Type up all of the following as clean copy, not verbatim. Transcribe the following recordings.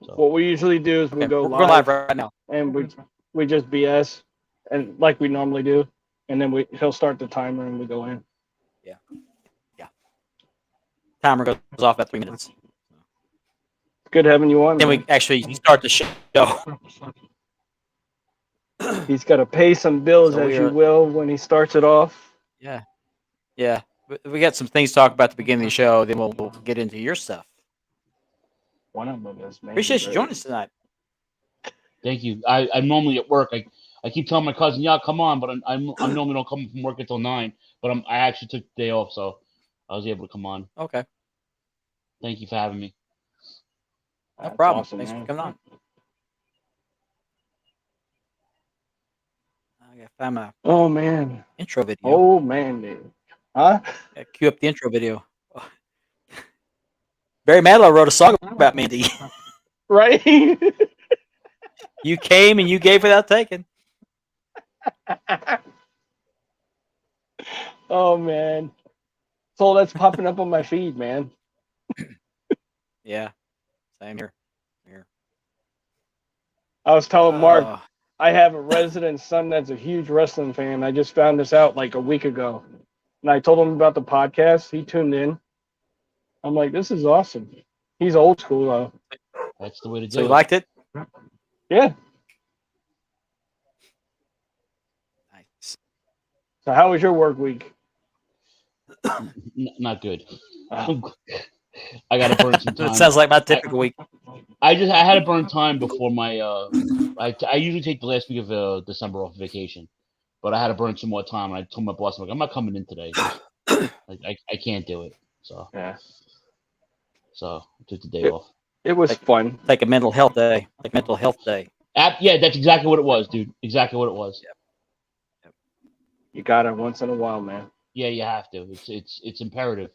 So What we usually do is we Okay, go we're going live live right now. and we just BS and like we normally do, and then he'll start the timer and we go in. Yeah. Timer goes off at 3 minutes. It's good having you on. Then Man. we actually start the show. He's got to pay some bills, So as we you are- will, when he starts it off. Yeah. Yeah. We got some things to talk about at the beginning of the show. Then we'll get into your stuff. One of them is, man. Appreciate you joining us tonight. thank you. I'm normally at work. I keep telling my cousin, yeah, come on, but I'm normally don't come from work until 9. But I actually took the day off, so I was able to come on. Okay. Thank you for having me. No That's problem. awesome, Thanks man. for coming on. I gotta find my Oh man. intro video. Oh man, dude. Huh? Gotta cue up the intro video. Barry Manilow wrote a song about Mindy. Right? You came and you gave without taking. Oh man. That's all that's popping up on my feed, man. Yeah. Same here. I was telling Mark, Oh, I have a resident son that's a huge wrestling fan. I just found this out like a week ago. And I told him about the podcast. He tuned in. I'm like, this is awesome. He's old school though. That's the way to do so you it. liked it? Yeah. Nice. So how was your work week? Not good. Uh, I got to burn some time. That sounds like my typical week. I had to burn time before my. I usually take the last week of December off vacation, but I had to burn some more time. And I told my boss, I'm not coming in today. Like I can't do it. So yeah. I took the day off. It was fun. Like a mental health day. Like mental health day. Yeah, that's exactly what it was, dude. Exactly what it was. You got it once in a while, man. Yeah, you have to. It's imperative.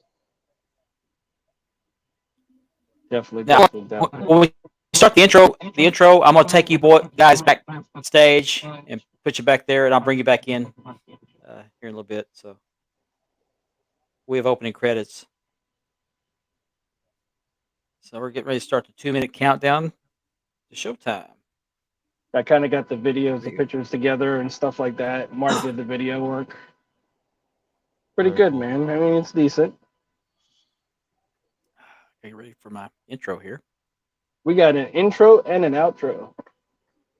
Definitely, Now, definitely. when we start the intro, I'm gonna take you guys back stage and put you back there, and I'll bring you back in here in a little bit. So we have opening credits. So we're getting ready to start the 2-minute countdown to showtime. I kind of got the videos, the pictures together and stuff like that. Mark did the video work. Pretty Very good, cool. man. I mean, it's decent. Are you ready for my intro here? We got an intro and an outro,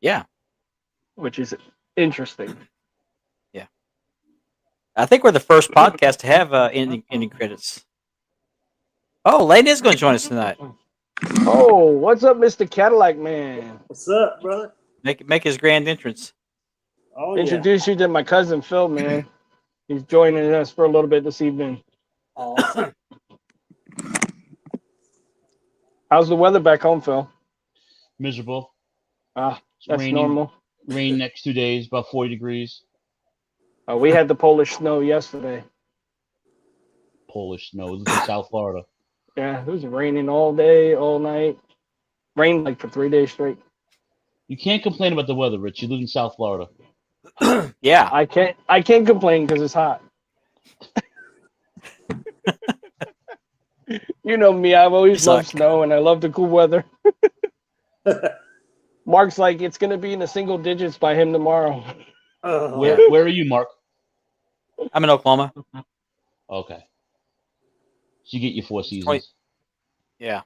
Yeah. which is interesting. I think we're the first podcast to have ending credits. Oh, Layton is going to join us tonight. Oh, what's up, Mr. Cadillac Man? What's up, brother? Make his grand entrance. Oh, yeah. Introduce you to my cousin Phil, man. He's joining us for a little bit this evening. Awesome. How's the weather back home, Phil? Miserable. Ah, It's that's raining. normal. Rain next 2 days, about 40 degrees. We had the Polish snow yesterday. Polish snow. This is South Florida. Yeah, it was raining all day, all night. Rained like for 3 days straight. You can't complain about the weather, Rich. You live in South Florida. Yeah. I can't complain because it's hot. You know me, I've always You loved suck. snow and I love the cool weather. Mark's like, it's gonna be in the single digits by him tomorrow. Oh, Where are you, Mark? I'm in Oklahoma. Okay. So you get your 4 seasons. Yeah.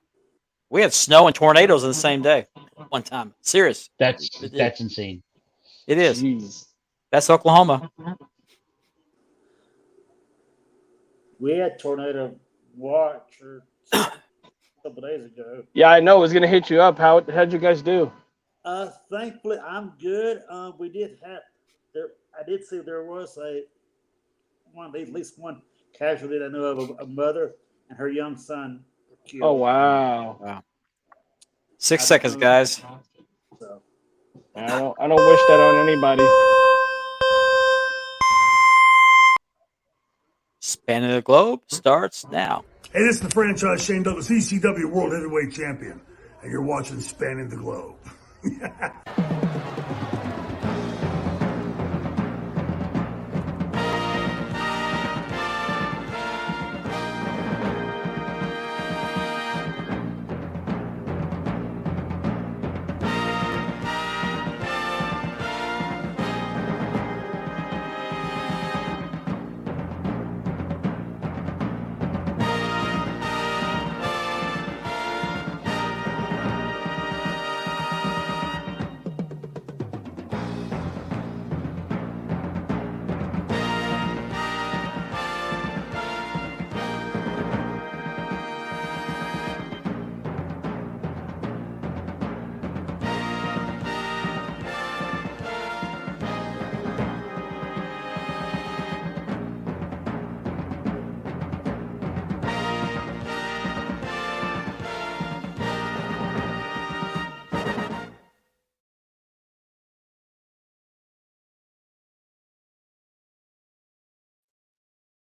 We had snow and tornadoes in the same day one time. Serious. That's insane. It is. Jeez. That's Oklahoma. we had tornado watch a couple days ago. Yeah, I know it was gonna hit you up. How'd you guys do? Thankfully, I'm good. We did have there. I did see there was at least one casualty that I know of, a mother and her young son were killed. Oh wow. 6 seconds, guys. So, I don't wish that on anybody. Spanning the Globe starts now. Hey, this is the franchise Shane Douglas, ECW World Heavyweight Champion, and you're watching Spanning the Globe.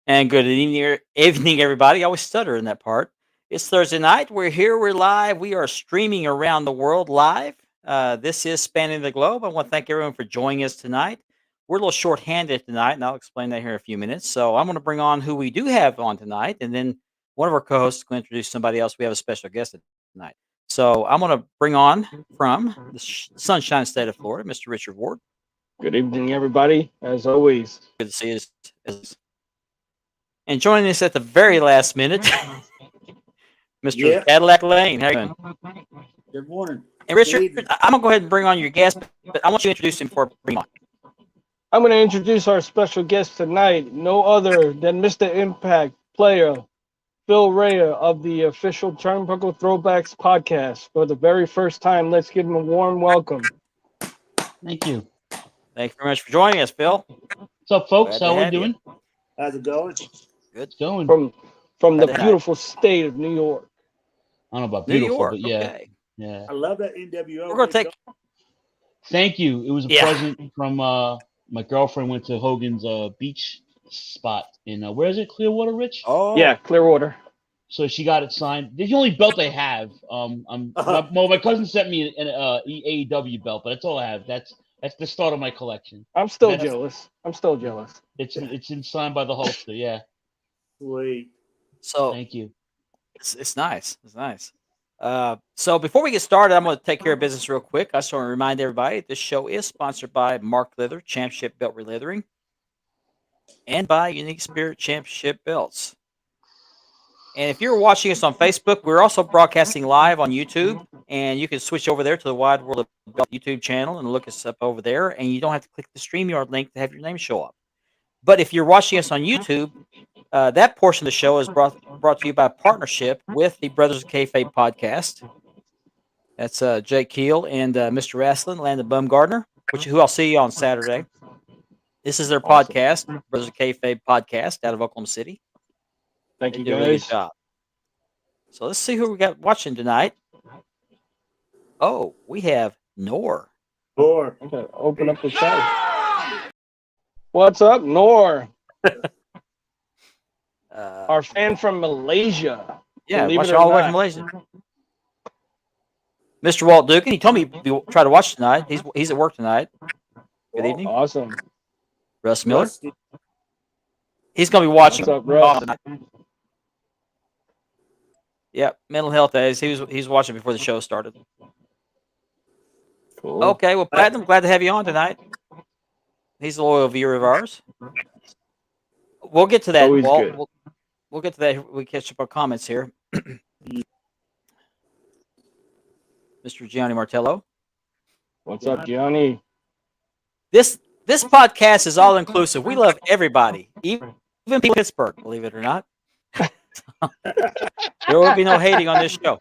And good evening, everybody. I always stutter in that part. It's Thursday night. We're here. We're live. We are streaming around the world live. This is Spanning the Globe. I want to thank everyone for joining us tonight. We're a little short-handed tonight, and I'll explain that here in a few minutes. So I'm going to bring on who we do have on tonight, and then one of our co-hosts is going to introduce somebody else. We have a special guest tonight. So I'm going to bring on from the Sunshine State of Florida, Mr. Richard Ward. Good evening, everybody. As always, Good to see you. And joining us at the very last minute, Mr. Yeah. Cadillac Lane. How you doing? Good morning. And Richard, evening. I'm going to go ahead and bring on your guest, but I want you to introduce him before I bring him on. I'm going to introduce our special guest tonight, no other than Mr. Impact player Phil Rea of the official Turnbuckle Throwbacks podcast. For the very first time, let's give him a warm welcome. Thank you. Thank you very much for joining us, Phil. What's up, folks? Glad to How we have you. doing? How's it going? It's going. From the Glad to have beautiful state of New York. I don't know about New beautiful, York. but yeah, Okay. yeah. I love that NWO. We're going to take. Thank you. It was a Yeah. present from my girlfriend. Went to Hogan's beach spot in where is it? Clearwater, Rich. Oh, Yeah, Clearwater. So she got it signed. It's the only belt I have. My cousin sent me an AEW belt, but that's all I have. That's the start of my collection. I'm still That's- jealous. I'm still jealous. It's in signed by the holster. Yeah. Sweet. So Thank you. it's nice. It's nice. So before we get started, I'm going to take care of business real quick. I just want to remind everybody this show is sponsored by Mark Leather Championship Belt Releathering and by Unique Spirit Championship Belts. And if you're watching us on Facebook, we're also broadcasting live on YouTube, and you can switch over there to the Wide World of Belt YouTube channel and look us up over there, and you don't have to click the StreamYard link to have your name show up. But if you're watching us on YouTube, that portion of the show is brought to you by partnership with the Brothers of Kayfabe podcast. That's Jake Keel and Mr. Wrestling, Landon Bumgardner, who I'll see on Saturday. This is their Awesome. podcast, Brothers of Kayfabe podcast, out of Oklahoma City. Thank They you, do a really good guys. job. So let's see who we got watching tonight. Oh, we have Nor. Or I'm going to open up the chat. What's up, Nor? Our fan from Malaysia. Yeah, believe it watching or all the way not. from Malaysia. Mr. Walt Dugan, he told me to try to watch tonight. He's at work tonight. Good evening. Awesome. Russ Miller. Rusty. He's going to be watching. What's up, Russ? tonight. Yep, mental health days. He's watching before the show started. Cool. Okay, well, Platinum, glad to have you on tonight. He's a loyal viewer of ours. We'll get to that. Always Walt. good. We'll get to that. We catch up our comments here. Mr. Gianni Martello. What's up, Gianni? This podcast is all inclusive. We love everybody, even people in Pittsburgh, believe it or not. There will be no hating on this show.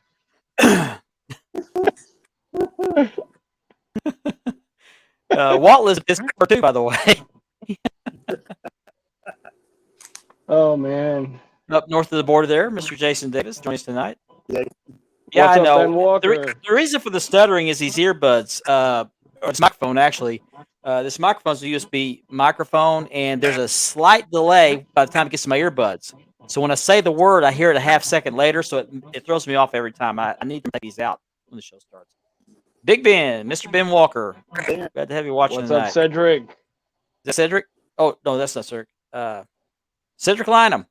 Walt lives in Pittsburgh too, by the way. Oh, man. Up north of the border there, Mr. Jason Davis joins us tonight. Yeah. Yeah, What's I up, know. Ben Walker? The reason for the stuttering is these earbuds, or this microphone actually. This microphone's a USB microphone, and there's a slight delay by the time it gets to my earbuds. So when I say the word, I hear it a half second later, so it throws me off every time. I need to take these out when the show starts. Big Ben, Mr. Ben Walker. Glad to have you watching What's tonight. up, Cedric? Is that Cedric? Oh, no, that's not Cedric. Cedric Lynham.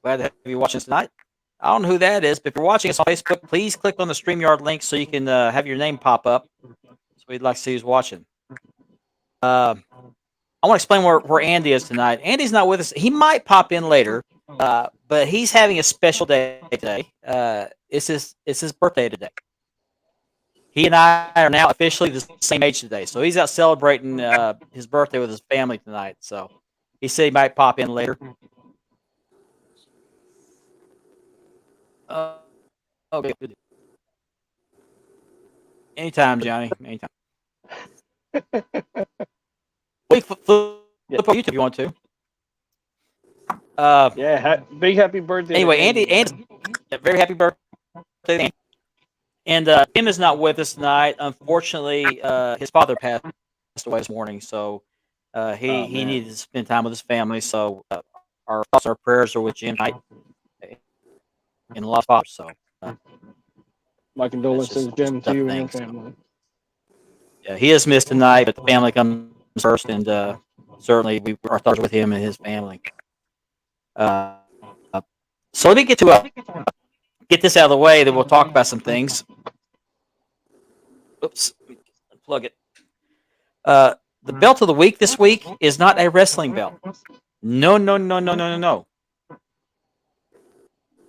Glad to have you watching tonight. I don't know who that is, but if you're watching us on Facebook, please click on the StreamYard link so you can have your name pop up. So we'd like to see who's watching. I want to explain where Andy is tonight. Andy's not with us. He might pop in later, but he's having a special day today. It's his birthday today. He and I are now officially the same age today. So he's out celebrating his birthday with his family tonight. So he said he might pop in later. Okay. Anytime, Johnny. Anytime. Wait, flip on YouTube if you want to. Yeah, big happy birthday. to Anyway, Andy, very happy birthday. And Tim is not with us tonight. Unfortunately, his father passed away this morning, so He Oh, he man. needed to spend time with his family, so our thoughts, our prayers are with Jim tonight and a lot of fathers. So My condolences, just Jim, to tough you and your things. So, family. yeah, he is missed tonight, but the family comes first, and certainly our thoughts are with him and his family. Uh, so let me get this out of the way. Then we'll talk about some things. Oops, plug it. The belt of the week this week is not a wrestling belt. No.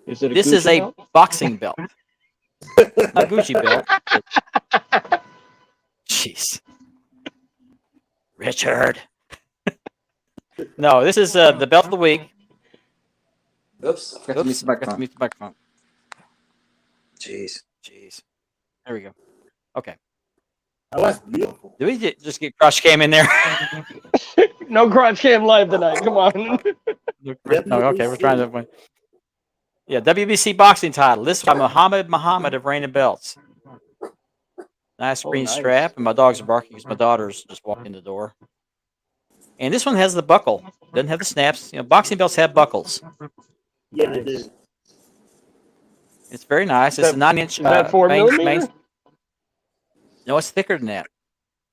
Is it a This Gucci is a belt? boxing belt. Not Gucci belt. Jeez. Richard. No, this is the belt of the week. Oops, I forgot to mute the Forgot to microphone. mute the microphone. Jeez. There we go. Okay. Oh, that's beautiful. Did we just get Crush Cam in there? No crotch cam live tonight. Come on. No, okay, we're trying to. Yeah, WBC boxing title. This is by Muhammad of Reign of Belts. Nice green nice. strap, and my dogs are barking because my daughters just walked in the door. And this one has the buckle. Doesn't have the snaps. Boxing belts have buckles. Yeah, they do. It's very nice. It's a 9-inch. Is that 4mm? No, it's thicker than that.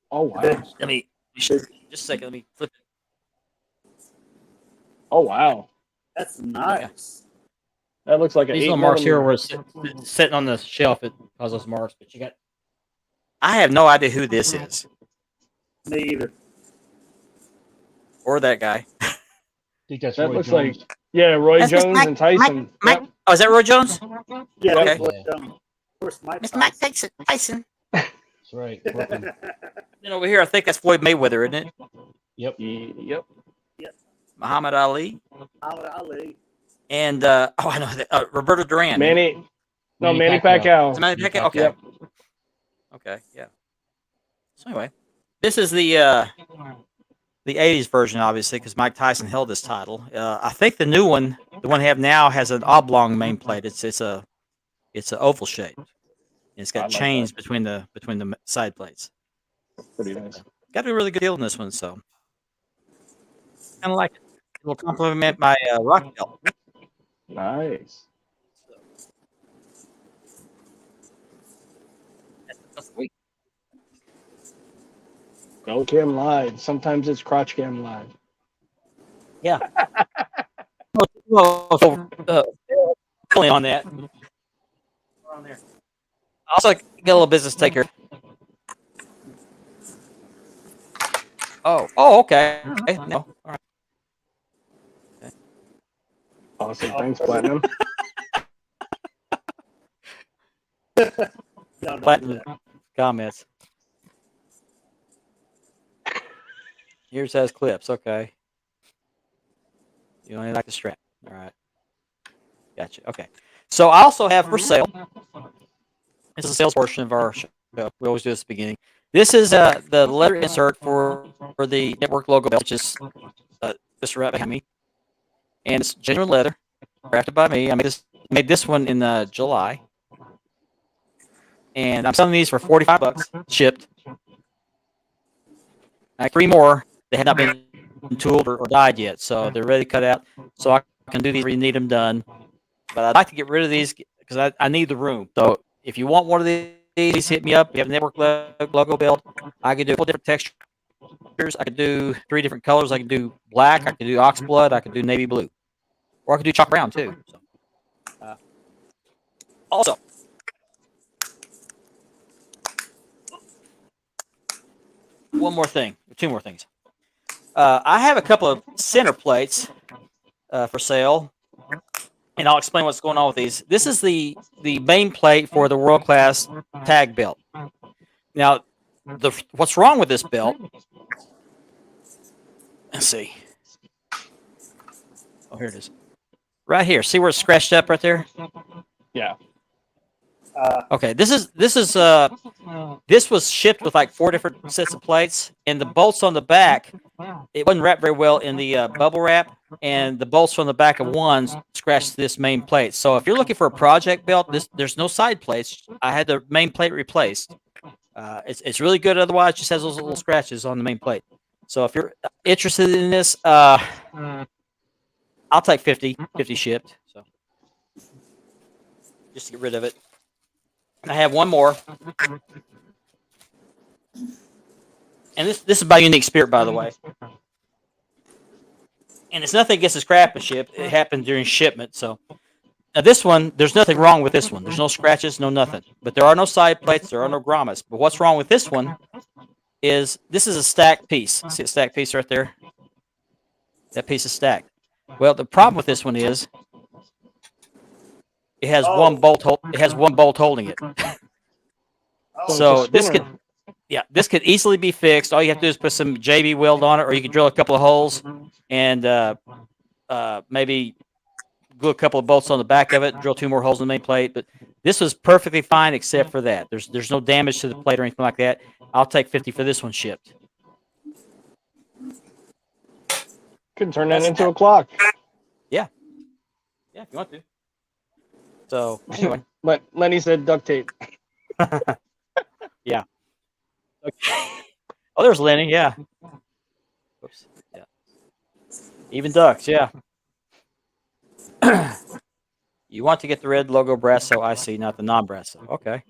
Oh wow. Let me just a second. Let me flip it. Oh wow. That's nice. That looks like These an little 8 marks here millimeter. were sitting on the shelf. It caused those marks, but you got. I have no idea who this is Me either. or that guy. I think that's That Roy looks Jones. like Roy That's Jones Mike- and Tyson. Mike. Yep. Oh, is that Roy Jones? Yeah, Okay. that's what of course Mike Tyson. That's right. Brooklyn. Then over here, I think that's Floyd Mayweather, isn't it? Yep. Yep. Muhammad Ali Ali. and I know that Roberto Duran. Manny Manny Pacquiao. Is Manny Pacquiao? Okay. Yep. Okay. Yeah. So anyway, this is the 80s version, obviously, because Mike Tyson held this title. I think the new one, the one I have now, has an oblong main plate. It's an oval shape. And it's I got like chains between the side plates. Pretty nice. Got a really good deal on this one, so kind of like it. It will complement my rock belt. Nice. That's the week. Go cam live. Sometimes it's crotch cam live. Yeah. Well, so, only on that. On there. Also, get a little business to take care. Oh, okay. No, all right. Awesome. Thanks, Platinum. Platinum comments. Yours has clips. Okay. You only like the strap. All right. Gotcha. Okay. So I also have for sale. This is the sales portion of our show. We always do this at the beginning. This is the letter insert for the network logo belt, which is just right behind me, and it's genuine leather, crafted by me. I made this one in July, and I'm selling these for $45 shipped. I have 3 more. They have not been tooled or dyed yet, so they're ready to cut out. So I can do these where you need them done. But I'd like to get rid of these because I need the room. So if you want one of these, hit me up. You have a network logo belt. I could do 4 different textures. I could do 3 different colors. I could do black. I could do ox blood. I could do navy blue. Or I could do chalk brown too. So, also, one more thing. 2 more things. I have a couple of center plates for sale, and I'll explain what's going on with these. This is the main plate for the World Class Tag Belt. Now, what's wrong with this belt? Let's see. Oh, here it is. Right here. See where it's scratched up right there? Yeah. Okay, this was shipped with like 4 different sets of plates, and the bolts on the back, it wasn't wrapped very well in the bubble wrap, and the bolts from the back of one scratched this main plate. So if you're looking for a project belt, there's no side plates. I had the main plate replaced. It's really good. Otherwise, it just has those little scratches on the main plate. So if you're interested in this, I'll take 50 shipped. So just to get rid of it. I have one more. And this is by Unique Spirit, by the way. And it's nothing against this craftsmanship. It happened during shipment. So now this one, there's nothing wrong with this one. There's no scratches, no nothing. But there are no side plates. There are no grommets. But what's wrong with this one is this is a stacked piece. See a stacked piece right there? That piece is stacked. Well, the problem with this one is it has one bolt. It has one bolt holding it. So this could, this could easily be fixed. All you have to do is put some JB weld on it, or you can drill a couple of holes and maybe glue a couple of bolts on the back of it, drill 2 more holes in the main plate. But this was perfectly fine except for that. There's no damage to the plate or anything like that. I'll take 50 for this one shipped. Can turn that into a clock. Yeah, if you want to. So anyway, But Lenny said duct tape. yeah. Okay. Oh, there's Lenny. Yeah. Oops. Yeah. Even ducks. Yeah. You want to get the red logo Brasso IC, not the non-Brasso. Okay.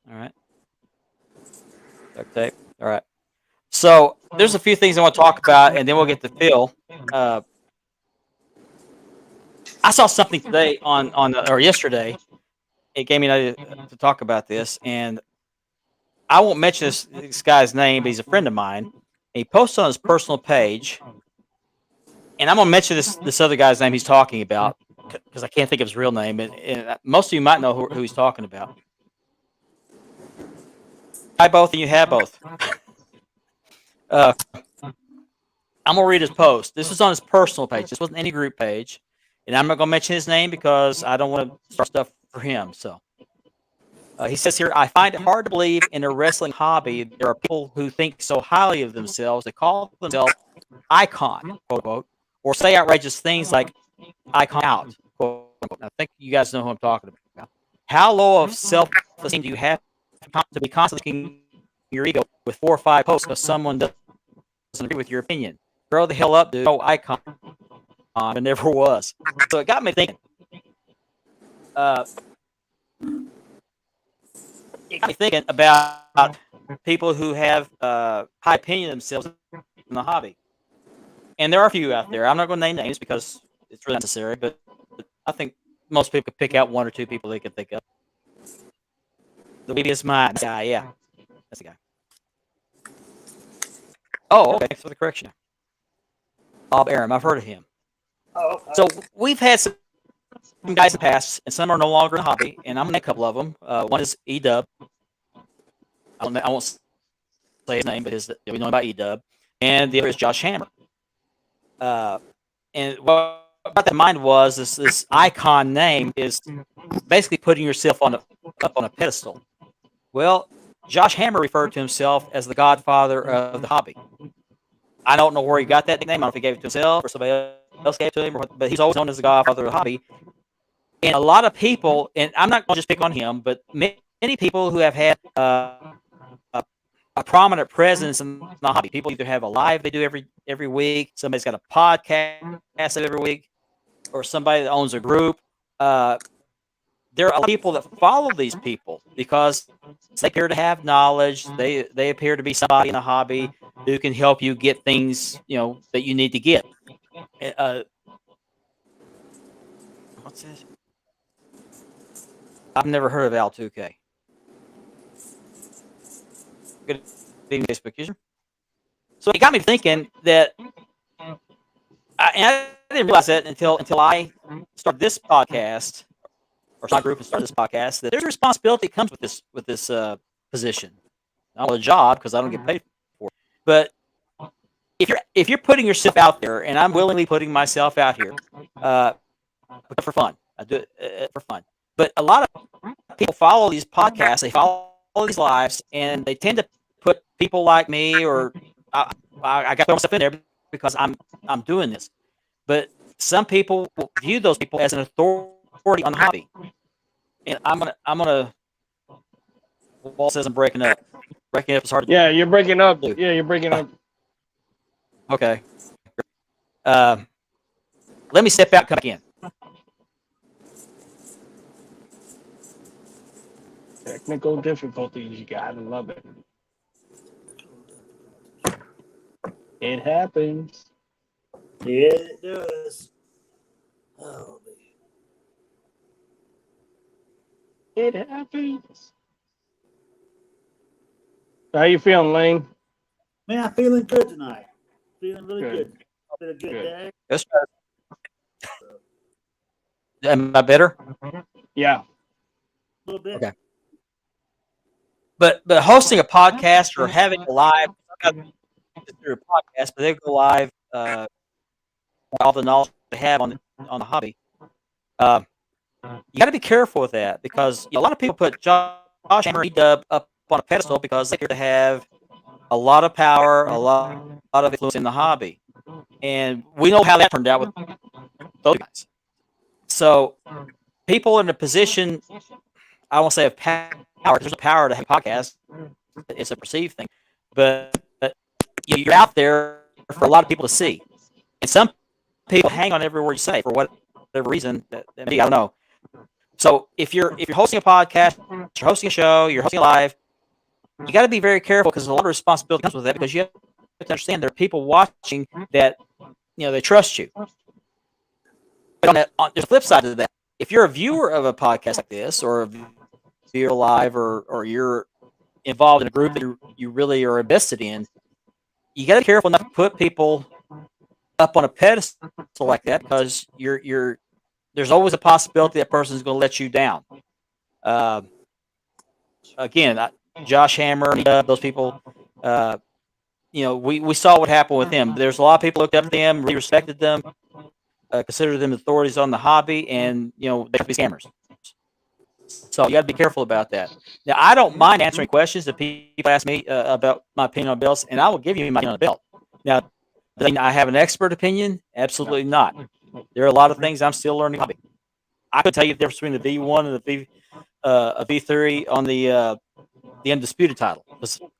All right. Duct tape. All right. So there's a few things I want to talk about, and then we'll get to Phil. I saw something today or yesterday. It gave me an idea to talk about this, and I won't mention this guy's name, but he's a friend of mine. He posted on his personal page, and I'm going to mention this other guy's name he's talking about because I can't think of his real name, and most of you might know who he's talking about. Buy both and you have both. I'm going to read his post. This is on his personal page. This wasn't any group page. And I'm not going to mention his name because I don't want to start stuff for him. So he says here, I find it hard to believe in a wrestling hobby there are people who think so highly of themselves they call themselves icon, quote unquote, or say outrageous things like icon out, quote unquote. I think you guys know who I'm talking about. How low of self-esteem do you have to be constantly kicking your ego with 4 or 5 posts because someone doesn't agree with your opinion? Grow the hell up, dude. No icon. It never was. So it got me thinking. About people who have high opinion of themselves in the hobby. And there are a few out there. I'm not going to name names because it's really necessary, but I think most people could pick out 1 or 2 people they could think of. The Weebiest Mind guy, yeah. That's the guy. Oh, okay. Thanks for the correction. Bob Arum. I've heard of him. Oh, okay. So we've had some guys in the past, and some are no longer in the hobby, and I'm going to name a couple of them. One is E-Dub. I won't say his name, but we know about E-Dub. And the other is Josh Hammer. And what I got in mind was this icon name is basically putting yourself up on a pedestal. Well, Josh Hammer referred to himself as the godfather of the hobby. I don't know where he got that nickname. I don't know if he gave it to himself or somebody else gave it to him, but he's always known as the godfather of the hobby. And a lot of people, and I'm not going to just pick on him, but many people who have had a prominent presence in the hobby. People either have a live they do every week, somebody's got a podcast every week, or somebody that owns a group. There are people that follow these people because they appear to have knowledge. They appear to be somebody in the hobby who can help you get things that you need to get. What's this? I've never heard of Al2K. Good evening, Facebook user. So it got me thinking that, and I didn't realize that until I started this podcast, or my group and started this podcast, that there's a responsibility that comes with this position. Not a job because I don't get paid for it. But if you're putting yourself out there, and I'm willingly putting myself out here for fun, I do it for fun. But a lot of people follow these podcasts, they follow these lives, and they tend to put people like me, or I got to throw myself in there because I'm doing this. But some people will view those people as an authority on the hobby, and I'm gonna. Wall says I'm breaking up. Breaking up is hard. Yeah, you're breaking up. do. Yeah, you're breaking up. Okay. Let me step out. Come back in. Technical difficulties, you gotta love it. It happens. Yeah, it does. Oh, It happens. How you feeling, Lane? man, I'm feeling good tonight. Feeling really Good. good. Been a good Good. day. Yes, am I better? Yeah. A little bit. Okay. But hosting a podcast or having a live, consider a podcast, but they go live. All the knowledge they have on the hobby. You got to be careful with that because a lot of people put Josh Hammer and E-Dub up on a pedestal because they appear to have a lot of power, a lot of influence in the hobby, and we know how that turned out with those guys. So people in a position, I won't say of power. There's a power to have a podcast. It's a perceived thing, but you're out there for a lot of people to see, and some people hang on every word you say for whatever reason. That maybe, I don't know. So if you're hosting a podcast, you're hosting a show, you're hosting a live, you got to be very careful because a lot of responsibility comes with that because you have to understand there are people watching that they trust you. But there's a flip side to that. If you're a viewer of a podcast like this, or a viewer live, or you're involved in a group that you really are invested in, you got to be careful not to put people up on a pedestal like that because there's always a possibility that person is going to let you down. Again, Josh Hammer, those people, we saw what happened with them. There's a lot of people looked up to them, really respected them, considered them authorities on the hobby, and they could be scammers. So you got to be careful about that. Now, I don't mind answering questions if people ask me about my opinion on belts, and I will give you my opinion on a belt. Now, does that mean I have an expert opinion? Absolutely not. There are a lot of things I'm still learning. I could tell you the difference between the V1 and the V3 on the Undisputed title.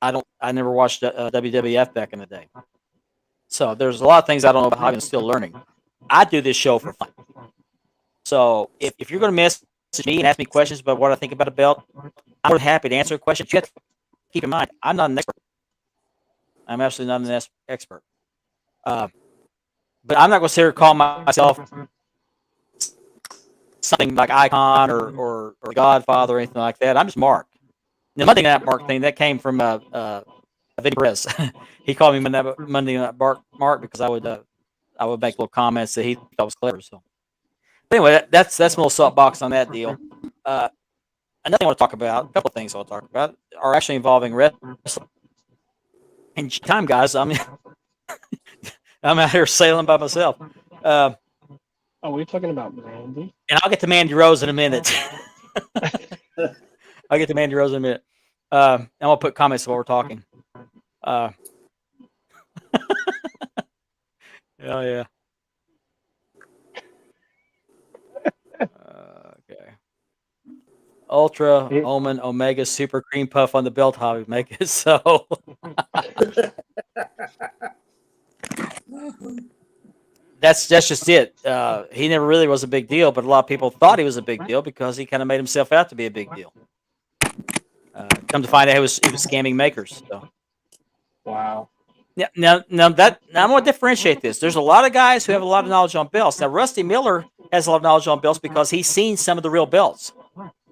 I never watched WWF back in the day. So there's a lot of things I don't know about hobby. I'm still learning. I do this show for fun. So if you're going to message me and ask me questions about what I think about a belt, I'm more happy to answer a question. You have to keep in mind, I'm not an expert. I'm absolutely not an expert. But I'm not going to sit here and call myself something like Icon or Godfather or anything like that. I'm just Mark. The Monday Night Mark thing, that came from Vinny Perez. He called me Monday Night Mark because I would make little comments that he thought was clever. So, but anyway, that's a little soapbox on that deal. Another thing I want to talk about, a couple of things I want to talk about, are actually involving wrestling. And time, guys, I'm out here sailing by myself. Oh, we're talking about Randy. And I'll get to Mandy Rose in a minute. I'll get to Mandy Rose in a minute. And I'll put comments while we're talking. Oh, yeah. Okay. Ultra, Omen, Omega, Super Cream Puff on the belt hobby. Make it so. That's just it. He never really was a big deal, but a lot of people thought he was a big deal because he kind of made himself out to be a big deal. Come to find out, he was scamming makers. So. Wow. Now I'm going to differentiate this. There's a lot of guys who have a lot of knowledge on belts. Now Rusty Miller has a lot of knowledge on belts because he's seen some of the real belts.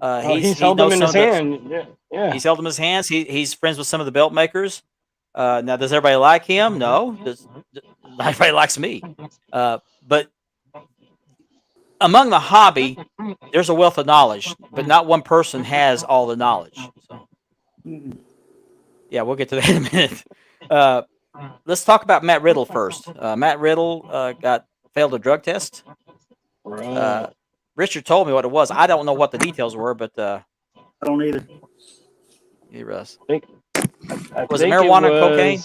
He's held them in his hand. Yeah. He's held them in his hands. He's friends with some of the belt makers. Now, does everybody like him? No. Everybody likes me. But among the hobby, there's a wealth of knowledge, but not one person has all the knowledge. So, yeah, we'll get to that in a minute. Let's talk about Matt Riddle first. Matt Riddle failed a drug test. Richard told me what it was. I don't know what the details were, but I don't either. Hey, Russ. Was it marijuana and cocaine?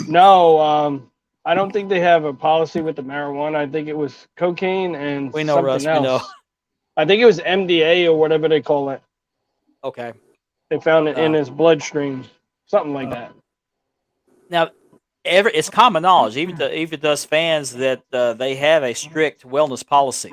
No, I don't think they have a policy with the marijuana. I think it was cocaine and we know, something Russ, else. We know. I think it was MDA or whatever they call it. Okay. They found it in his bloodstream, something like that. Now, it's common knowledge, even to us fans, that they have a strict wellness policy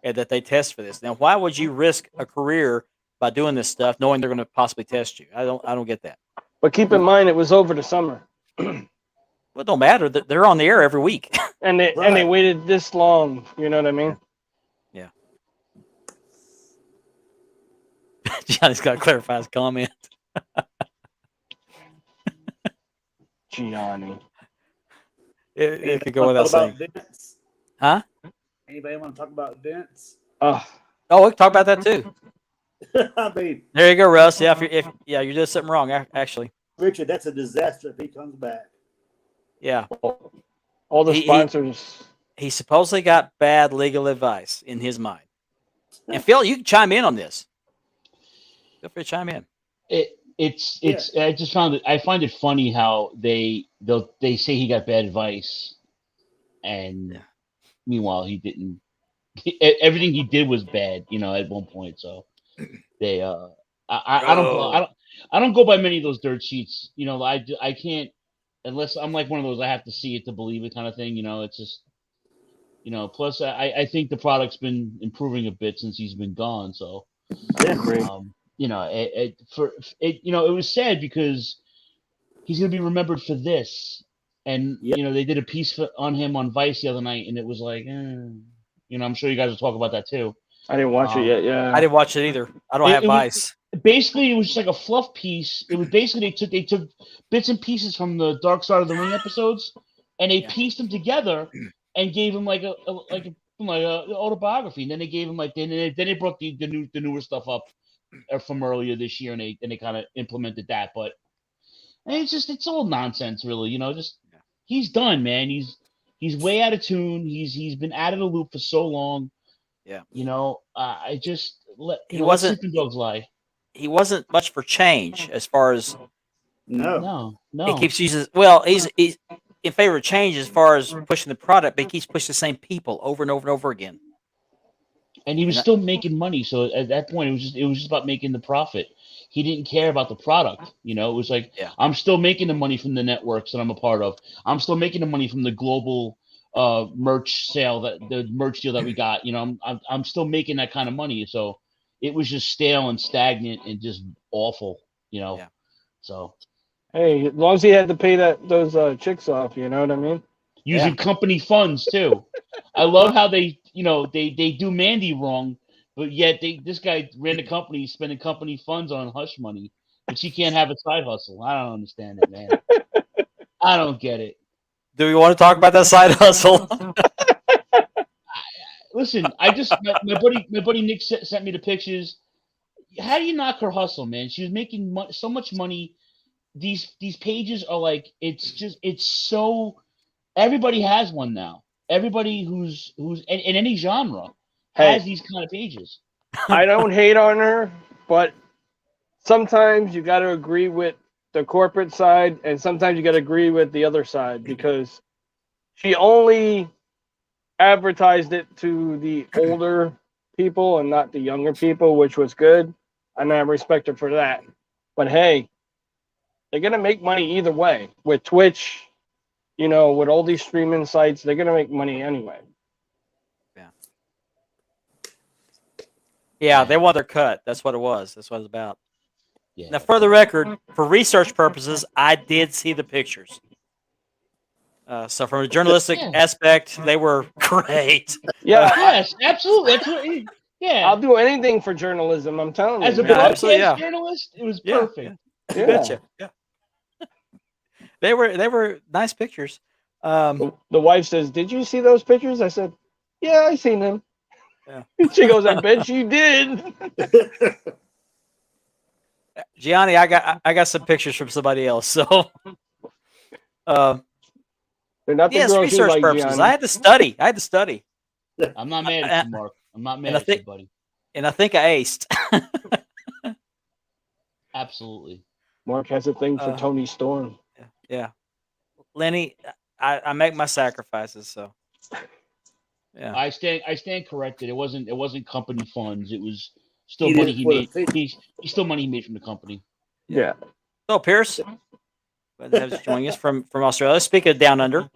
and that they test for this. Now, why would you risk a career by doing this stuff, knowing they're going to possibly test you? I don't get that. But keep in mind, it was over the summer, Well, it don't matter. They're on the air every week. and they Right. waited this long. You know what I mean? Johnny's got to clarify his comment. Gianni. It could go without saying. Vince? Huh? Anybody want to talk about Vince? Oh, Oh, we can talk about that too. I mean, There you go, Russ. Yeah, if you did something wrong, actually. Richard, that's a disaster if he comes back. Yeah. all the He- sponsors. He supposedly got bad legal advice in his mind. And Phil, you can chime in on this. Feel free to chime in. It's I just I find it funny how they say he got bad advice, and Yeah. meanwhile he didn't. Everything he did was bad, at one point. So they I don't go by many of those dirt sheets. I can't, unless I'm like one of those I have to see it to believe it kind of thing. It's just plus I think the product's been improving a bit since he's been gone. So it was sad because he's gonna be remembered for this, and Yep. they did a piece on him on Vice the other night, and it was like, I'm sure you guys will talk about that too. I didn't watch it yet. Yeah, I didn't watch it either. I don't have It was- Vice. Basically, it was just like a fluff piece. It was basically they took bits and pieces from the Dark Side of the Ring episodes, and they Yeah. pieced them together and gave him like a autobiography. And then they gave him then they brought the newer stuff up from earlier this year, and they kind of implemented that. But it's all nonsense, really. Just he's done, man. He's way out of tune. He's been out of the loop for so long. Yeah. I just let He let wasn't- sleeping dogs lie. He wasn't much for change as far as No. No. he keeps using. Well, he's in favor of change as far as pushing the product, but he keeps pushing the same people over and over and over again. And he was And still making money. So at that point, it was just about making the profit. He didn't care about the product. It was like, Yeah. I'm still making the money from the networks that I'm a part of. I'm still making the money from the global merch sale, the merch deal that we got. I'm still making that kind of money. So it was just stale and stagnant and just awful. Yeah. So hey, as long as he had to pay those chicks off, you know what I mean? using company funds too. I love how they do Mandy wrong, but yet this guy ran the company, spending company funds on hush money, but she can't have a side hustle. I don't understand it, man. I don't get it. Do we want to talk about that side hustle? Listen, my buddy Nick sent me the pictures. How do you knock her hustle, man? She was making so much money. These pages are like, it's so. Everybody has one now. Everybody who's in any genre has these kind of pages. I don't hate on her, but sometimes you got to agree with the corporate side, and sometimes you got to agree with the other side, because she only advertised it to the older people and not the younger people, which was good, and I respect her for that. But hey, they're gonna make money either way with Twitch. With all these streaming sites, they're gonna make money anyway. Yeah, they want their cut. That's what it was. That's what it's about. Yeah. Now, for the record, for research purposes, I did see the pictures. So, from a journalistic Yeah. aspect, they were great. Yeah, Yes, absolutely. That's what. Yeah. I'll do anything for journalism. I'm telling you. As a man. broadcast absolutely, yeah. journalist, it was Yeah, perfect. You betcha. Yeah. They were nice pictures. The wife says, "Did you see those pictures?" I said, "Yeah, I seen them." Yeah. She goes, "I bet you did." Gianni, I got some pictures from somebody else. So, They're not the yes, girls you research like, purposes. Gianni. I had to study, I'm not mad at you, Mark. I'm not mad and I at you, think- buddy. and I think I aced. Absolutely. Mark has a thing for Uh, Tony Storm. Yeah, Lenny, I make my sacrifices. So, yeah, I stand corrected. It wasn't company funds. It was still He did money it he for the made. fee. He's still money he made from the company. Yeah. So, Pierce, Glad to have you joining us from Australia. Speaking of down under,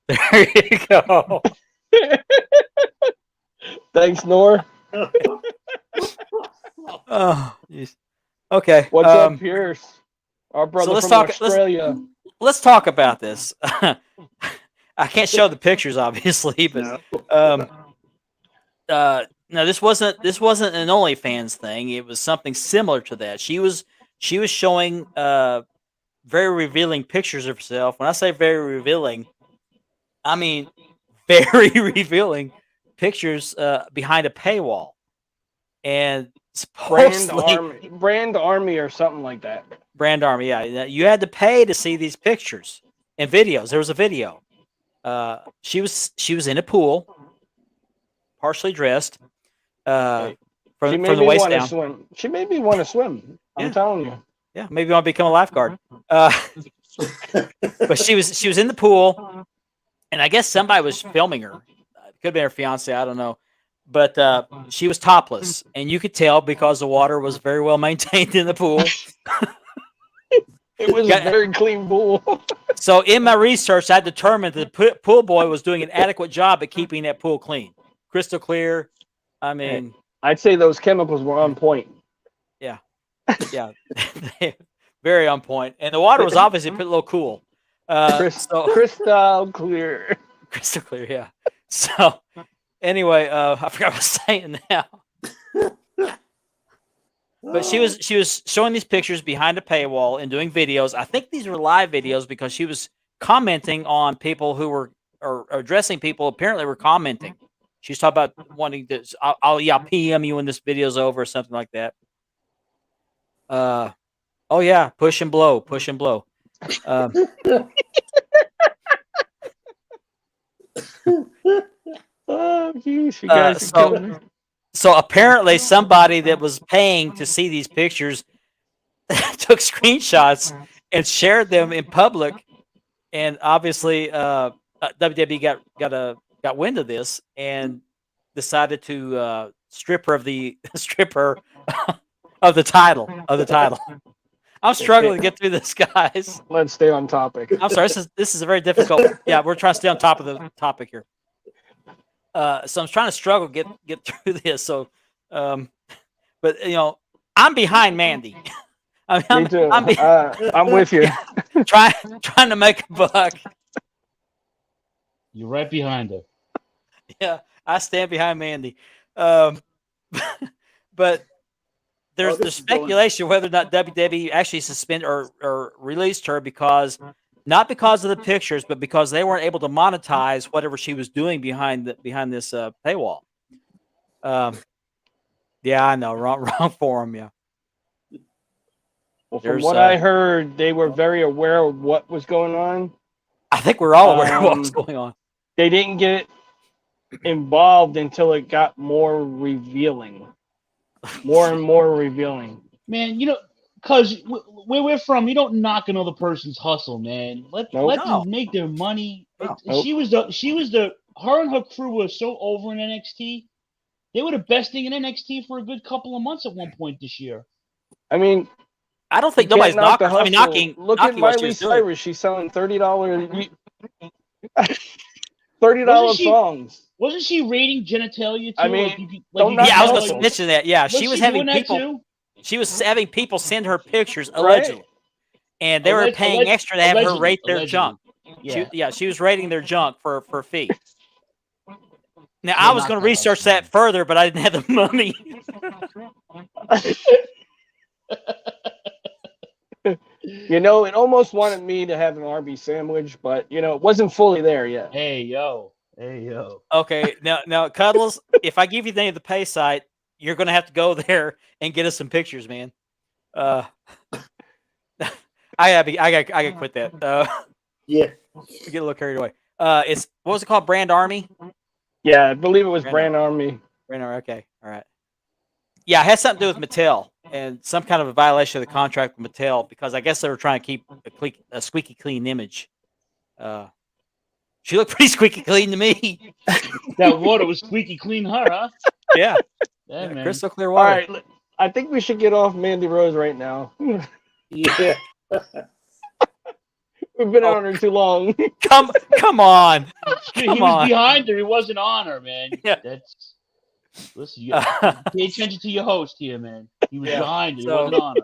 there you go. Thanks, Nor. Oh, jeez. Okay. What's up, Pierce? Our brother let's from talk- Australia. Let's talk about this. I can't show the pictures, obviously, but no, this wasn't an OnlyFans thing. It was something similar to that. She was showing very revealing pictures of herself. When I say very revealing, I mean very revealing pictures behind a paywall, and supposedly Brand Army or something like that. Brand Army, yeah. You had to pay to see these pictures and videos. There was a video. She was in a pool, partially dressed, from the waist down. Swim. She made me want to swim. I'm telling you. Yeah, maybe you want to become a lifeguard. But she was in the pool, and I guess somebody was filming her. It could have been her fiance. I don't know. But she was topless, and you could tell because the water was very well maintained in the pool. It was a very clean pool. So in my research, I determined that the pool boy was doing an adequate job at keeping that pool clean, crystal clear. I mean, I'd say those chemicals were on point. Yeah, very on point, and the water was obviously a little cool. Crystal clear. Crystal clear, yeah. So anyway, I forgot what I was saying now. But she was showing these pictures behind a paywall and doing videos. I think these were live videos because she was commenting on people who were or addressing people. Apparently, were commenting. She was talking about wanting to. I'll PM you when this video's over or something like that. Oh yeah, push and blow. Oh, geez, you guys are killing me. So apparently somebody that was paying to see these pictures took screenshots and shared them in public, and obviously WWE got wind of this and decided to strip her of the title. I'm struggling to get through this, guys. Let's stay on topic. I'm sorry. This is a very difficult. Yeah, we're trying to stay on top of the topic here. So I'm trying to struggle to get through this. So, but I'm behind Mandy. I mean, Me too. I'm with you. trying to make a buck. You're right behind her. Yeah, I stand behind Mandy. But there's speculation whether or not WWE actually suspended or released her not because of the pictures, but because they weren't able to monetize whatever she was doing behind this paywall. Yeah, I know, wrong forum. Yeah. Well, from what I heard, they were very aware of what was going on. I think we're all aware of what was going on. They didn't get involved until it got more revealing, more and more revealing. Man, because where we're from, you don't knock another person's hustle, man. Let them make their money. She was her and her crew were so over in NXT. They were the best thing in NXT for a good couple of months at one point this year. I mean, I don't think nobody's knocking. I mean, knocking. Look at Miley Cyrus. She's selling $30 songs. Wasn't she rating genitalia too? I mean, I was going to mention that. Yeah, she was having people. She was having people send her pictures allegedly, and they were paying extra to have her rate their junk. Yeah. She was rating their junk for a fee. Now I was going to research that further, but I didn't have the money. It almost wanted me to have an Arby's sandwich, but it wasn't fully there yet. Hey yo. Okay, now Cuddles, if I give you the name of the pay site, you're going to have to go there and get us some pictures, man. I gotta quit that. Yeah, get a little carried away. What was it called? Brand Army. Yeah, I believe it was Brand Army. Brand Army. Okay, all right. Yeah, it had something to do with Mattel and some kind of a violation of the contract with Mattel because I guess they were trying to keep a squeaky clean image. She looked pretty squeaky clean to me. That water was squeaky clean, huh? Yeah. Yeah, man. Crystal clear water. All right, I think we should get off Mandy Rose right now. Yeah. We've been on her too long. Come on. Dude, Come he was on. behind her. He wasn't on her, man. Yeah. That's listen. You Uh, pay attention to your host here, man. He was Yeah. behind her. He So- wasn't on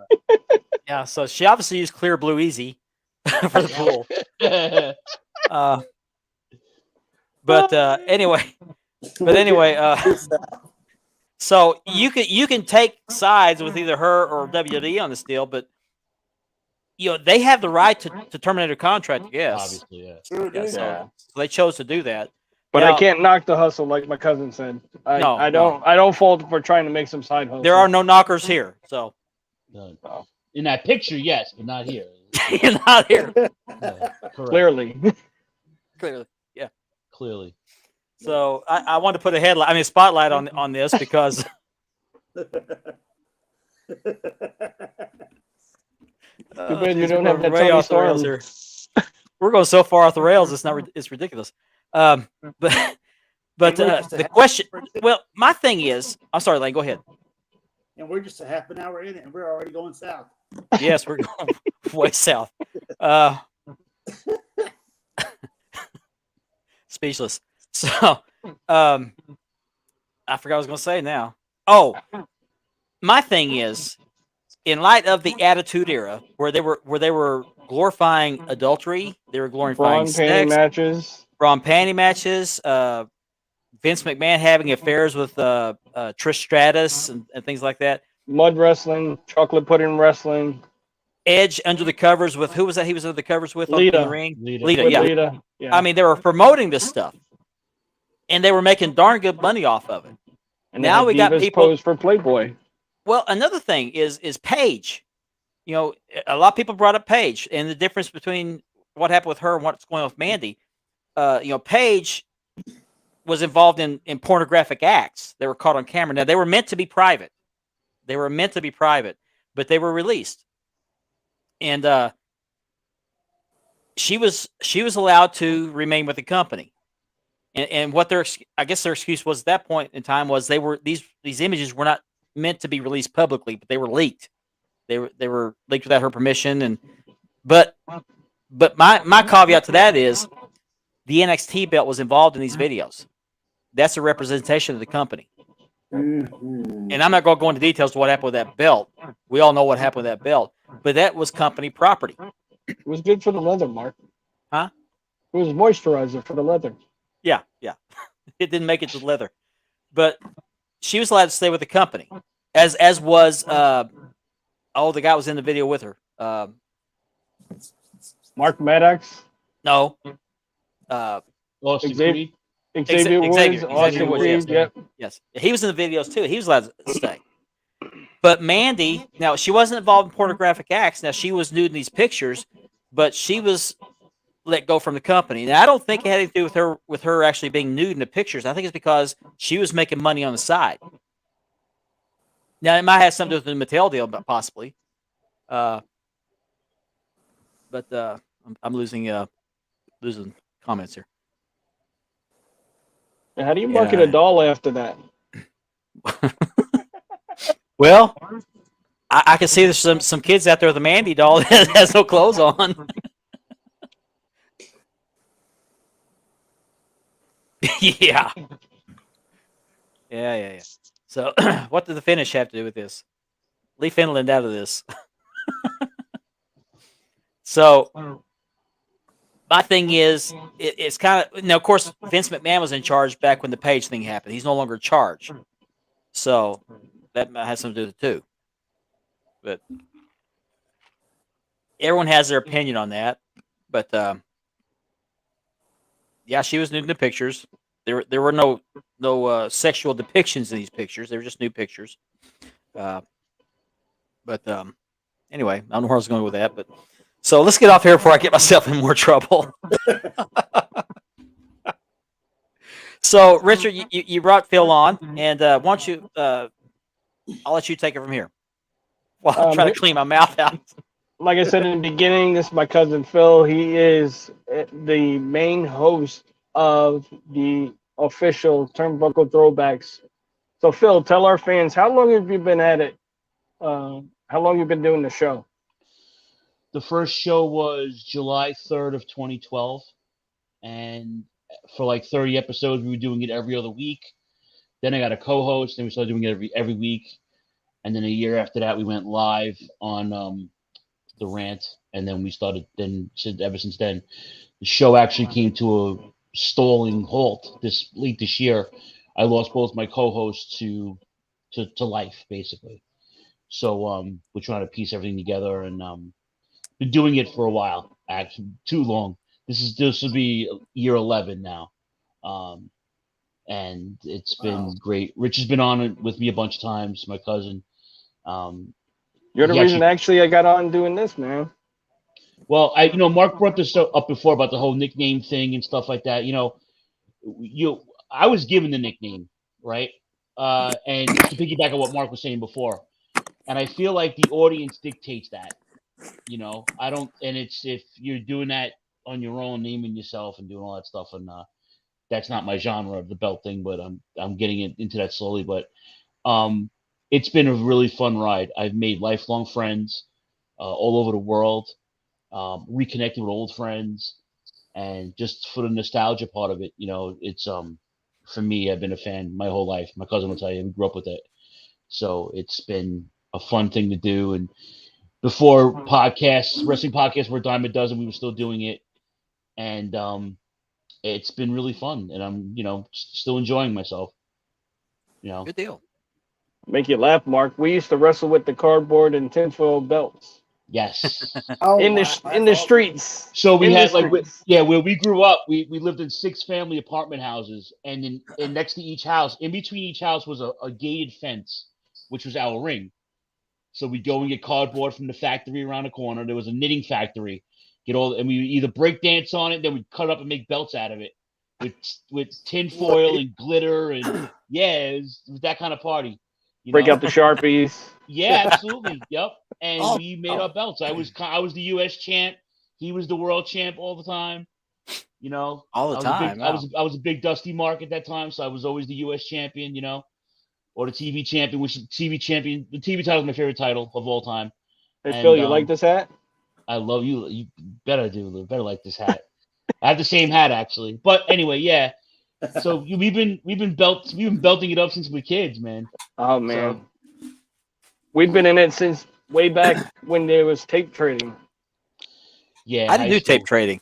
yeah, so she obviously used Clear Blue Easy for the pool. her. Anyway, so you can take sides with either her or WD on this deal, but they have the right to terminate her contract. Yes, Obviously, yeah. Sure yeah, do. so they chose to do that. But Now- I can't knock the hustle like my cousin said. I No, don't fault for trying to make some side hustle. There are no knockers here, so No. Oh. In that picture, yes, but not here. you're not here. Yeah, correct. clearly. Clearly. Clearly. So I wanted to put a spotlight on this because Too bad you don't have that way Tony off the rails Storm. here. We're going so far off the rails. It's ridiculous. But the question. Well, my thing is, I'm sorry, Lane. Go ahead. And we're just a half an hour in it, and we're already going south. Yes, we're going way south. Speechless. So, I forgot what I was going to say now. Oh, my thing is, in light of the Attitude Era, where they were glorifying adultery, they were glorifying Braun panty sex, matches. bra and panty matches, Vince McMahon having affairs with Trish Stratus and things like that. Mud wrestling, chocolate pudding wrestling. Edge under the covers with who was that? He was under the covers with in Lita. the ring. Lita. Lita, With yeah. Lita. Yeah. I mean, they were promoting this stuff, and they were making darn good money off of it. and now they we had got Divas people- pose for Playboy. Well, another thing is Paige. A lot of people brought up Paige and the difference between what happened with her and what's going on with Mandy. Paige was involved in pornographic acts. They were caught on camera. Now they were meant to be private. But they were released. And she was allowed to remain with the company. And what their excuse was at that point in time was these images were not meant to be released publicly, but they were leaked. They were leaked without her permission. But my caveat to that is the NXT belt was involved in these videos. That's a representation of the company. Mm-hmm. And I'm not going to go into details to what happened with that belt. We all know what happened with that belt, but that was company property. It was good for the leather, Mark. Huh? It was moisturizer for the leather. Yeah. It didn't make it to leather, but she was allowed to stay with the company, as was the guy was in the video with her. Mark Maddox, No, Austin Xavier- Creed. Xavier Woods, Xavier Austin Woods, Creed. yes. Yep. yes, he was in the videos too. He was allowed to stay. But Mandy, now she wasn't involved in pornographic acts. Now she was nude in these pictures, but she was let go from the company. Now I don't think it had anything to do with her actually being nude in the pictures. I think it's because she was making money on the side. Now it might have something to do with the Mattel deal, but possibly. But I'm losing comments here. And how do you market Yeah. a doll after that? Well, I can see there's some kids out there with a Mandy doll that has no clothes on. Yeah. So, what did the finish have to do with this? Leave Finland out of this. So, my thing is, it's kind of now. Of course, Vince McMahon was in charge back when the Page thing happened. He's no longer in charge, so that has something to do with it too. But everyone has their opinion on that. But yeah, she was nude in the pictures. There were no sexual depictions in these pictures. They were just nude pictures. But anyway, I don't know where I was going with that. But so let's get off here before I get myself in more trouble. So Richard, you brought Phil on, and why don't you? I'll let you take it from here. While I'm trying to clean my mouth out. Like I said in the beginning, this is my cousin Phil. He is the main host of the official Turnbuckle Throwbacks. So Phil, tell our fans, how long have you been at it How long you been doing the show? The first show was July 3rd of 2012, and for like 30 episodes, we were doing it every other week. Then I got a co-host, and we started doing it every week. And then a year after that, we went live on the Rant, and then we started. Then ever since then, the show actually came to a stalling halt late this year. I lost both my co-hosts to life, basically. So we're trying to piece everything together, and been doing it for a while, actually too long. This will be year 11 now, and it's been great. Rich has been on it with me a bunch of times. My cousin. You're the he reason actually I got on doing this, man. Well, Mark brought this up before about the whole nickname thing and stuff like that. I was given the nickname, right? And to piggyback on what Mark was saying before, and I feel like the audience dictates that. I don't, and it's if you're doing that on your own, naming yourself and doing all that stuff, and that's not my genre of the belt thing, but I'm getting into that slowly. But it's been a really fun ride. I've made lifelong friends all over the world. Reconnected with old friends, and just for the nostalgia part of it, it's for me, I've been a fan my whole life. My cousin will tell you, we grew up with it, so it's been a fun thing to do. And before wrestling podcasts were a dime a dozen, we were still doing it, and it's been really fun, and I'm still enjoying myself. Good deal. Make you laugh, Mark. We used to wrestle with the cardboard and tinfoil belts Yes. Oh, in the streets. So we In the had streets. where we grew up, we lived in 6 family apartment houses, and next to each house, in between each house was a gated fence, which was our ring. So we'd go and get cardboard from the factory around the corner. There was a knitting factory. And we would either break dance on it, then we'd cut up and make belts out of it with tin foil and glitter, and it was that kind of party. Break out the Sharpies. Yeah, absolutely. Yep. And Oh, we made our belts. I was the U.S. champ. He was the world champ all the time. All the time. I was a big Dusty Mark at that time, so I was always the U.S. champion. Or the TV champion, which the TV title is my favorite title of all time. Hey, Phil, you like this hat? I love you. You better better like this hat. I have the same hat actually. But anyway, yeah. So we've been belting it up since we were kids, man. Oh man, we've been in it since way back when there was tape trading. Yeah, I didn't do tape trading.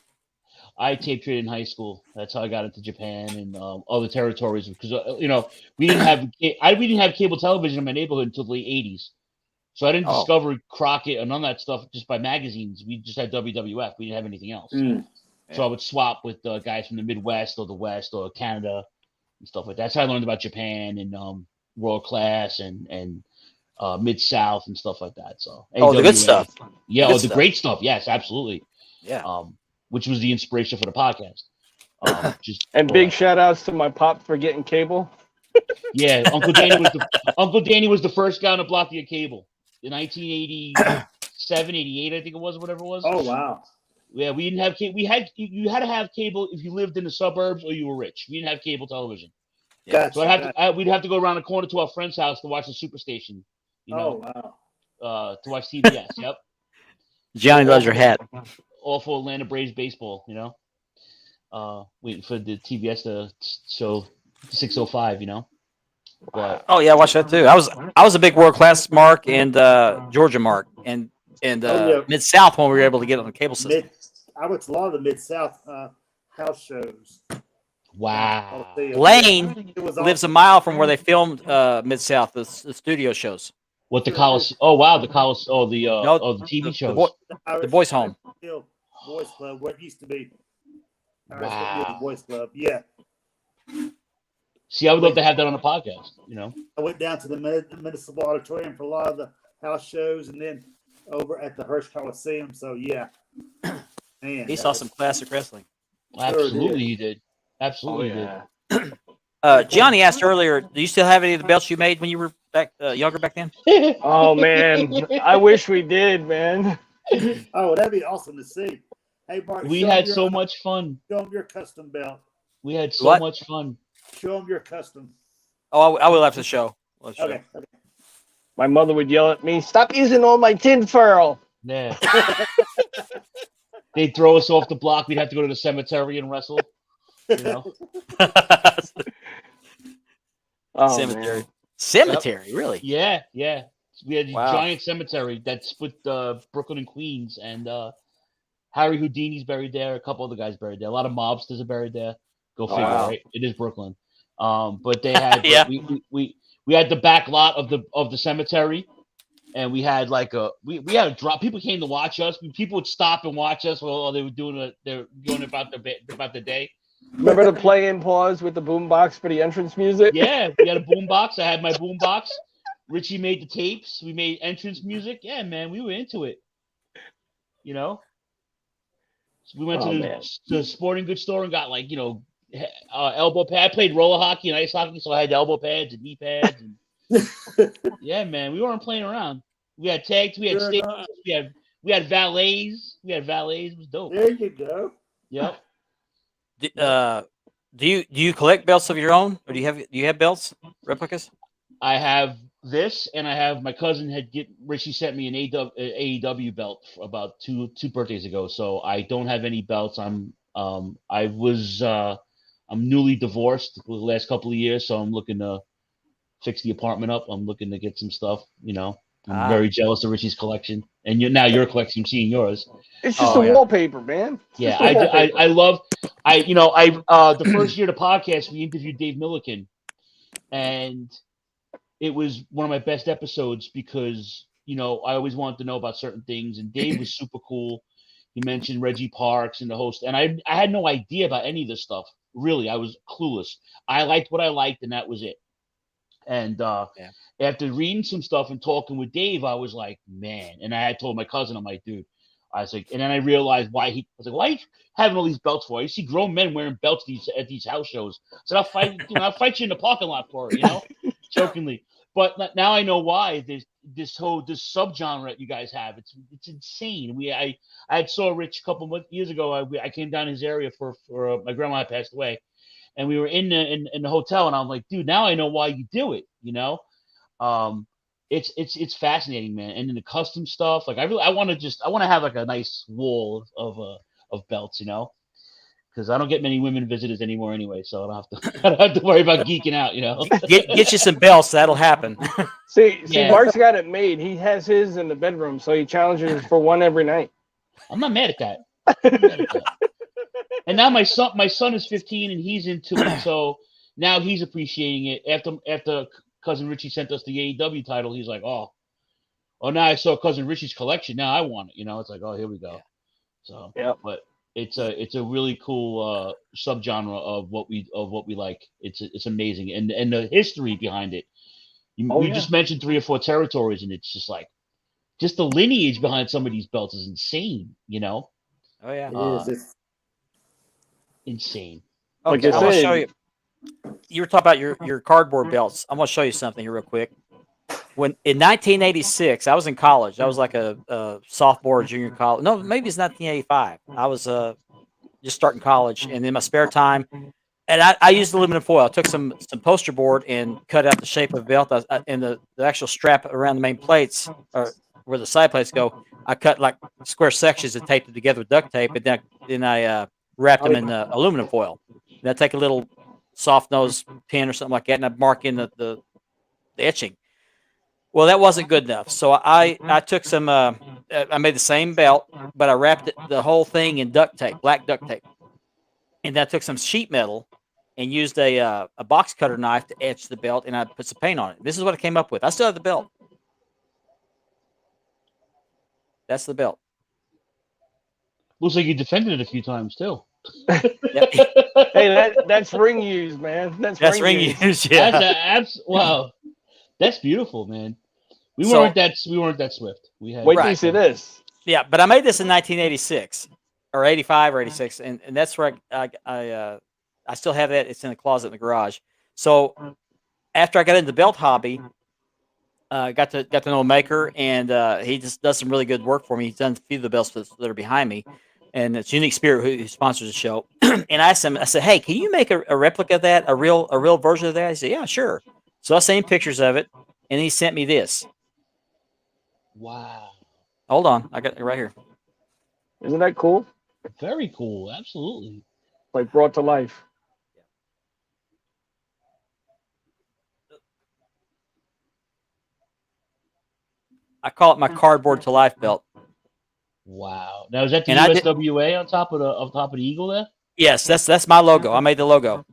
I tape traded in high school. That's how I got into Japan and other territories because we didn't have cable television in my neighborhood until the late '80s. So I didn't discover Crockett or none of that stuff just by magazines. We just had WWF. We didn't have anything else. So I would swap with guys from the Midwest or the West or Canada and stuff like that. That's how I learned about Japan and World Class and Mid South and stuff like that. So the good stuff. Yeah, Good the stuff. great stuff. Yes, absolutely. Yeah. Which was the inspiration for the podcast. And big shout outs to my pop for getting cable. Yeah, Uncle Danny was the first guy on the block to get cable in 1987, 88, I think it was, whatever it was. Oh wow. Yeah, we didn't have cable. You had to have cable if you lived in the suburbs or you were rich. We didn't have cable television. Gotcha, So we'd have to go around the corner to our friend's house to watch the Superstation. Oh wow. To watch TBS. Yep. Johnny loves your hat. All for Atlanta Braves baseball. Waiting for the TBS to show 6:05. But Oh yeah, watch that too. I was a big World Class Mark and Georgia Mark and Mid South when we were able to get on the cable system. I went to a lot of the Mid South house shows. wow. Lane It was lives a mile from where they filmed Mid South, the studio shows. What the Coliseum? Oh wow, the Coliseum. Oh the TV shows. The boys' home. Boys Club, where it used to be. Wow. Boys Club, yeah. See, I would love to have that on a podcast. I went down to the municipal auditorium for a lot of the house shows, and then over at the Hirsch Coliseum. So yeah, man, He saw some classic wrestling. Absolutely, you did. Absolutely, you did. Johnny asked earlier, do you still have any of the belts you made when you were back younger back then? Oh man, I wish we did, man. Oh, that'd be awesome to see. Hey, Mark, We show had 'em your- so much fun. Show them your custom belt. We had so What? much fun. Show them your custom. Oh, I will after the show. Let's show. Okay. My mother would yell at me, "Stop using all my tinfoil." Yeah. They'd throw us off the block. We'd have to go to the cemetery and wrestle. You know? Oh, Cemetery. man. Cemetery, really? Yeah, yeah. We had a Wow. giant cemetery that split Brooklyn and Queens, and Harry Houdini's buried there. A couple other guys buried there. A lot of mobsters are buried there. Go figure, wow. right? It is Brooklyn. But they had Yeah. we had the back lot of the cemetery, and we had like we had a drop. People came to watch us. People would stop and watch us while they were they're going about the day. Remember the play and pause with the boombox for the entrance music? Yeah, we had a boombox. I had my boombox. Richie made the tapes. We made entrance music. Yeah, man, we were into it. You know, so we went Oh, to man. the sporting goods store and got like elbow pad. I played roller hockey and ice hockey, so I had elbow pads and knee pads. And yeah, man, we weren't playing around. We had tags. We had Sure stages. enough. We had valets. It was dope. There you go. Yep. Do you collect belts of your own, or do you have belts, replicas? I have this, and I have my cousin Richie sent me an AEW belt about two birthdays ago. So I don't have any belts. I'm newly divorced the last couple of years, so I'm looking to fix the apartment up. I'm looking to get some stuff. I'm very jealous of Richie's collection, and now your collection. I'm seeing yours. It's just Oh, a yeah. wallpaper, man. It's Yeah, just a wallpaper. I love. The first year of the podcast, we interviewed Dave Milliken, and it was one of my best episodes because I always wanted to know about certain things, and Dave was super cool. He mentioned Reggie Parks and the host, and I had no idea about any of this stuff. Really, I was clueless. I liked what I liked, and that was it. And after reading some stuff and talking with Dave, I was like, man. And I had told my cousin, I'm like, dude. I was like, and then I realized why I was like, why are you having all these belts for? You see grown men wearing belts at these house shows. So I'll fight you in the parking lot for it, jokingly. But now I know why. There's this subgenre you guys have. It's insane. I saw Rich a couple of years ago. I came down his area for my grandma had passed away, and we were in the hotel, and I'm like, dude, now I know why you do it. It's fascinating, man. And then the custom stuff, like I want to have like a nice wall of belts, because I don't get many women visitors anymore anyway, so I don't have to worry about geeking out, Get you some belts. That'll happen. See, Yeah. Mark's got it made. He has his in the bedroom, so he challenges for one every night. I'm not mad at that. And now my son is 15 and he's into it, so now he's appreciating it. After cousin Richie sent us the AEW title, he's like, oh, now I saw cousin Richie's collection. Now I want it. It's like, oh, here we go. So Yep. but it's a really cool subgenre of what we like. It's amazing, and the history behind it. You just mentioned 3 or 4 territories, and it's just like just the lineage behind some of these belts is insane. Oh yeah. It is. It's Insane. Like Okay, I I'm gonna said- show you. You were talking about your cardboard belts. I'm gonna show you something here real quick. When in 1986, I was in college. I was like a sophomore, junior college. No, maybe it's 1985. I was just starting college, and in my spare time, and I used aluminum foil. I took some poster board and cut out the shape of the belt, and the actual strap around the main plates, or where the side plates go. I cut like square sections and taped it together with duct tape, and then I wrapped them in aluminum foil. And I take a little soft nose pin or something like that, and I mark in the etching. Well, that wasn't good enough, so I took some. I made the same belt, but I wrapped the whole thing in duct tape, black duct tape, and then I took some sheet metal and used a box cutter knife to etch the belt, and I put some paint on it. This is what I came up with. I still have the belt. That's the belt. Looks like you defended it a few times too. Yep. Hey, that's ring use, man. That's ring use. Yeah. Wow, that's beautiful, man. We So- weren't that swift. We had Wait till you Right. see this. Yeah, but I made this in 1986 or 85 or 86, and that's where I still have that. It's in the closet in the garage. So after I got into the belt hobby, got to know a maker, and he just does some really good work for me. He's done a few of the belts that are behind me, and it's Unique Spirit who sponsors the show. And I asked him, I said, "Hey, can you make a replica of that, a real version of that?" He said, "Yeah, sure." So I sent him pictures of it, and he sent me this. Wow. Hold on, I got it right here. Isn't that cool? Very cool. Absolutely. Like brought to life. I call it my cardboard to life belt. Wow. Now is that the And I did. USWA on top of the eagle there? Yes, that's my logo. I made the logo.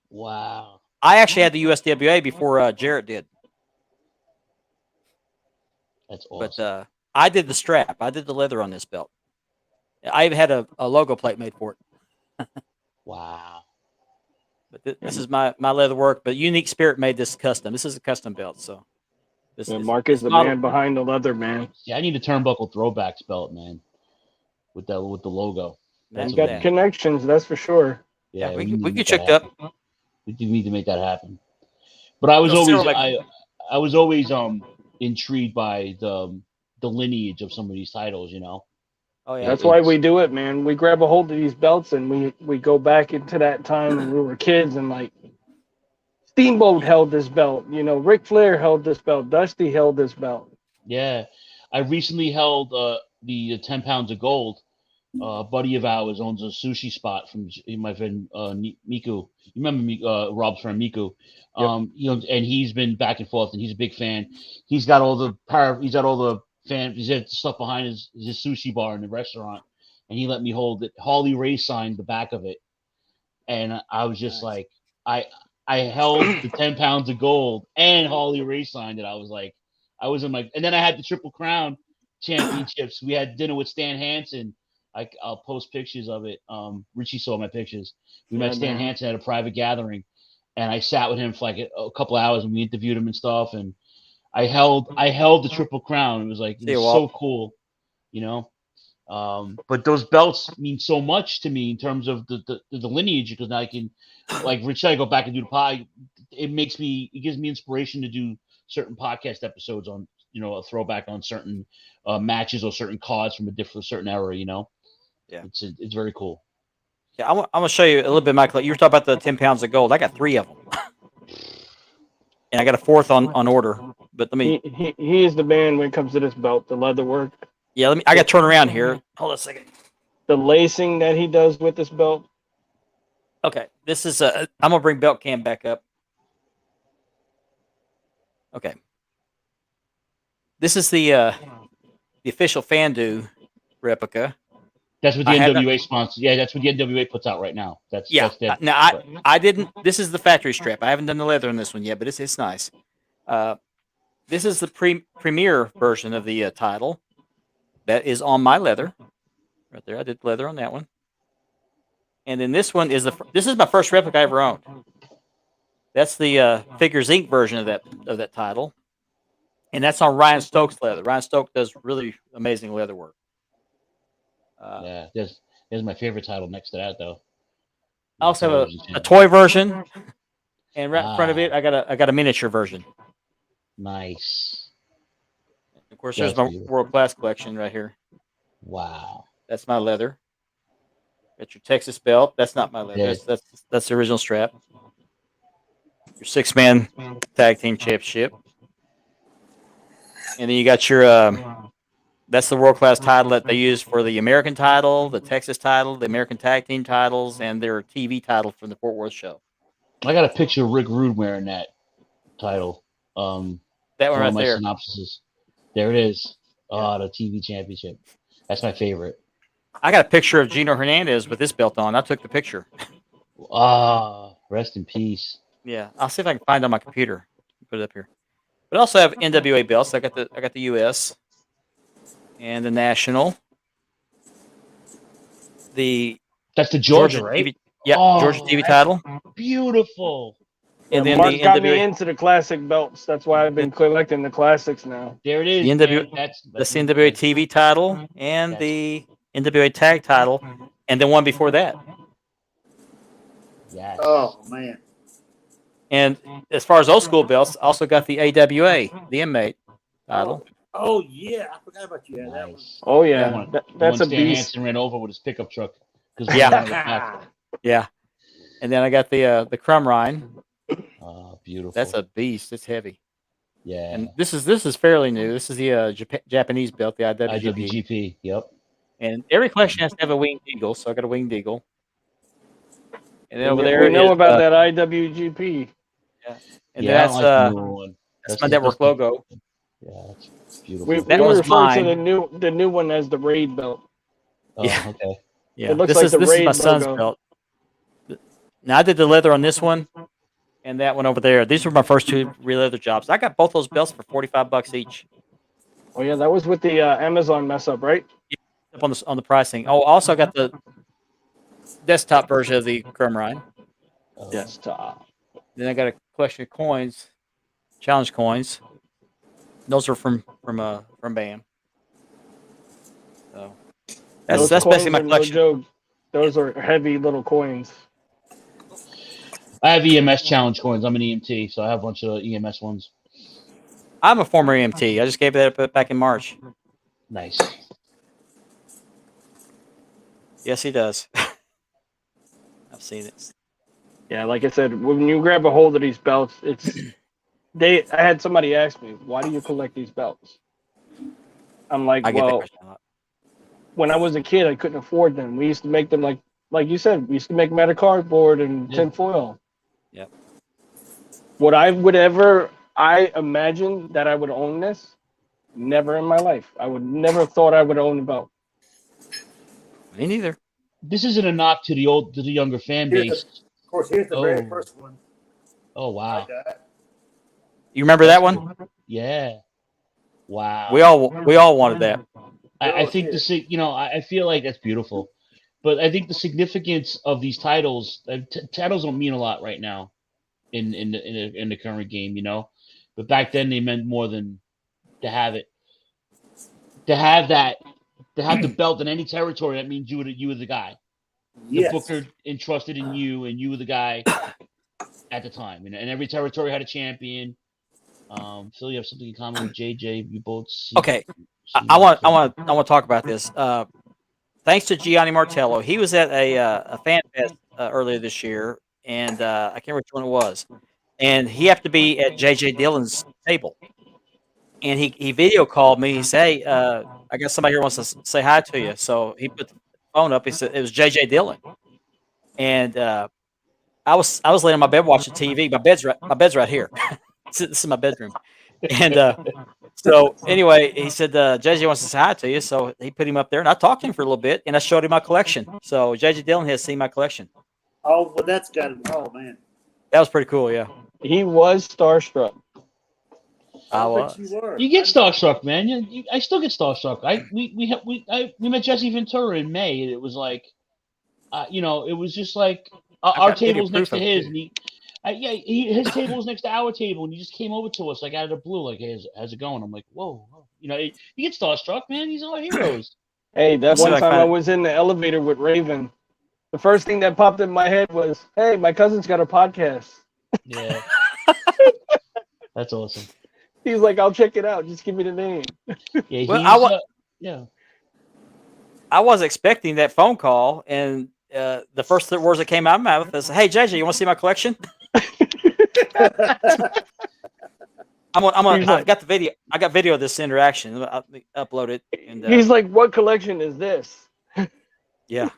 Wow. I actually had the USWA before Jarrett did, That's awesome. but I did the strap. I did the leather on this belt. I even had a logo plate made for it. Wow. But this is my leather work. But Unique Spirit made this custom. This is a custom belt. So this Yeah, is Mark is this the model- man behind the leather, man. Yeah, I need a turnbuckle throwbacks belt, man. With the logo. That's You got that. connections, that's for sure. Yeah, we need to get make checked that up. happen. We do need to make that happen. But I was Well, always Cyril, I was always intrigued by the lineage of some of these titles, you know. Oh yeah, That's why we do it, man. We grab a hold of these belts and we go back into that time when we were kids and like Steamboat held this belt, you know, Ric Flair held this belt, Dusty held this belt. Yeah. I recently held the 10 pounds of gold. A buddy of ours owns a sushi spot from my friend Miku. You remember Rob's friend Miku? You know, and he's been back and forth, and he's a big fan. He's got all the he's got all the he's got stuff behind his sushi bar in the restaurant, and he let me hold it. Harley Race signed the back of it, and I was just like, I held the 10 pounds of gold, and Harley Race signed it. I was like, I was in my, and then I had the Triple Crown championships. We had dinner with Stan Hansen. I'll post pictures of it. Richie saw my pictures. We met Stan Hansen at a private gathering, and I sat with him for like a couple hours, and we interviewed him and stuff. And I held the Triple Crown. It was like it was so cool, you know. But those belts mean so much to me in terms of the lineage, because now I can, like Rich said, I go back and do the pod. It gives me inspiration to do certain podcast episodes on, you know, a throwback on certain matches or certain cards from a certain era, you know. Yeah, it's very cool. Yeah, I'm gonna show you a little bit, Michael. You were talking about the 10 pounds of gold. I got 3 of them, and I got a 4th on order. But let me. He is the man when it comes to this belt, the leather work. Yeah, let me. I got to turn around here. Hold on a second. The lacing that he does with this belt. Okay, this is I'm gonna bring belt cam back up. Okay, this is the official Fandu replica. That's what the NWA sponsors. Yeah, that's what the NWA puts out right now. That's Now I didn't. This is the factory strap. I haven't done the leather on this one yet, but it's nice. This is the premier version of the title that is on my leather. Right there, I did leather on that one. And then this one is this is my first replica I ever owned. That's the Figures Inc. version of that title, and that's on Ryan Stokes leather. Ryan Stokes does really amazing leather work. Yeah, there's my favorite title next to that though. I also have a toy version, and right in front of it, I got a miniature version. Nice. Of course, there's my world class collection right here. Wow. That's my leather. Got your Texas belt. That's not my leather. Yeah. That's the original strap. Your 6-man tag team championship, and then you got your. That's the world class title that they use for the American title, the Texas title, the American tag team titles, and their TV title from the Fort Worth show. I got a picture of Rick Rude wearing that title. That one right my there. Synopsises. There it is. Oh, the TV championship. That's my favorite. I got a picture of Gino Hernandez with this belt on. I took the picture. Rest in peace. Yeah, I'll see if I can find it on my computer. Put it up here. But I also have NWA belts. I got the US and the national. That's the Georgia, right? TV, yeah, Georgia TV title. Beautiful. And then Mark the got NWA, me into the classic belts. That's why I've been collecting the classics now. There it is. the NWA, That's the NWA TV title and the NWA tag title, and then one before that. Yes. Oh man. And as far as old school belts, also got the AWA, the inmate title. Oh yeah, I forgot about you. Yeah, that one. Nice. Oh yeah, One- that's a Stan beast. Hansen ran over with his pickup truck. Yeah. Yeah. And then I got the Crumb Rhine. Beautiful. That's a beast. It's heavy. Yeah. And this is fairly new. This is the Japanese belt, the IWGP. IWGP. Yep. And every collection has to have a winged eagle, so I got a winged eagle. And then over we there know is, about that IWGP. and Yeah, that's I don't like the new one. that's my network logo. Yeah, it's beautiful. We That one's refer to mine. the new one as the Raid belt. Oh, Yeah. okay. Yeah, It looks this like is the this is my Raid son's logo. belt. Now I did the leather on this one, and that one over there. These were my first two real leather jobs. I got both those belts for $45 each. Oh yeah, that was with the Amazon mess up, right? Up on the pricing. Oh, also got the desktop version of the Grimrine. Oh, Desktop. Then I got a collection of coins, challenge coins. Those are from BAM. So Those that's basically coins my are no collection. joke. Those are heavy little coins. I have EMS challenge coins. I'm an EMT, so I have a bunch of EMS ones. I'm a former EMT. I just gave that up back in March. Nice. Yes, he does. I've seen it. Yeah, like I said, when you grab a hold of these belts, I had somebody ask me, why do you collect these belts? I'm like, I get that well, question a lot. when I was a kid, I couldn't afford them. We used to make them like you said, we used to make them out of cardboard and Yeah. tin foil. Yep. What I imagined that I would own this, never in my life. I would never thought I would own a belt. Me neither. This isn't a knock to the younger fan Here's base. Of course, here's the very Oh. first one Oh I wow. got. You remember that one? Yeah. Wow. We all wanted that. I think I feel like that's beautiful, but I think the significance of these titles, titles don't mean a lot right now, in the current game, but back then they meant more than to have it, to have the belt in any territory. That means you were the guy. The Yes. Booker entrusted in you, and you were the guy at the time. And every territory had a champion. Phil, you have something in common with JJ. You both. Okay. I want to talk about this. Thanks to Gianni Martello, he was at a fan fest earlier this year, and I can't remember which one it was. And he happened to be at JJ Dillon's table, and he video called me. He said, "Hey, I got somebody here wants to say hi to you." So he put the phone up. He said it was JJ Dillon, and I was laying on my bed watching TV. My bed's right here. This is my bedroom, and so anyway, he said JJ wants to say hi to you. So he put him up there, and I talked to him for a little bit, and I showed him my collection. So JJ Dillon has seen my collection. Oh, well, that's got it. Oh, man. That was pretty cool. Yeah, He was starstruck. I bet was. you were. You get starstruck, man. I still get starstruck. We met Jesse Ventura in May, and it was like, it was just like our got video table's next proof to of it, his, and his table was next to our table, and he just came over to us like out of the blue, like, hey, how's it going? I'm like, whoa. You get starstruck, man. These are our heroes. Hey, that Let's see one if I time can I find it. was in the elevator with Raven. The first thing that popped in my head was, hey, my cousin's got a podcast. Yeah, that's awesome. He's like, I'll check it out. Just give me the name. Yeah, Well, yeah. I was expecting that phone call, and the first words that came out of my mouth was, "Hey JJ, you want to see my collection?" I got the video. I got video of this interaction. I'll upload it. And He's like, what collection is this? yeah,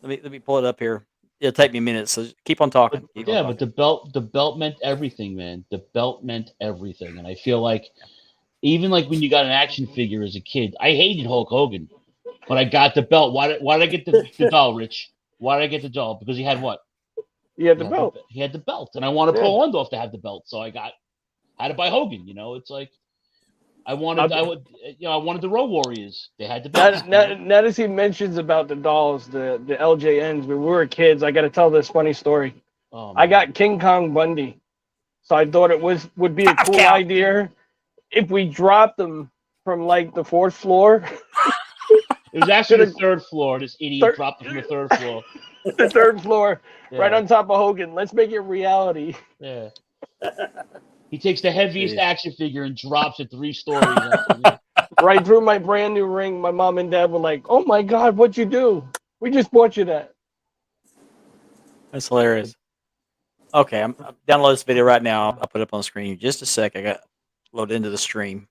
let me pull it up here. It'll take me a minute, so keep on talking. Keep on Yeah, talking. but the belt meant everything, man. The belt meant everything, and I feel like even like when you got an action figure as a kid, I hated Hulk Hogan, but I got the belt. Why did I get the doll, Rich? Why did I get the doll? Because he had what? He had the belt. He had the belt, and I wanted Yeah. Paul Orndorff to have the belt, so I had to buy Hogan. It's like I wanted the Road Warriors. They had the belt. Now as he mentions about the dolls, the LJNs, when we were kids, I got to tell this funny story. Oh, I man. got King Kong Bundy, so I thought it would be a cool idea if we dropped them from like the 4th floor. It was actually the 3rd floor. This idiot Third- dropped it from the 3rd floor. The 3rd floor, Yeah. right on top of Hogan. Let's make it reality. Yeah. He takes the heaviest Jeez. action figure and drops it 3 stories. Right through my brand new ring. My mom and dad were like, "Oh my God, what'd you do? We just bought you that." That's hilarious. Okay, I'm download this video right now. I'll put it up on the screen in just a sec. I got loaded into the stream.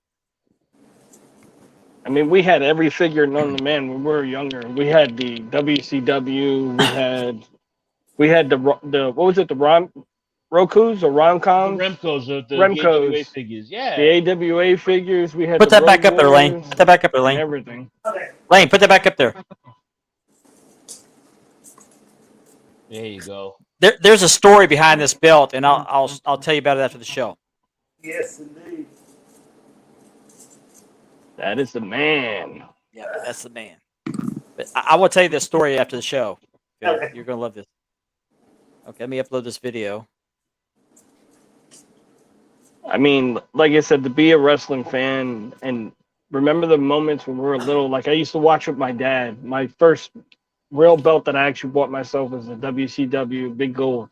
I mean, we had every figure known to man when we were younger. We had the WCW. We had the what was it? The Rokus or Romcoms? Remco's, the Remcos. AWA figures. Yeah. The AWA figures. We had Put the that back Road up there, Lane. Warriors Put that back up there, and Lane. everything. Lane, put that back up there. There you go. There's a story behind this belt, and I'll tell you about it after the show. Yes, indeed. That is the man. Yeah, that's the man. But I will tell you this story after the show. Phil. Okay. You're gonna love this. Okay, let me upload this video. I mean, like I said, to be a wrestling fan and remember the moments when we were little. Like I used to watch with my dad. My first real belt that I actually bought myself was the WCW Big Gold.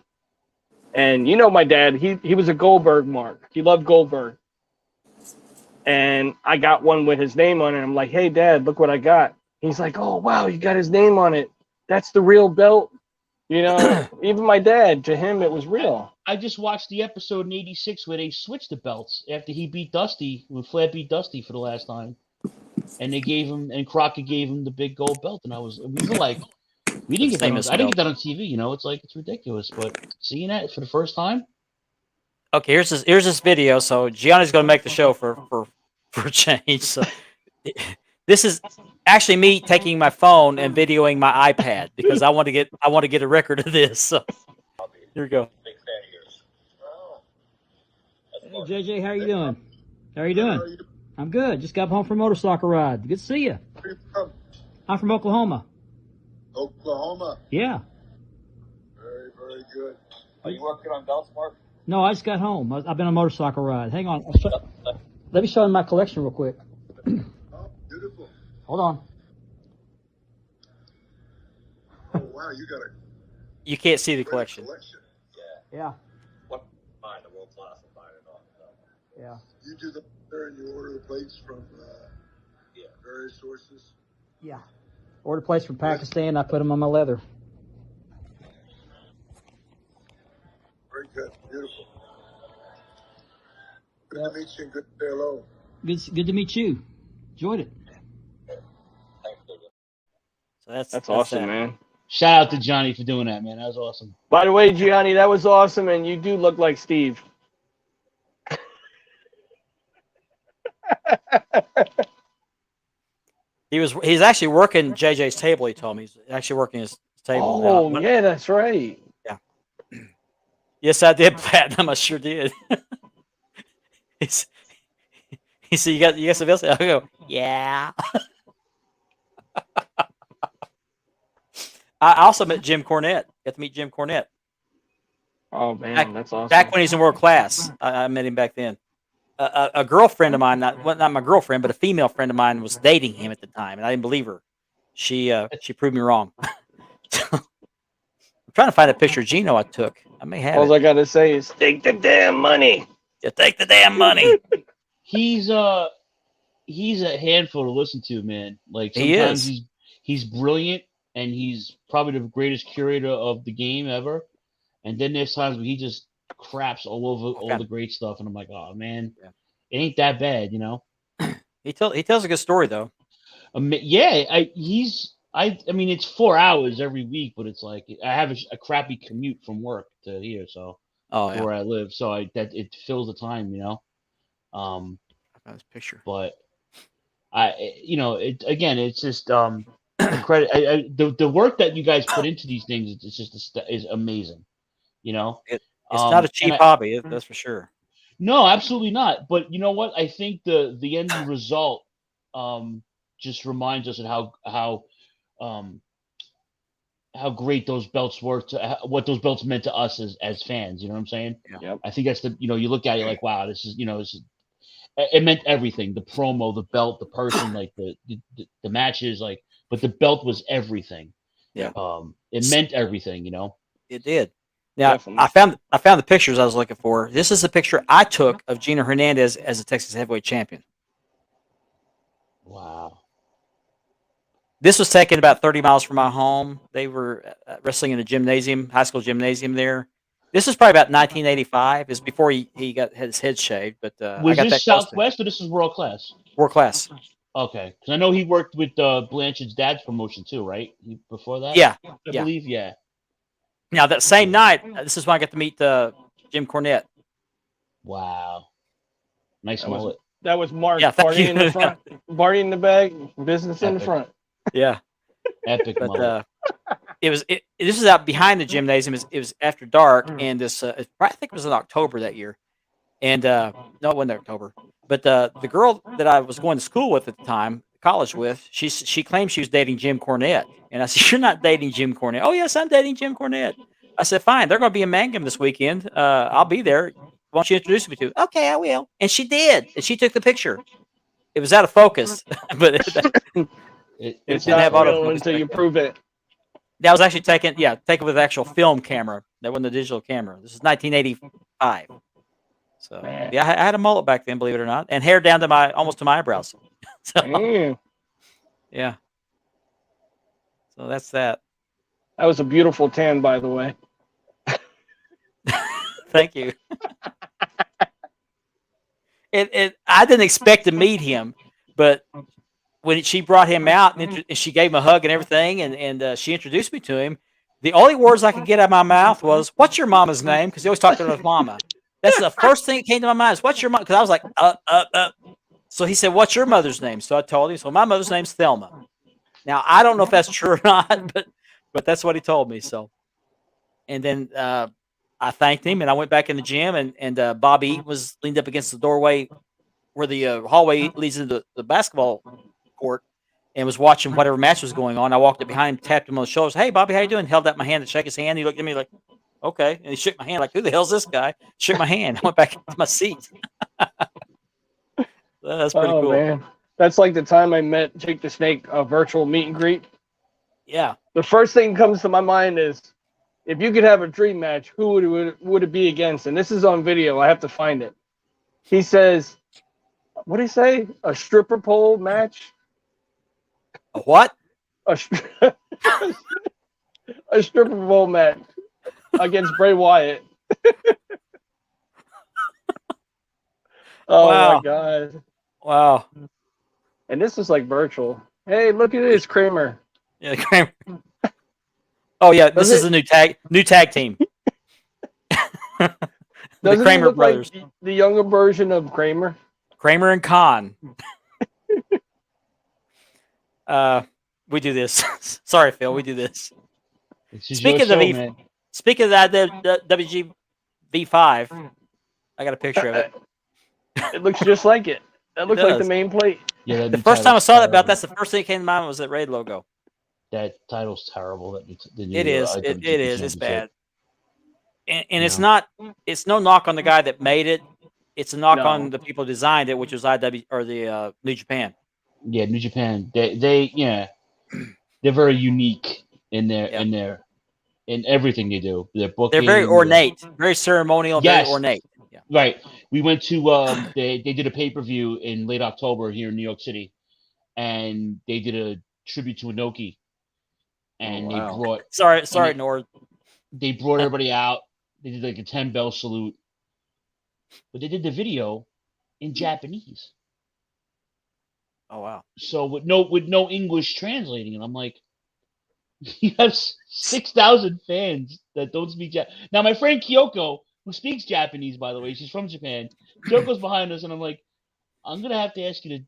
And you know my dad, he was a Goldberg mark. He loved Goldberg. And I got one with his name on it. I'm like, hey, Dad, look what I got. He's like, oh, wow, you got his name on it. That's the real belt. You know, even my dad, to him, it was real. I just watched the episode in '86 where they switched the belts after he beat Dusty, when Flair beat Dusty for the last time. And they gave him, and Crockett gave him the big gold belt. And we were like, we didn't get that Famous I didn't get belt. that on TV, you know, it's ridiculous. But seeing that for the first time, Okay, here's this video. So Gianni's gonna make the show for a change. So this is actually me taking my phone and videoing my iPad because I want to get a record of this. So here we go. Hey JJ, how you doing? How you doing? I'm good. Just got home from a motorcycle ride. Good to see you. Where you from? I'm from Oklahoma. Oklahoma. Yeah. Very, very good. Are you working on belts, Mark? No, I just got home. I've been on a motorcycle ride. Hang on. Let me show you my collection real quick. Oh, beautiful. Hold on. Oh, wow, you got a You can't see the great collection. Yeah. What? Fine, the world class and fine and all. Yeah. You do the and you order the plates from various sources. Yeah. Ordered plates from Pakistan. I put them on my leather. Very good. Beautiful. Good to meet you and good to say hello. Good to meet you. Enjoyed it. So that's awesome, that. man. shout out to Johnny for doing that, man. That was awesome. By the way, Gianni, that was awesome, and you do look like Steve. He's actually working JJ's table. He told me he's actually working his table. Oh, now. yeah, that's right. Yes, I did, Platinum. I sure did. He said, "You got some else?" I go, "Yeah." I also met Jim Cornette. Got to meet Jim Cornette Oh, man, that's awesome. back when he's in world class. I met him back then. A girlfriend of mine, not my girlfriend, but a female friend of mine, was dating him at the time, and I didn't believe her. She proved me wrong. I'm trying to find a picture of Gino I took. I may have All it. I got to say is, take the damn money. Yeah, take the damn money. He's a handful to listen to, man. Like He sometimes is. he's brilliant and he's probably the greatest curator of the game ever. And then there's times where he just craps all over all the great stuff, and I'm like, oh man, Yeah. it ain't that bad, you know. He tells a good story though. Yeah, I mean it's 4 hours every week, but it's like I have a crappy commute from work to here, so Oh yeah, where I live, so it fills the time, you know. I found this picture. But it's just credit. The work that you guys put into these things is amazing, you know. It's not a cheap hobby, that's for sure. No, absolutely not. But you know what? I think the end result just reminds us of how great those belts were, what those belts meant to us as fans. You know what I'm saying? Yeah. Yep. I think that's you look at it like, wow, this is it meant everything. The promo, the belt, the person, like the matches, like, but the belt was everything. Yeah. It meant everything, you know. It did. Now Definitely. I found the pictures I was looking for. This is the picture I took of Gino Hernandez as a Texas Heavyweight Champion. Wow. This was taken about 30 miles from my home. They were wrestling in a gymnasium, high school gymnasium there. This is probably about 1985. Is before he got his head shaved, but I Was got this that close to Southwest or this is World Class? World Class. Okay, because I know he worked with Blanchard's dad's promotion too, right? Before that, Yeah. I Yeah. believe, yeah. Now that same night, this is when I got to meet Jim Cornette. Wow, nice That was- mullet. That was Mark. Yeah, thank Party in you. the front, party in the back, business in the Epic. front. Yeah. Epic But mullet. this is out behind the gymnasium. It was after dark, and this I think it was in October that year. And no, it wasn't October. But the girl that I was going to school with at the time, college with, she claimed she was dating Jim Cornette, and I said, "You're not dating Jim Cornette." "Oh yes, I'm dating Jim Cornette." I said, "Fine, they're going to be in Mangum this weekend. I'll be there. Why don't you introduce me to?" "Okay, I will." And she did, and she took the picture. It was out of focus, but It's It's didn't have not real autofocus until back you then. prove it. That was actually taken with an actual film camera. That wasn't a digital camera. This is 1985. So Man. yeah, I had a mullet back then, believe it or not, and hair down to almost to my eyebrows. So Damn. yeah. So that's that. That was a beautiful tan, by the way. Thank you. I didn't expect to meet him, but when she brought him out and she gave him a hug and everything, and she introduced me to him, the only words I could get out of my mouth was, "What's your mama's name?" Because he always talked to his mama. That's the first thing that came to my mind is, "What's your mom?" Because I was like, So he said, "What's your mother's name?" So I told him. So my mother's name's Thelma. Now I don't know if that's true or not, but that's what he told me. So, and then I thanked him, and I went back in the gym, and Bobby Eaton was leaned up against the doorway where the hallway leads into the basketball court, and was watching whatever match was going on. I walked up behind him, tapped him on the shoulders. "Hey, Bobby, how you doing?" Held out my hand to shake his hand. He looked at me like, "Okay," and he shook my hand like, "Who the hell's this guy?" Shook my hand. I went back to my seat. That's pretty cool. Man. That's like the time I met Jake the Snake, a virtual meet and greet. Yeah. The first thing that comes to my mind is, if you could have a dream match, who would it be against? And this is on video. I have to find it. He says, what did he say? A stripper pole match? A what? A stripper pole match against Bray Wyatt. Oh Wow. my God. Wow. And this is like virtual. Hey, look at this, Kramer. Yeah, Kramer. Oh yeah, this Does is a new tag team. The Doesn't Kramer he look brothers. like the younger version of Kramer? Kramer and Khan. We do this. Sorry, Phil. We do this. This is Speaking your of the show, V- man. Speaking of that, the WG V5, I got a picture of it. It looks just like it. That looks like the does. main plate. Yeah, that The new first time I title's saw that belt, terrible. that's the first thing that came to mind was that Raid logo. That title's terrible. The new, It is. IWGP It is. It's Championship. bad. And it's No. not. It's no knock on the guy that made it. It's a knock No. on the people who designed it, which was IW or the New Japan. Yeah, New Japan. They they're very unique in their Yeah. in everything they do. Their booking. They're very ornate, very ceremonial, Yes. very ornate. Yeah. Right. We went to they did a pay-per-view in late October here in New York City, and they did a tribute to Inoki. And Wow. they brought Sorry, Nord. everybody out. They did like a 10 bell salute. But they did the video in Japanese. Oh wow. So with no English translating, and I'm like, you have 6,000 fans that don't speak Japanese. Now my friend Kyoko, who speaks Japanese, by the way, she's from Japan. Kyoko's behind us, and I'm like, I'm gonna have to ask you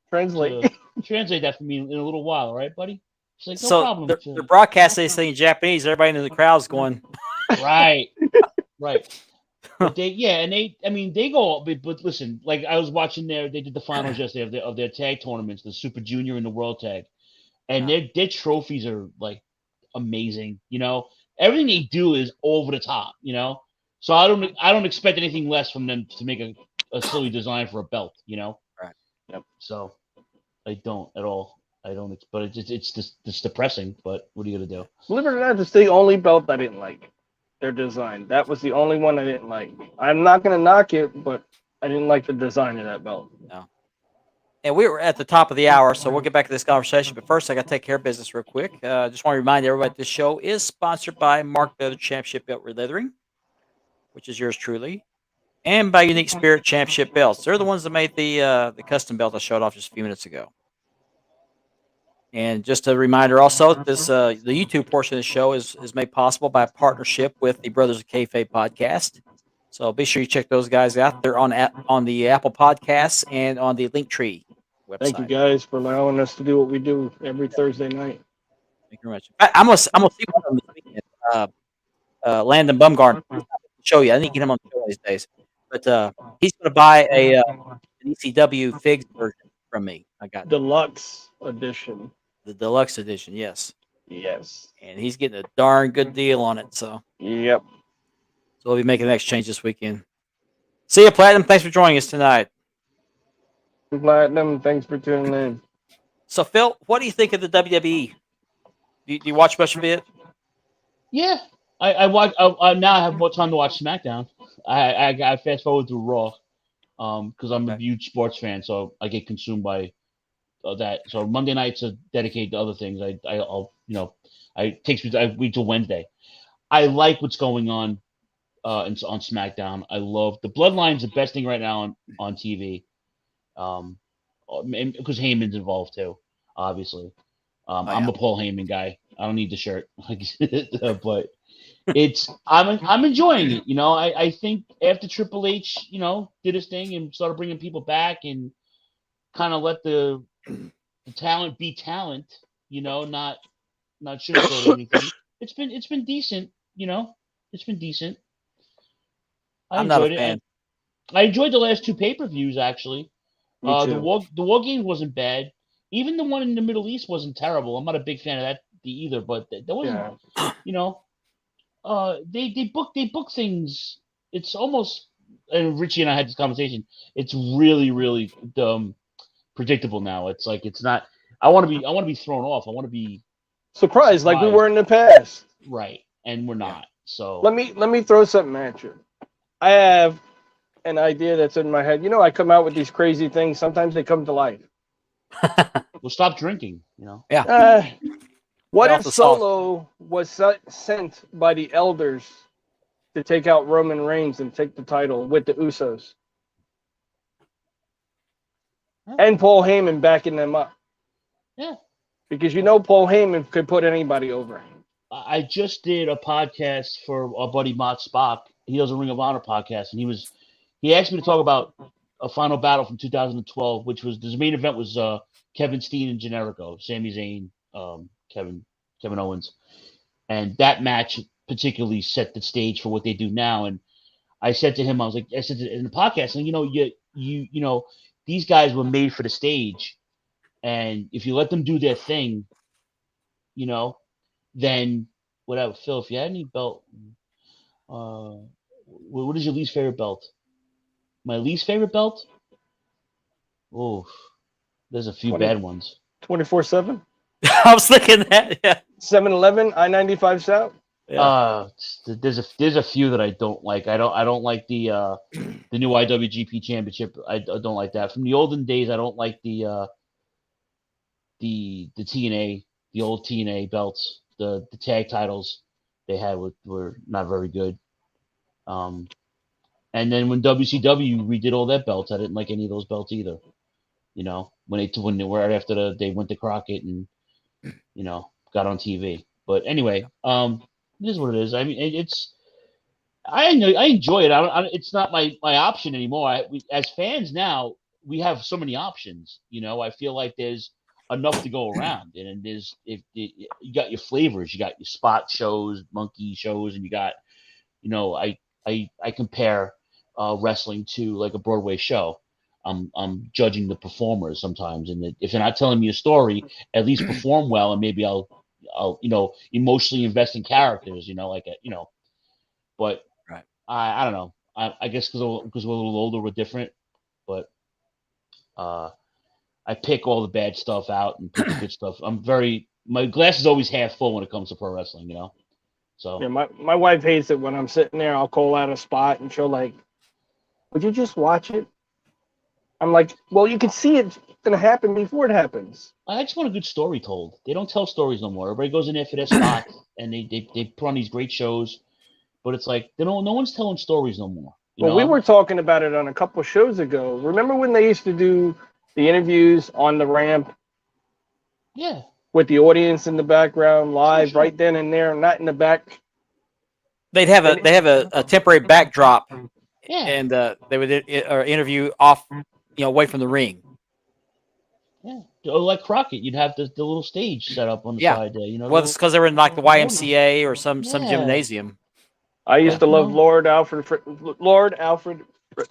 Translate. to translate that for me in a little while, all right, buddy? She's like, no So problem. they're broadcasting this thing in Japanese. Everybody in the crowd's going, Right, right. But they go. But listen, like I was watching they did the finals yesterday of their tag tournaments, the Super Junior and the World Tag, and their trophies are like amazing. You know, everything they do is over the top. You know, so I don't expect anything less from them to make a silly design for a belt. You know, Right. Yep. So I don't at all. I don't. But it's just depressing. But what are you gonna do? Believe it or not, it's the only belt I didn't like. Their design. That was the only one I didn't like. I'm not gonna knock it, but I didn't like the design of that belt. and we were at the top of the hour, so we'll get back to this conversation. But first, I got to take care of business real quick. Just want to remind everybody this show is sponsored by Mark Leather Championship Belt Leathering. which is yours truly, and by Unique Spirit Championship belts. They're the ones that made the custom belt I showed off just a few minutes ago. And just a reminder, also, this the YouTube portion of the show is made possible by a partnership with the Brothers of Kayfabe podcast. So be sure you check those guys out. They're on the Apple Podcasts and on the Linktree website. Thank you guys for allowing us to do what we do every Thursday night. Thank you very much. I'm gonna see one of them this weekend. Landon Bumgarner. I'll show you. I didn't get him on the show these days, but he's gonna buy an ECW Figs version from me. I got Deluxe edition. the deluxe edition. Yes, Yes. and he's getting a darn good deal on it. So Yep. we'll be making the next change this weekend. See you, Platinum. Thanks for joining us tonight. Platinum, thanks for tuning in. So, Phil, what do you think of the WWE? Do you watch much of it? Yeah, I watch. I now have more time to watch SmackDown. I fast forward through Raw, because I'm a huge sports fan, so I get consumed by that. So Monday nights are dedicated to other things. I'll it takes me. I wait till Wednesday. I like what's going on, on SmackDown. I love the Bloodline's the best thing right now on TV. Because Heyman's involved too, obviously. I'm a Paul Heyman guy. I don't need the shirt, but I'm enjoying it. I think after Triple H, did his thing and started bringing people back and kind of let the talent be talent, not sugarcoat or anything. It's been decent, It's been decent. I'm not a fan. I enjoyed the last two pay-per-views actually. Me too. The War Games wasn't bad. Even the one in the Middle East wasn't terrible. I'm not a big fan of that either, but that wasn't. They book things. It's almost. And Richie and I had this conversation. It's really, really predictable now. It's like it's not. I want to be thrown off. I want to be surprised like we were in the past. Right, and we're not. So let me throw something at you. I have an idea that's in my head. I come out with these crazy things. Sometimes they come to life. Well, stop drinking. Yeah. What if Solo was sent by the elders to take out Roman Reigns and take the title with the Usos? And Paul Heyman backing them up. Yeah. Because Paul Heyman could put anybody over. I just did a podcast for our buddy Mott Spock. He does a Ring of Honor podcast, and he asked me to talk about a Final Battle from 2012, which was the main event was Kevin Steen and Generico, Sami Zayn, Kevin Owens, and that match particularly set the stage for what they do now. And I said to him, I said in the podcast, and these guys were made for the stage, and if you let them do their thing, then whatever. Phil, if you had any belt, what is your least favorite belt? My least favorite belt? Oh, there's a few bad ones. 24/7. I was thinking that. Yeah. 7-Eleven, I-95 South. Yeah. There's a few that I don't like. I don't like the new IWGP Championship. I don't like that. From the olden days, I don't like the TNA, the old TNA belts. The tag titles they had were not very good. And then when WCW redid all their belts, I didn't like any of those belts either. When they were after they went to Crockett and got on TV. But anyway, it is what it is. I mean, I enjoy it. It's not my option anymore. As fans now, we have so many options. I feel like there's enough to go around, and you got your flavors, you got your spot shows, monkey shows, and you got, I compare wrestling to like a Broadway show. I'm judging the performers sometimes, and if you're not telling me a story, at least perform well, and maybe I'll emotionally invest in characters, But right. I don't know. I guess because we're a little older, we're different. But I pick all the bad stuff out and put the good stuff. My glass is always half full when it comes to pro wrestling, So yeah, my wife hates it when I'm sitting there. I'll call out a spot and she'll like, "Would you just watch it?" I'm like, "Well, you can see it's gonna happen before it happens." I just want a good story told. They don't tell stories no more. Everybody goes in there for their spot, and they put on these great shows. but it's like no one's telling stories no more. You Well, we know? were talking about it on a couple shows ago. Remember when they used to do the interviews on the ramp Yeah. with the audience in the background, live, Sure. right then and there, not in the back? They have a temporary backdrop, Yeah. and they would interview off, away from the ring. Yeah. Or like Crockett, you'd have the little stage set up on the Yeah. side there. You know. Well, it's because they were in like the audience. YMCA or some Yeah. gymnasium. I used to You love know? Lord Alfred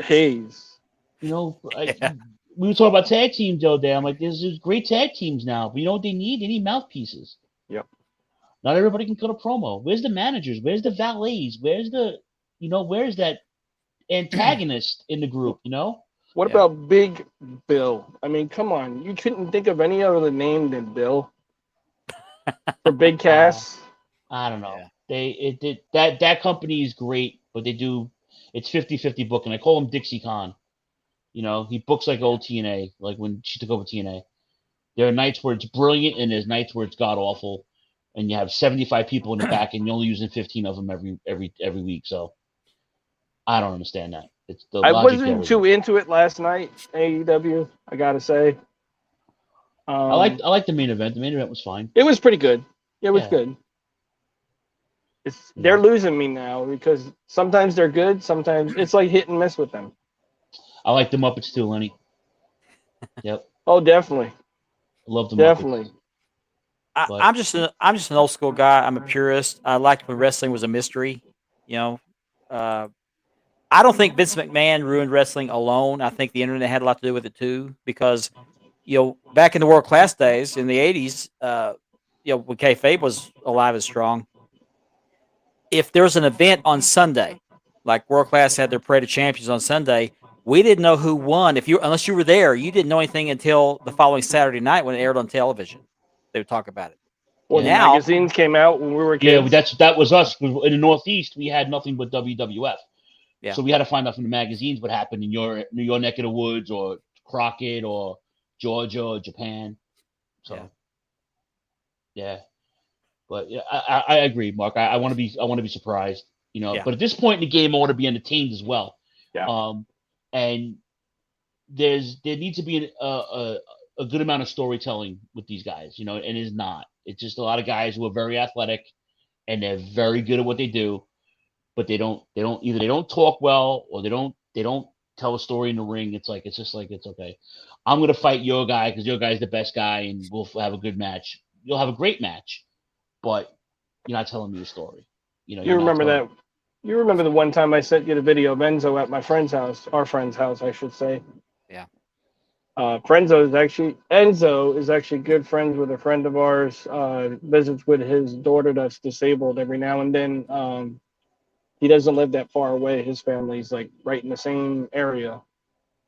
Hayes. You know, Yeah. we were talking about tag teams the other day. I'm like, there's great tag teams now, but you know what they need? They need mouthpieces. Yep. Not everybody can cut a promo. Where's the managers? Where's the valets? Where's that antagonist in the group? You know? What Yeah. about Big Bill? I mean, come on. You couldn't think of any other name than Bill for Big Cass. I don't know. Yeah. That company is great, but it's 50-50 booking. I call him Dixie Khan. You know, he books like old TNA, like when she took over TNA. There are nights where it's brilliant, and there's nights where it's god awful, and you have 75 people in the back, and you're only using 15 of them every week. So I don't understand that. It's the I logic wasn't there too isn't. into it last night, AEW, I gotta say. I like the main event. The main event was fine. It was pretty good. It was Yeah. good. Yeah. They're losing me now because sometimes they're good, sometimes it's like hit and miss with them. I like the Muppets too, Lenny. Yep, Oh, definitely, I love the Muppets. definitely. But- I'm just an old school guy. I'm a purist. I liked when wrestling was a mystery. I don't think Vince McMahon ruined wrestling alone. I think the internet had a lot to do with it too, because back in the world class days in the '80s, when kayfabe was alive and strong, if there was an event on Sunday, like world class had their Parade of Champions on Sunday, we didn't know who won. Unless you were there, you didn't know anything until the following Saturday night when it aired on television. They would talk about it. Well, the Now- magazines came out when we were Yeah, kids. that was us. In the Northeast, we had nothing but WWF. Yeah. So we had to find out from the magazines what happened in your neck of the woods, or Crockett, or Georgia, or Japan. So, yeah. But yeah, I agree, Mark. I want to be surprised, Yeah. But at this point in the game, I want to be entertained as well. Yeah. And there needs to be a good amount of storytelling with these guys, and it's not. It's just a lot of guys who are very athletic, and they're very good at what they do, but they don't talk well, or they don't tell a story in the ring. It's okay. I'm gonna fight your guy because your guy's the best guy, and we'll have a good match. You'll have a great match, but you're not telling me a story. You remember that? You remember the one time I sent you the video of Enzo at my friend's house, our friend's house, I should say. Yeah. Enzo is actually good friends with a friend of ours. Visits with his daughter that's disabled every now and then. He doesn't live that far away. His family's like right in the same area.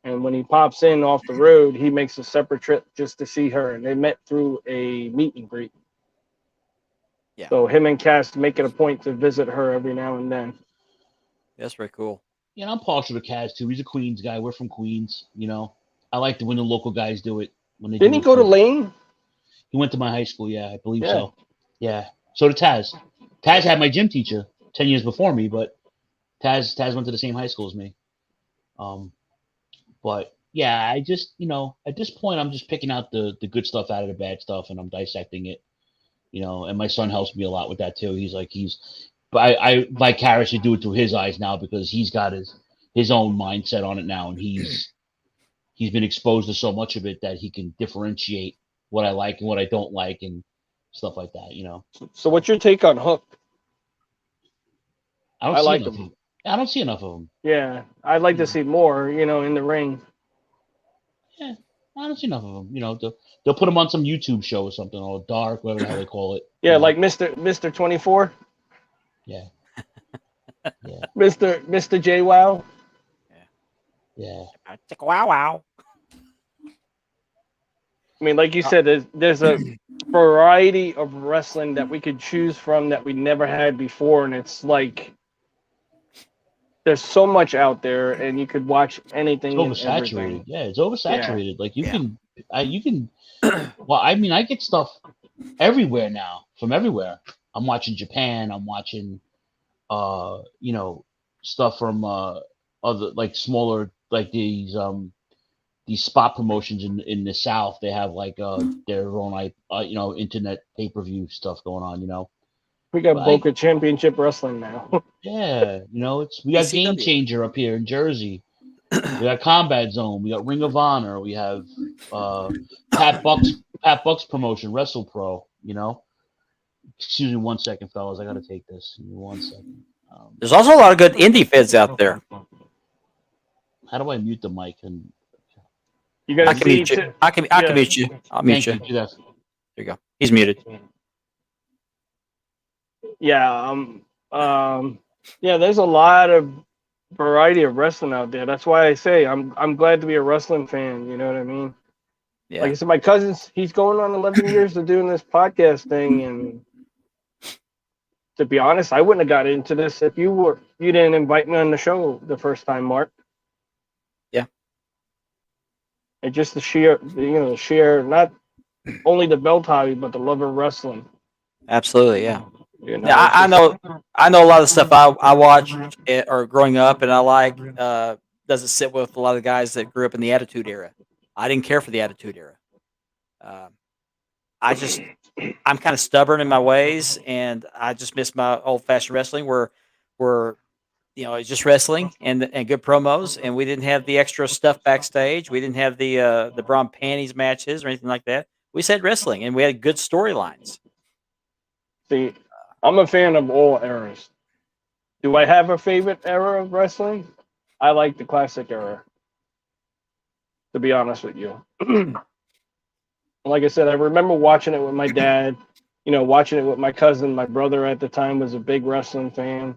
And when he pops in off the road, he makes a separate trip just to see her. And they met through a meet and greet. Yeah. So him and Cass make it a point to visit her every now and then. That's very cool. Yeah, I'm partial to Kaz too. He's a Queens guy. We're from Queens. I like when the local guys do it. When they Didn't do he it go to for- Lane? He went to my high school. Yeah, I believe Yeah. so. Yeah. So did Taz. Taz had my gym teacher 10 years before me, but Taz went to the same high school as me. But yeah, I just at this point I'm just picking out the good stuff out of the bad stuff, and I'm dissecting it. And my son helps me a lot with that too. But I vicariously do it through his eyes now, because he's got his own mindset on it now, and he's been exposed to so much of it that he can differentiate what I like and what I don't like and stuff like that. So what's your take on Hook? I I like enough him. of him. I don't see enough of him. Yeah, I'd like to see more, in the ring. I don't see enough of him. They'll put him on some YouTube show or something, or Dark, whatever the hell they call it. Yeah, like Mr. 24, Yeah. Yeah. Mr. J Wow. Yeah. Wow. I mean, like you said, there's a variety of wrestling that we could choose from that we never had before, and it's like there's so much out there, and you could watch anything. It's and oversaturated. everything. Yeah, it's oversaturated. Like you Yeah. can. Well, I mean, I get stuff everywhere now from everywhere. I'm watching Japan. I'm watching you know, stuff from other like smaller like these spot promotions in the South. They have like their own like you know, internet pay-per-view stuff going on. You know, We got like Boca Championship Wrestling now. yeah, you know, we got Game ECW. Changer up here in Jersey. We got Combat Zone. We got Ring of Honor. We have Pat Buck's promotion, Wrestle Pro. You know, excuse me 1 second, fellas. I gotta take this. Give me 1 second. There's also a lot of good indie feds out there. How do I mute the mic? And You I gotta can see. mute you. I can mute you. I'll mute thank you. you. Do that. There you go. He's muted. Yeah. Yeah. There's a lot of variety of wrestling out there. That's why I say I'm glad to be a wrestling fan. You know what I mean? Yeah. Like I said, my cousin's he's going on 11 years of doing this podcast thing, and to be honest, I wouldn't have got into this if you didn't invite me on the show the first time, Mark. Yeah. And just the sheer not only the belt hobby but the love of wrestling. Absolutely. Yeah. You know, Yeah, I know a lot of the stuff I watched or growing up, and I like doesn't sit with a lot of the guys that grew up in the Attitude Era. I didn't care for the Attitude Era. I'm kind of stubborn in my ways, and I just miss my old fashioned wrestling where you know, it's just wrestling and good promos, and we didn't have the extra stuff backstage. We didn't have the bra and panties matches or anything like that. We said wrestling, and we had good storylines. See, I'm a fan of all eras. Do I have a favorite era of wrestling? I like the classic era, to be honest with you. Like I said, I remember watching it with my dad, you know, watching it with my cousin. My brother at the time was a big wrestling fan.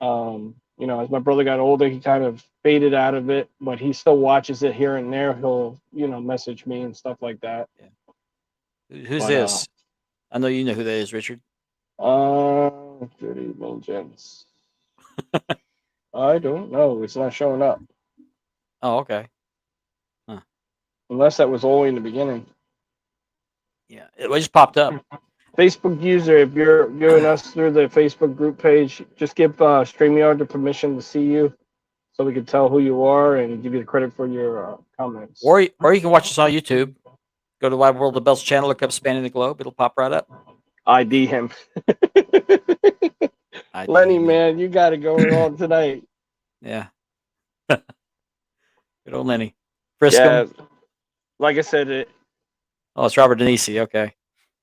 You know, as my brother got older, he kind of faded out of it, but he still watches it here and there. He'll, you know, message me and stuff like that. Who's But, this? I know you know who that is, Richard. Good evening, gents. I don't know. It's not showing up. Oh, okay. Unless that was only in the beginning. Yeah, it just popped up. Facebook user, if you're viewing us through the Facebook group page, just give StreamYard the permission to see you so we can tell who you are and give you the credit for your comments. Or you can watch us on YouTube. Go to Wide World of Belts channel, look up Spanning the Globe. It'll pop right up. ID him. Lenny, man, you got it going on tonight. Yeah. Good old Lenny. Frisco. Yeah, like I said, Oh, it's Robert Denisi. Okay.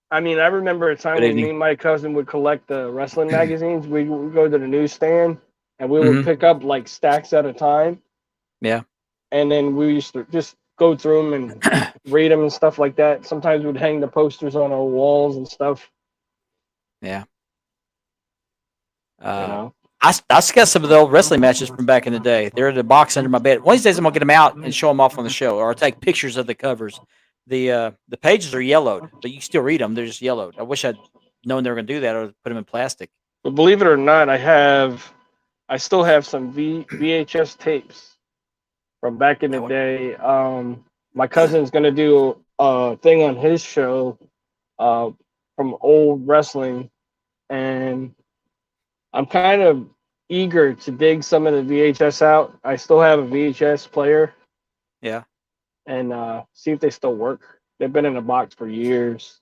I mean, I remember a time Good when evening. me and my cousin would collect the wrestling magazines. We would go to the newsstand and we would pick up like stacks at a time. Yeah. And then we used to just go through them and read them and stuff like that. Sometimes we'd hang the posters on our walls and stuff. Yeah. You know? I still got some of the old wrestling matches from back in the day. They're in the box under my bed. One of these days, I'm gonna get them out and show them off on the show, or I'll take pictures of the covers. The pages are yellowed, but you can still read them. They're just yellowed. I wish I'd known they were gonna do that, or put them in plastic. But believe it or not, I still have some VHS tapes from back in the day. My cousin's gonna do a thing on his show from old wrestling, and I'm kind of eager to dig some of the VHS out. I still have a VHS player. Yeah. And see if they still work. They've been in a box for years.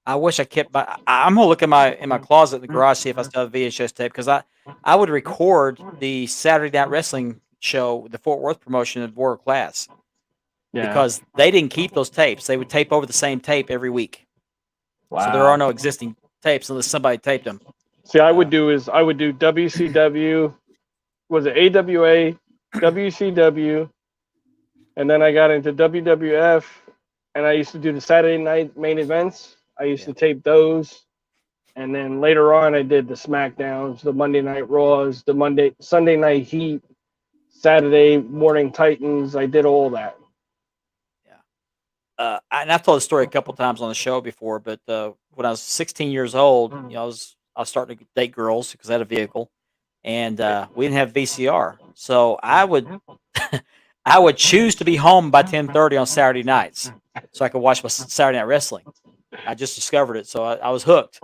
I wish I kept I'm gonna look in my closet in the garage, see if I still have VHS tape, because I would record the Saturday Night Wrestling show, the Fort Worth promotion of Warrior Class. Yeah. Because they didn't keep those tapes. They would tape over the same tape every week. Wow. So there are no existing tapes unless somebody taped them. See, I would do WCW, was it AWA, WCW, and then I got into WWF, and I used to do the Saturday night main events. I used to tape those, and then later on I did the SmackDowns, the Monday Night Raws, the Sunday Night Heat, Saturday Morning Titans. I did all that. And I've told the story a couple times on the show before, but when I was 16 years old, you know, I was starting to date girls because I had a vehicle, and we didn't have VCR, so I would choose to be home by 10:30 on Saturday nights, so I could watch my Saturday Night Wrestling. I just discovered it, so I was hooked.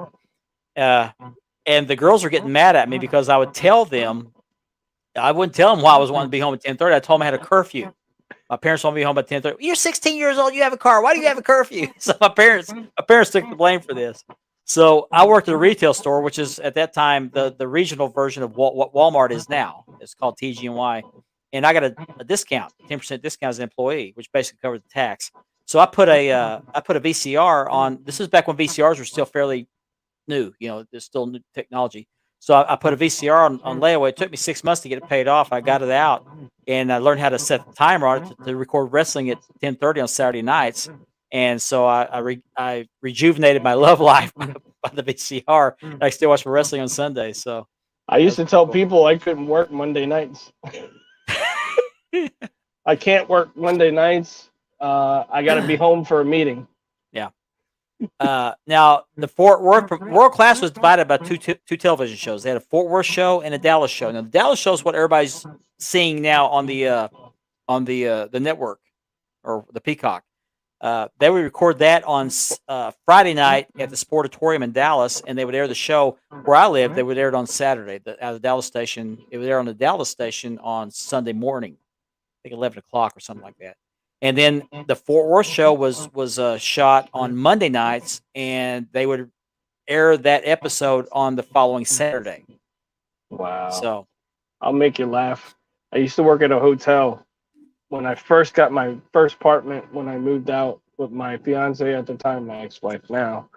And the girls were getting mad at me because I would tell them, I wouldn't tell them why I was wanting to be home at 10:30. I told them I had a curfew. My parents want me home at 10:30. You're 16 years old. You have a car. Why do you have a curfew? So my parents took the blame for this. So I worked at a retail store, which is at that time the regional version of what Walmart is now. It's called TG&Y, and I got a discount, 10% discount as an employee, which basically covered the tax. So I put a VCR on. This is back when VCRs were still fairly new. There's still new technology. So I put a VCR on layaway. It took me 6 months to get it paid off. I got it out, and I learned how to set the timer on it to record wrestling at 10:30 on Saturday nights. And so I rejuvenated my love life by the VCR. I still watch my wrestling on Sunday. So I used to tell people I couldn't work Monday nights. I can't work Monday nights. I got to be home for a meeting. Yeah. Now the Fort Worth World Class was divided by two television shows. They had a Fort Worth show and a Dallas show. Now the Dallas show is what everybody's seeing now on the network or the Peacock. They would record that on Friday night at the Sportatorium in Dallas, and they would air the show where I live. They would air it on Saturday out of the Dallas station. It would air on the Dallas station on Sunday morning, I think 11 o'clock or something like that. And then the Fort Worth show was shot on Monday nights, and they would air that episode on the following Saturday. Wow. So I'll make you laugh. I used to work at a hotel when I first got my first apartment, when I moved out with my fiance at the time, my ex-wife now.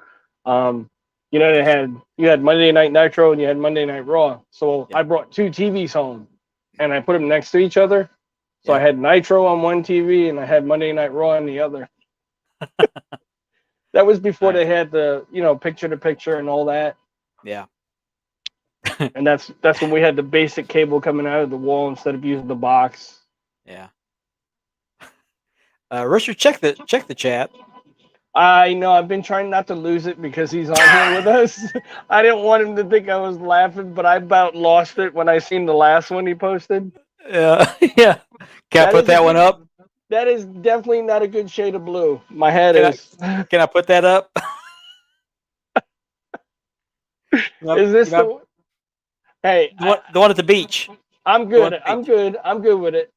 You had Monday Night Nitro and you had Monday Night Raw. So I brought two TVs home and I put them next to each other. So I had Nitro on one TV and I had Monday Night Raw on the other. That was before they had the, picture to picture and all that. Yeah. And that's when we had the basic cable coming out of the wall instead of using the box. Yeah. Richard, check the chat. I know. I've been trying not to lose it because he's on here with us. I didn't want him to think I was laughing, but I about lost it when I seen the last one he posted. Yeah. Yeah. Can I put that one up? That is definitely not a good shade of blue. My head is. Can I put that up? Is this the? Hey, the one at the beach. I'm good. I'm good. I'm good with it.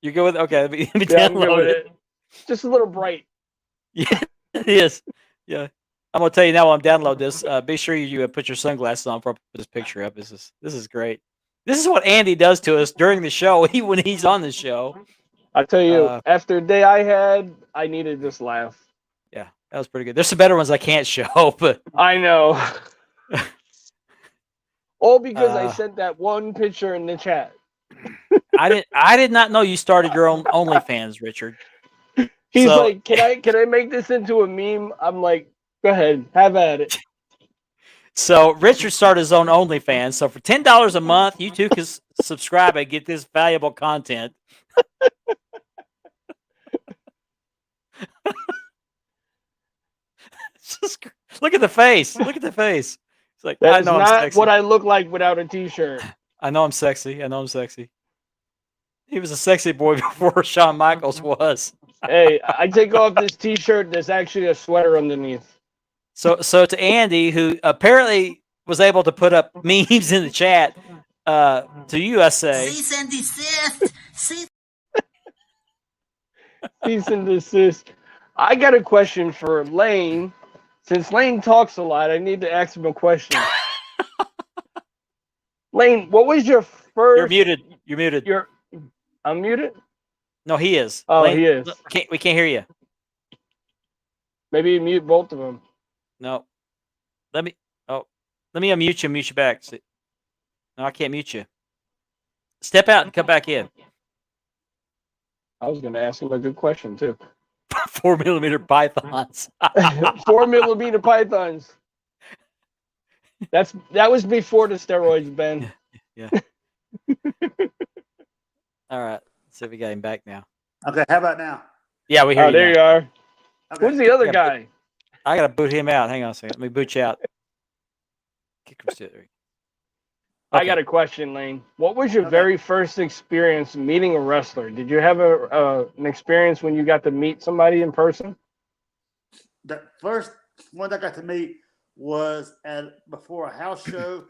You're good with it? Okay. Let me I'm good with it. Just a little bright. Yeah, it is. Yeah. I'm gonna tell you now while I'm download this. Be sure you put your sunglasses on before I put this picture up. This is great. This is what Andy does to us during the show. When he's on the show. I tell you, after the day I had, I needed this laugh. Yeah, that was pretty good. There's some better ones I can't show, but I know. All because I sent that one picture in the chat. I did not know you started your own OnlyFans, Richard. He's like, can I make this into a meme? I'm like, go ahead, have at it. So Richard started his own OnlyFans. So for $10 a month, you too can subscribe and get this valuable content. Look at the face. Look at the face. It's like, that is not what I look like without a t-shirt. I know I'm sexy. He was a sexy boy before Shawn Michaels was. Hey, I take off this t-shirt. There's actually a sweater underneath. So to Andy, who apparently was able to put up memes in the chat, to you I say, cease and desist. Cease and desist. I got a question for Lane. Since Lane talks a lot, I need to ask him a question. Lane, what was your first? You're muted. You're muted. I'm muted? No, he is. Oh, Lane, he is. We can't hear you. Maybe you mute both of them. No. Let me unmute you, mute you back. See. No, I can't mute you. Step out and come back in. I was going to ask him a good question, too. 4mm pythons. 4mm pythons. That was before the steroids, Ben. Yeah. All right. Let's see if we got him back now. Okay, how about now? Yeah, we hear you. There now. you are. Okay. Who's the other guy? I gotta boot him out. Hang on a second. Let me boot you out. Kick him to it. I got a question, Lane. What was your very first experience meeting a wrestler? Did you have an experience when you got to meet somebody in person? The first one I got to meet was before a house show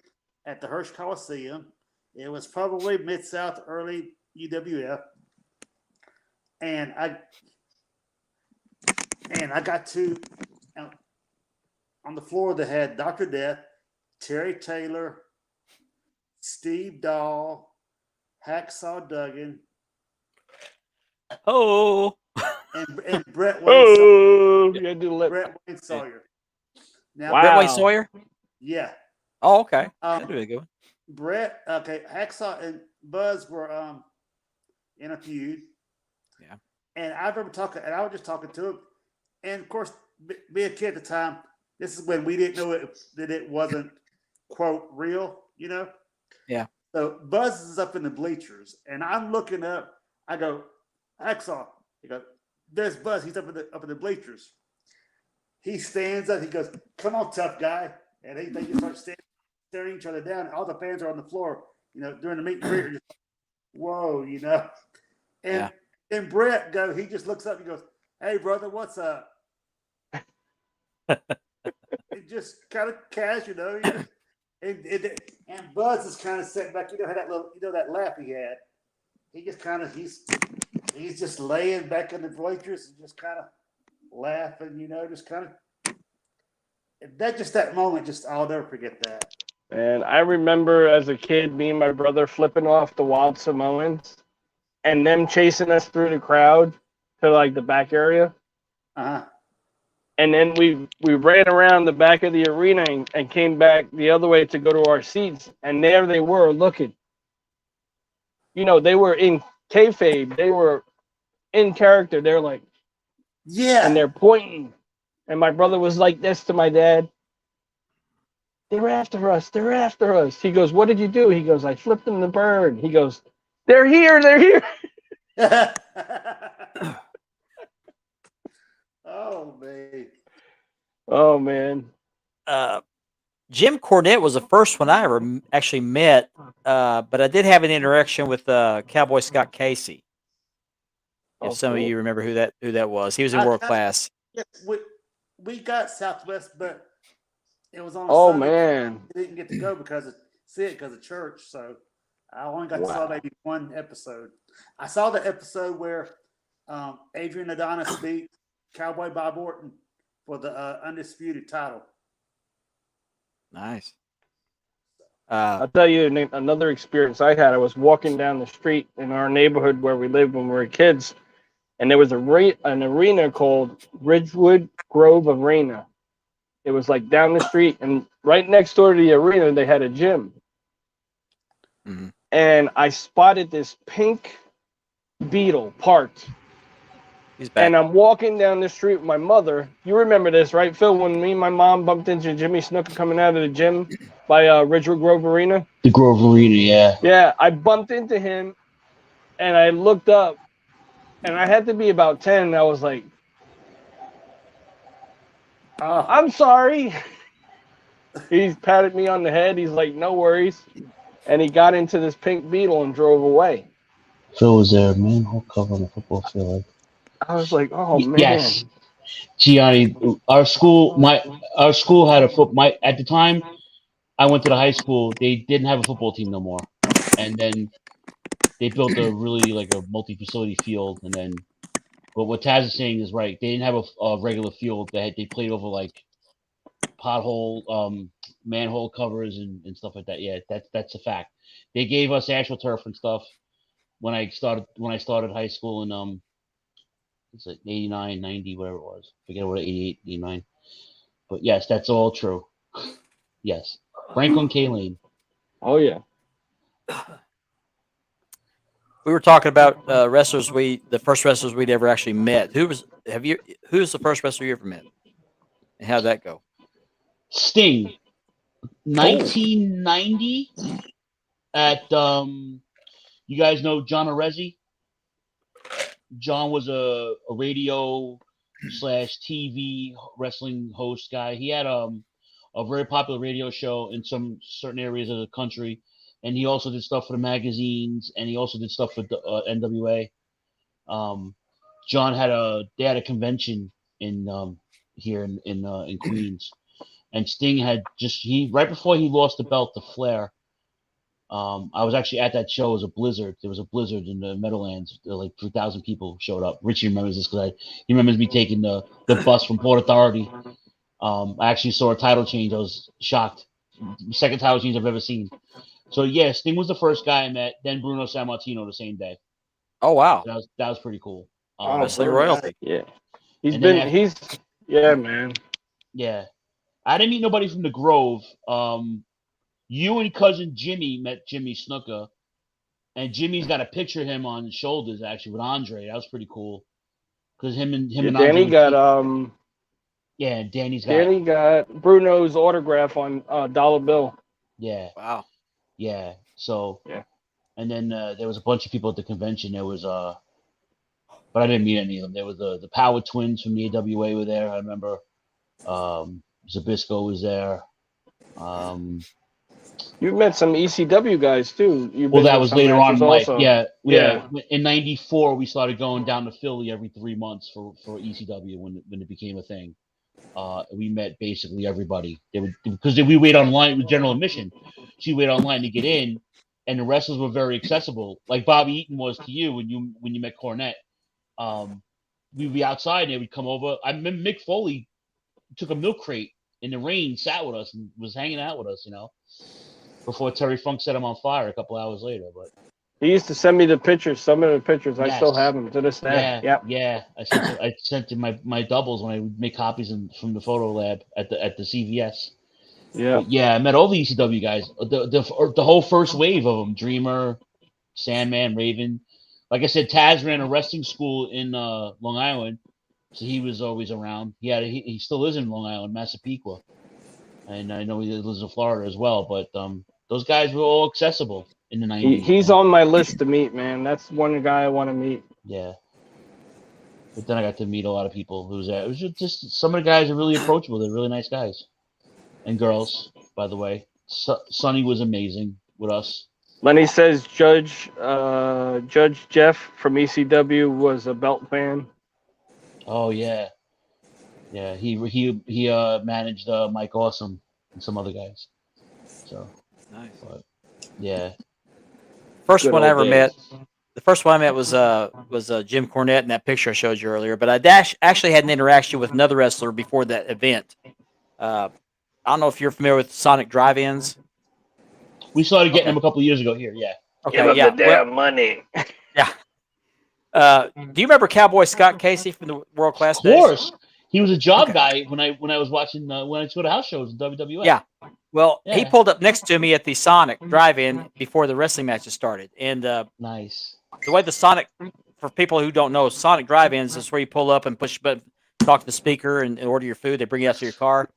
at the Hirsch Coliseum. It was probably Mid-South, early UWF. And I got to, on the floor, they had Dr. Death, Terry Taylor, Steve Dahl, Hacksaw Duggan, Oh, and Brett Wayne Oh, you gotta do the lip. Brett Wayne Sawyer. Now, Wow. Brett Wayne Sawyer. yeah. Oh, okay. That'd be a good one. Brett, okay, Hacksaw and Buzz were in a feud. Yeah. And I remember talking, and I was just talking to him. And of course, being a kid at the time, this is when we didn't know that it wasn't, quote, real, you know? Yeah. So Buzz is up in the bleachers, and I'm looking up. I go, Hacksaw. He goes, there's Buzz. He's up in the bleachers. He stands up. He goes, come on, tough guy. And they just start staring each other down. All the fans are on the floor, you know, during the meet and greet. Just, whoa, you know. And then Brett he just looks up and goes, hey, brother, what's up? It just kind of casual, you know. And Buzz is kind of sitting back. You know how that laugh he had. He just kind of he's just laying back in the bleachers and just kind of laughing, you know, just kind of. That moment, I'll never forget that. And I remember as a kid, me and my brother flipping off the Wild Samoans, and them chasing us through the crowd to like the back area. Uh-huh. And then we ran around the back of the arena and came back the other way to go to our seats. And there they were looking. You know, they were in kayfabe. They were in character. They're like, yeah. And they're pointing. And my brother was like this to my dad. They're after us. They're after us. He goes, what did you do? He goes, I flipped them the bird. He goes, they're here. They're here. Oh, man. Oh, man. Jim Cornette was the first one I ever actually met, but I did have an interaction with Cowboy Scott Casey. If some of you remember who that was, he was in World Class. Yeah, we got Southwest, but it was on. Oh, Sunday. man. I didn't get to go because of church, so I only got to saw maybe one episode. I saw the episode where Adrian Adonis beat Cowboy Bob Orton for the undisputed title. Nice. I'll tell you another experience I had. I was walking down the street in our neighborhood where we lived when we were kids, and there was an arena called Ridgewood Grove Arena. It was like down the street, and right next door to the arena, they had a gym. Mm-hmm. And I spotted this pink beetle parked. He's back. And I'm walking down the street with my mother. You remember this, right, Phil? When me and my mom bumped into Jimmy Snuka coming out of the gym by Ridgewood Grove Arena. The Grove Arena, yeah. Yeah, I bumped into him, and I looked up, and I had to be about 10. And I was like, I'm sorry. He patted me on the head. He's like, no worries. And he got into this pink beetle and drove away. Phil was there, man. Whole cover on the football field. I was like, oh, man. Yes. Gianni, our school had at the time I went to the high school, they didn't have a football team no more. And then they built a really like a multi-facility field, and then but what Taz is saying is right. They didn't have a regular field. They played over like pothole, manhole covers and stuff like that. Yeah, that's a fact. They gave us AstroTurf and stuff when I started high school in it's like 89, 90, whatever it was. Forget what 88, 89. But yes, that's all true. Yes. Franklin K. Lane. Oh yeah. We were talking about wrestlers the first wrestlers we'd ever actually met. Who's the first wrestler you ever met? And how'd that go? Sting. 1990 at you guys know John Arezzi? John was a radio / TV wrestling host guy. He had a very popular radio show in some certain areas of the country, and he also did stuff for the magazines, and he also did stuff for the NWA. John had a convention in here in Queens, and Sting had right before he lost the belt to Flair. I was actually at that show. It was a blizzard. There was a blizzard in the Meadowlands. Like 3,000 people showed up. Richie remembers this because he remembers me taking the bus from Port Authority. I actually saw a title change. I was shocked. Second title change I've ever seen. So yeah, Sting was the first guy I met. Then Bruno Sammartino the same day. Oh wow, That was pretty cool. wrestling royalty. Yeah. Yeah, man. Yeah. I didn't meet nobody from the Grove. You and cousin Jimmy met Jimmy Snuka, and Jimmy's got a picture of him on his shoulders actually with Andre. That was pretty cool because him and Danny Andre got Danny got Bruno's autograph on dollar bill. Yeah. Wow. Yeah. So yeah. And then there was a bunch of people at the convention. There was but I didn't meet any of them. There was the Power Twins from the AWA were there. I remember Zabisco was there. You met some ECW guys too. Well, that was later on in life. also. Yeah. In '94, we started going down to Philly every 3 months for ECW when it became a thing. We met basically everybody. Because we wait online with general admission. So you wait online to get in, and the wrestlers were very accessible, like Bobby Eaton was to you when you met Cornette. We'd be outside and they would come over. I remember Mick Foley took a milk crate in the rain, sat with us, and was hanging out with us, before Terry Funk set him on fire a couple hours later. But he used to send me the pictures, some of the pictures. Yes. I still have them to this day. Yeah. I sent in my doubles when I would make copies from the photo lab at the CVS. Yeah. But yeah, I met all the ECW guys. The whole first wave of them: Dreamer, Sandman, Raven. Like I said, Taz ran a wrestling school in Long Island, so he was always around. He still is in Long Island, Massapequa, and I know he lives in Florida as well. But those guys were all accessible in the 90s. He's on my list to meet, man. That's one guy I want to meet. Yeah. But then I got to meet a lot of people who's there. It was just some of the guys are really approachable. They're really nice guys. And girls, by the way. Sonny was amazing with us. Lenny says Judge Jeff from ECW was a belt fan. Oh yeah. Yeah, he managed Mike Awesome and some other guys. So Nice. But, yeah. First Good one I old ever days. met. The first one I met was Jim Cornette in that picture I showed you earlier. But I actually had an interaction with another wrestler before that event. I don't know if you're familiar with Sonic Drive-Ins. We started getting them a couple of years ago here, yeah. Okay, Give him yeah. the damn money. Do you remember Cowboy Scott Casey from the World Class Of days? course. He was a job guy when I was watching when I used to go to house shows in WWF. Yeah. Well, he Yeah. pulled up next to me at the Sonic Drive-In before the wrestling matches started. And Nice. the way the Sonic, for people who don't know, Sonic Drive-Ins is where you pull up and push a button, talk to the speaker, and order your food. They bring you out to your car.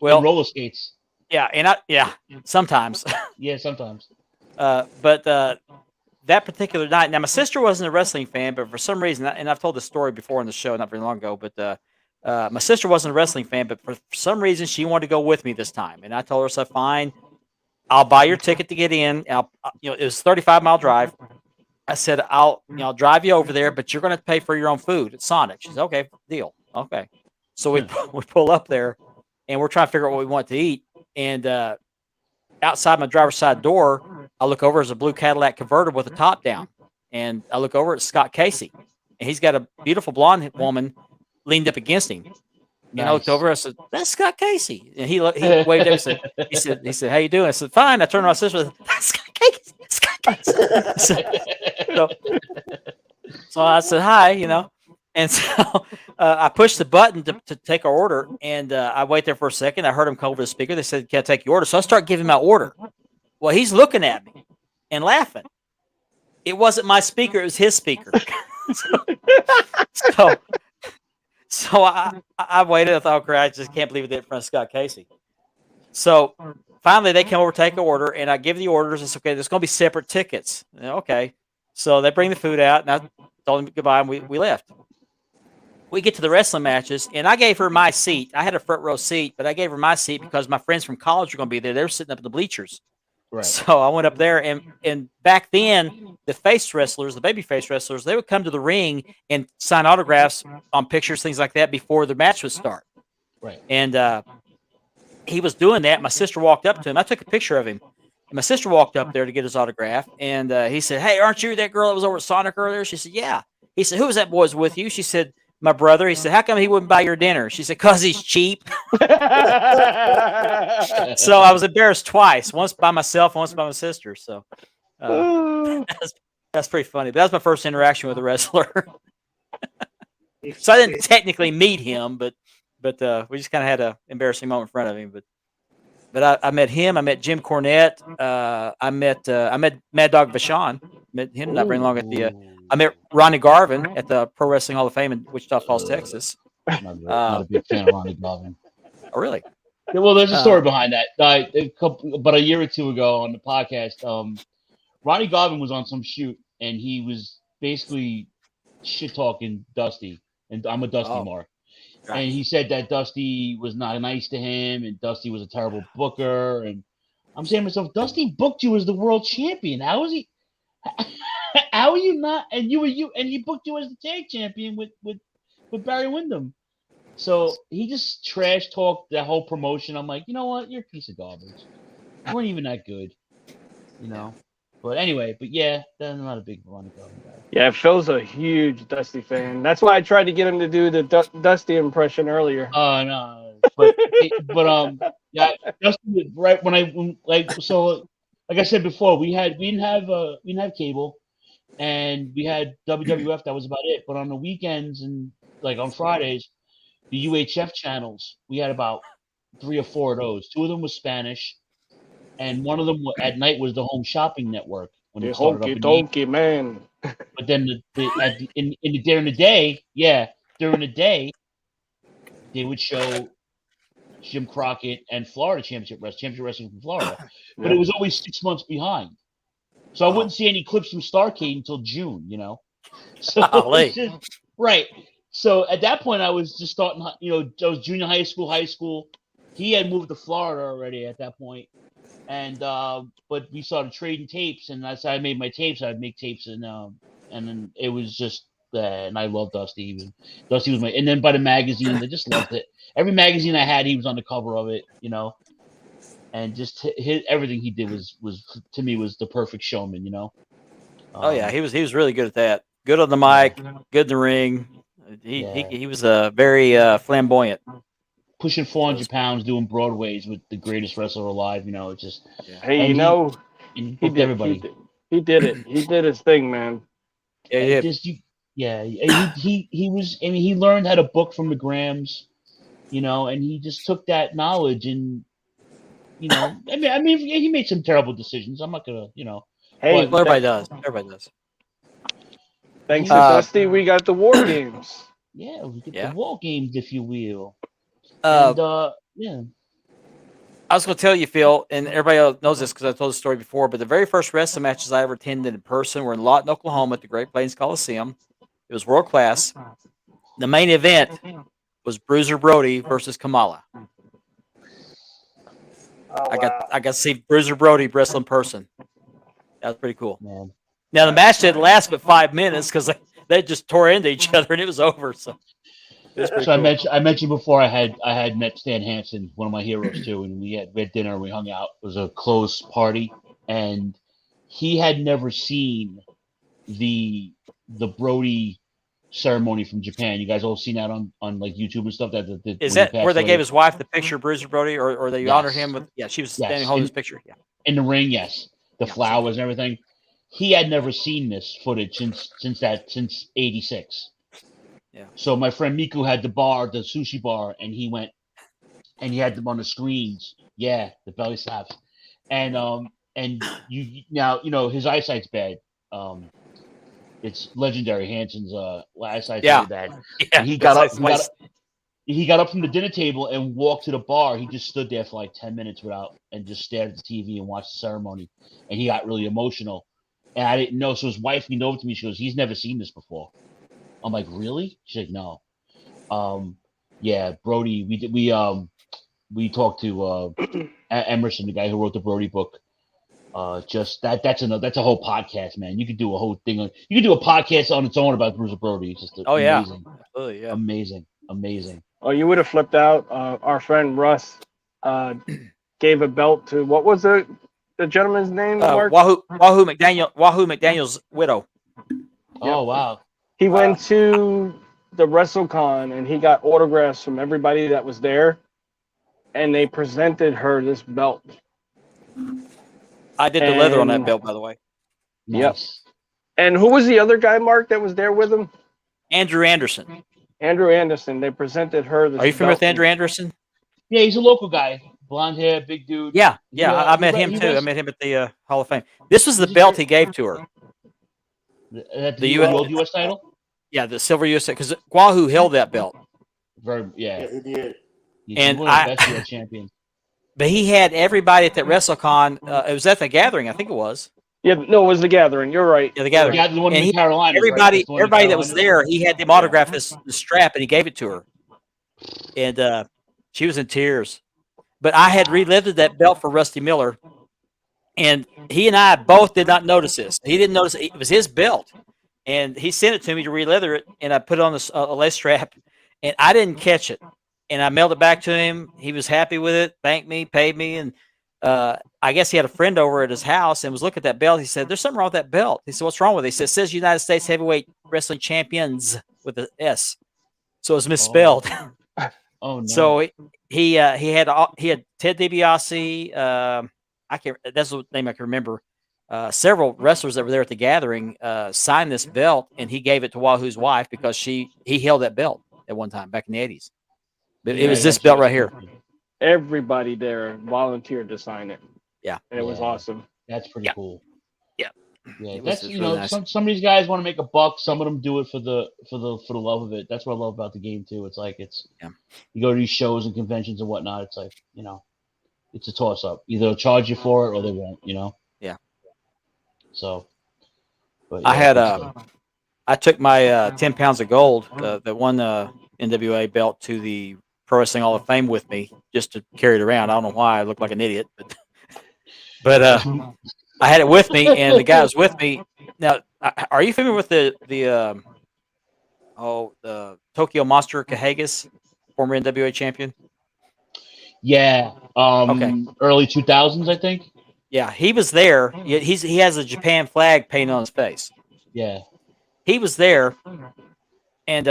Well, And roller skates. yeah, sometimes. Yeah, sometimes. But that particular night, now my sister wasn't a wrestling fan, but for some reason, and I've told this story before on the show not very long ago, but my sister wasn't a wrestling fan, but for some reason she wanted to go with me this time, and I told her, "So fine, I'll buy your ticket to get in." It was a 35-mile drive. I said, "I'll drive you over there, but you're going to pay for your own food at Sonic." She said, "Okay, deal." Okay, so we pull up there, and we're trying to figure out what we want to eat, and outside my driver's side door, I look over, there's a blue Cadillac convertible with the top down. And I look over, it's Scott Casey. And he's got a beautiful blonde woman leaned up against him. And I looked over, I said, "That's Scott Casey." And he waved at me, he said, "How you doing?" I said, "Fine." I turned to my sister and said, "That's Scott Casey. Scott Casey." So I said, "Hi," And so I pushed the button to take our order, and I wait there for a second. I heard him come over the speaker. They said, "Can I take your order?" So I start giving my order. Well, he's looking at me and laughing. It wasn't my speaker; it was his speaker. so I waited. I thought, "Okay, I just can't believe it did in front of Scott Casey." So finally, they come over, take an order, and I give the orders. It's okay. There's going to be separate tickets. Okay. So they bring the food out, and I told them goodbye, and we left. We get to the wrestling matches, and I gave her my seat. I had a front row seat, but I gave her my seat because my friends from college were going to be there. They were sitting up in the bleachers. Right. So I went up there, and back then, the face wrestlers, the baby face wrestlers, they would come to the ring and sign autographs on pictures, things like that, before the match would start. Right. And he was doing that. My sister walked up to him. I took a picture of him. And my sister walked up there to get his autograph. And he said, "Hey, aren't you that girl that was over at Sonic earlier?" She said, "Yeah." He said, "Who was that boy's with you?" She said, "My brother." He said, "How come he wouldn't buy your dinner?" She said, "'Cause he's cheap." So I was embarrassed twice, once by myself, once by my sister. So that's pretty funny. But that was my first interaction with a wrestler. So I didn't technically meet him, but we just kind of had an embarrassing moment in front of him. But I met him. I met Jim Cornette. I met Mad Dog Vachon. Met him not very long at the. I met Ronnie Garvin at the Pro Wrestling Hall of Fame in Wichita Falls, Texas. Not a big fan of Ronnie Garvin. Oh, really? Yeah, well, there's a story behind that. About a year or two ago on the podcast, Ronnie Garvin was on some shoot, and he was basically shit talking Dusty, and I'm a Dusty Mark. Right. And he said that Dusty was not nice to him, and Dusty was a terrible booker. And I'm saying to myself, Dusty booked you as the world champion. How is he? How are you not? And he booked you as the tag champion with Barry Windham. So he just trash talked the whole promotion. I'm like, you know what? You're a piece of garbage. You weren't even that good, you know. But anyway, yeah, I'm not a big Ronnie Garvin guy. Yeah, Phil's a huge Dusty fan. That's why I tried to get him to do the Dusty impression earlier. Oh no, but yeah, Dusty right when like I said before, we didn't have cable, and we had WWF. That was about it. But on the weekends and like on Fridays, the UHF channels, we had about 3 or 4 of those. 2 of them was Spanish, and one of them at night was the Home Shopping Network. When the it started honky up donkey man. But then during the day, they would show Jim Crockett and Florida Championship Wrestling from Florida. But it was always 6 months behind. So I wouldn't see any clips from Starrcade until June, you know. So right. So at that point I was just starting, you know, I was junior high school. He had moved to Florida already at that point. And but we started trading tapes, and that's how I made my tapes. I'd make tapes, and then it was just and I loved Dusty. Dusty was and then by the magazines, I just loved it. Every magazine I had, he was on the cover of it, you know. And just everything he did was to me was the perfect showman, you know. Oh yeah, he was really good at that. Good on the mic, good in the ring. He was very flamboyant. Pushing 400 pounds, doing Broadways with the greatest wrestler alive. You know, it's just. Hey, you know, he did everybody. He did it. He did his thing, man. Yeah. He was. I mean, he learned how to book from the Grams, you know, and he just took that knowledge and, you know, I mean, he made some terrible decisions. I'm not gonna, you know. Hey, everybody does. Everybody does. Thanks to Dusty, we got the War Games. Yeah, we get the War Games, if you will. Yeah. I was going to tell you, Phil, and everybody else knows this because I told the story before, but the very first wrestling matches I ever attended in person were in Lawton, Oklahoma at the Great Plains Coliseum. It was world class. The main event was Bruiser Brody versus Kamala. I got to see Bruiser Brody wrestle in person. That was pretty cool. Man. Now, the match didn't last but 5 minutes because they just tore into each other and it was over. So cool. I mentioned before I had met Stan Hansen, one of my heroes too, and we had dinner and we hung out. It was a close party, and he had never seen the Brody ceremony from Japan. You guys all seen that on like YouTube and stuff. Is that where they gave his wife the picture, Bruiser Brody, or they honored him with? Yeah, she was standing holding his picture. Yeah, in the ring. Yes, the flowers and everything. He had never seen this footage since '86. Yeah. So my friend Miku had the sushi bar, and he went and he had them on the screens. Yeah, the belly slaps. And you now, you know, his eyesight's bad. It's legendary. Hansen's eyesight's really bad. Yeah. And he got up from the dinner table and walked to the bar. He just stood there for like 10 minutes and just stared at the TV and watched the ceremony. And he got really emotional. And I didn't know. So his wife leaned over to me. She goes, "He's never seen this before." I'm like, "Really?" She's like, "No." Yeah, Brody. We talked to Emerson, the guy who wrote the Brody book. Just that's a whole podcast, man. You could do a whole thing. You could do a podcast on its own about Bruiser Brody. It's just amazing. Absolutely, yeah. Amazing. Oh, you would have flipped out. Our friend Russ, gave a belt to what was the gentleman's name? Mark? Wahoo McDaniel's widow. Oh wow. He went to the WrestleCon and he got autographs from everybody that was there, and they presented her this belt. I did the leather on that And- belt, by the way. Yep. Nice. And who was the other guy, Mark, that was there with him? Andrew Anderson. Andrew Anderson. They presented her this. Are you familiar with belt. Andrew Anderson? Yeah, he's a local guy. Blonde hair, big dude. Yeah. He, I met he him he too. I was- met him at the Hall of Fame. This was the belt he gave to her. At The the US World US title. Yeah, the silver USA, because Wahoo held that belt. Very, yeah. Yeah, he did. He's And one of the best US champions. But he had everybody at that WrestleCon. It was at the Gathering, I think it was. Yeah, no, it was the Gathering. You're right. Yeah, the Gathering. Yeah, the one And in he- the Carolinas. Everybody, right? That's the one in everybody that was Carolinas. there, he had them autograph the strap, and he gave it to her. And she was in tears. But I had relived that belt for Rusty Miller, and he and I both did not notice this. He didn't notice it was his belt, and he sent it to me to re-leather it, and I put it on a lace strap, and I didn't catch it, and I mailed it back to him. He was happy with it, thanked me, paid me, and I guess he had a friend over at his house and was looking at that belt. He said, "There's something wrong with that belt." He said, "What's wrong with it?" He said, "It says United States Heavyweight Wrestling Champions with an S, so it's misspelled." Oh no. So he had Ted DiBiase. I can't. That's the name I can remember. Several wrestlers that were there at the Gathering signed this belt, and he gave it to Wahoo's wife because he held that belt at one time back in the 80s. But it was this belt right here. Everybody there volunteered to sign it. Yeah. And it was Yeah. awesome. That's pretty Yeah. cool. Yeah. Yeah, It was- that's it's you really know nice. some of these guys want to make a buck. Some of them do it for the love of it. That's what I love about the game too. It's like Yeah. you go to these shows and conventions and whatnot. It's like it's a toss up. Either they'll charge you for it or they won't. Yeah. So, but I yeah, had good stuff. I took my 10 pounds of gold, the one NWA belt, to the Pro Wrestling Hall of Fame with me just to carry it around. I don't know why I look like an idiot, but I had it with me, and the guy was with me. Now, are you familiar with the Tokyo Monster Kahagas, former NWA champion? Yeah. Okay. Early 2000s, I think. Yeah, he was there. He has a Japan flag painted on his face. Yeah. He was there, and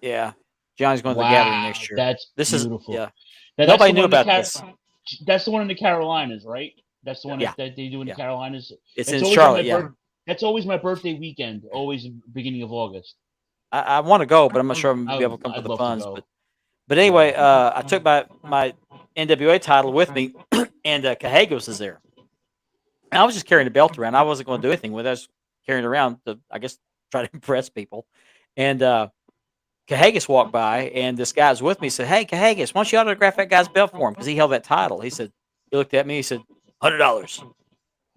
yeah, Johnny's going to the Gathering next year. That's This beautiful. is yeah. That's Nobody the knew one in the about this. That's the one in the Carolinas, right? That's the one Yeah. that they do in Yeah. the Carolinas. It's That's in always on Charlotte. my Yeah, That's always my birthday weekend, always beginning of August. I want to go, but I'm not sure I'm gonna be able to come for I'd the love to funds. go. But anyway, I took my NWA title with me, and Kahagos is there. And I was just carrying the belt around. I wasn't going to do anything with it. I was carrying it around to, I guess, try to impress people. And Kahagos walked by, and this guy was with me. He said, "Hey, Kahagos, why don't you autograph that guy's belt for him?" Because he held that title. He said, he looked at me. He said, $100.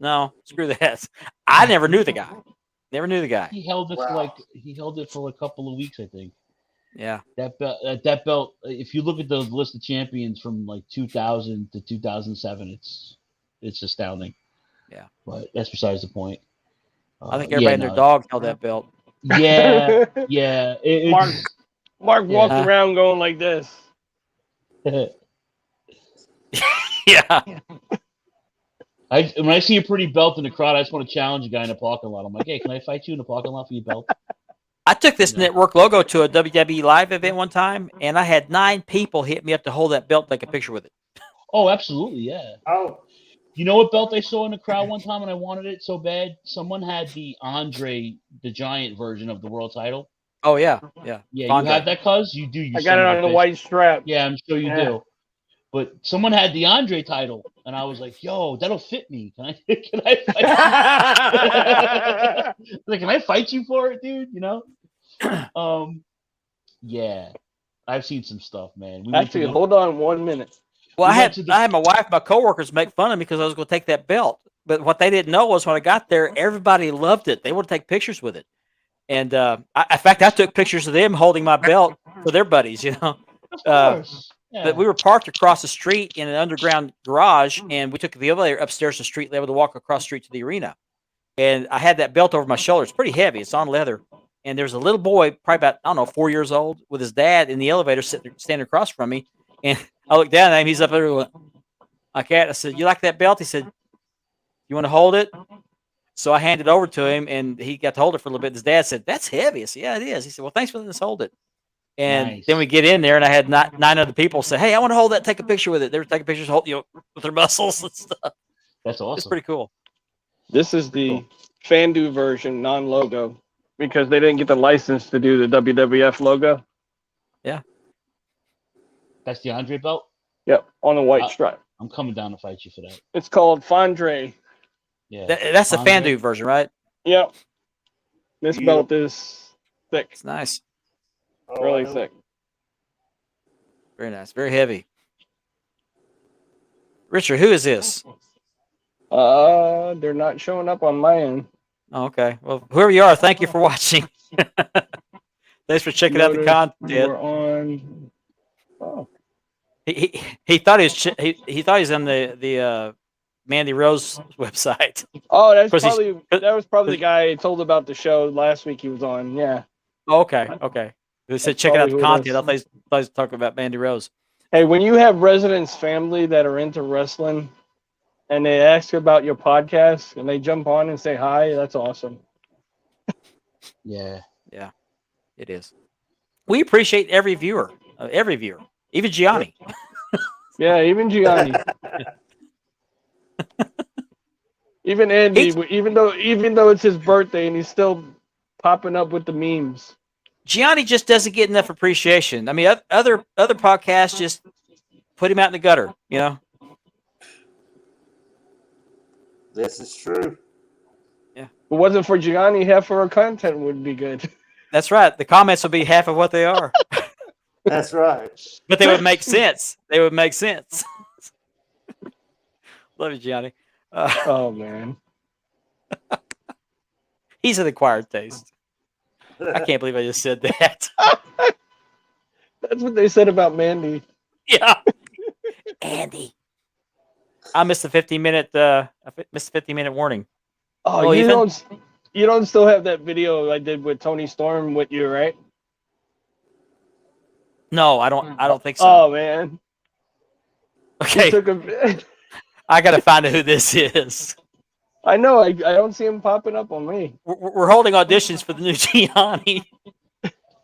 No, screw that. I never knew the guy. Never knew the guy. He held it Wow. for a couple of weeks, I think. Yeah. That belt. If you look at the list of champions from like 2000 to 2007, it's astounding. Yeah. But that's besides the point. I think everybody and their dog held that belt. Yeah, yeah. Mark walked Yeah. around going like this. Yeah. When I see a pretty belt in the crowd, I just want to challenge a guy in the parking lot. I'm like, hey, can I fight you in the parking lot for your belt? I took this network logo to a WWE live event one time, and I had 9 people hit me up to hold that belt, take a picture with it. Oh, absolutely, yeah. Oh, You know what belt I saw in the crowd one time and I wanted it so bad? Someone had the Andre the Giant version of the world title. Oh yeah, yeah. Yeah, Andre. you have that, cuz? You do. You I got son it of on a the bitch. white strap. Yeah, I'm sure you Yeah. do. But someone had the Andre title, and I was like, "Yo, that'll fit me. Can I? Can I fight? Like, can I fight you for it, dude? You know?" Yeah, I've seen some stuff, man. We went to Actually, the- hold on 1 minute. Well, We I went to the- had my wife, my coworkers make fun of me because I was going to take that belt. But what they didn't know was when I got there, everybody loved it. They wanted to take pictures with it, and in fact, I took pictures of them holding my belt for their buddies. You know. Of course. Yeah. But we were parked across the street in an underground garage, and we took the elevator upstairs the street, able to walk across the street to the arena. And I had that belt over my shoulder. It's pretty heavy. It's on leather. And there's a little boy, probably about, I don't know, 4 years old, with his dad in the elevator standing across from me. And I looked down at him. He's up there going, like that. I said, "You like that belt?" He said, "You want to hold it?" So I handed it over to him, and he got to hold it for a little bit. His dad said, "That's heavy." I said, "Yeah, it is." He said, "Well, thanks for letting us hold it." And Nice. then we get in there, and I had nine other people say, "Hey, I want to hold that. Take a picture with it." They were taking pictures, with their muscles and stuff. That's awesome. It's pretty cool. This is the Fandu version, non-logo, because they didn't get the license to do the WWF logo. That's the Andre belt. Yep, on the white Uh, stripe. I'm coming down to fight you for that. It's called Fondre. Yeah. That's the Andre. Fandu version, right? Yep. This Yeah. belt is thick, It's nice. Oh, really I know. thick. Very nice. Very heavy. Richard, who is this? They're not showing up on my end. Oh, okay. Well, whoever you are, thank you for watching. Thanks for checking out the Notice content. We're on. Oh, He thought he was he thought he was on the Mandy Rose website. oh, that's Of course, probably that was probably the guy I told about the show last week. He was on. Yeah. Oh, okay. They said That's checking out probably the who it content. is. I thought he was talking about Mandy Rose. Hey, when you have residents family that are into wrestling, and they ask you about your podcast, and they jump on and say hi, that's awesome. Yeah. It is. We appreciate every viewer, even Gianni. Yeah, even Gianni, even Andy, He's- even though it's his birthday and he's still popping up with the memes. Gianni just doesn't get enough appreciation. I mean, other podcasts just put him out in the gutter. You know. This is true. If it wasn't for Gianni, half of our content would be good. That's right. The comments will be half of what they are, That's right. but they would make sense. They would make sense. Love you, Gianni. Oh man, He's an acquired taste. I can't believe I just said that. that's what they said about Mandy. Yeah, Andy. I missed the 15-minute. I missed the 15-minute warning. Oh, Oh, you Ethan? don't still have that video I did with Tony Storm with you, right? No, I don't think so. Oh man, Okay, he took a. I gotta find out who this is. I know. I don't see him popping up on me. We're holding auditions for the new Gianni.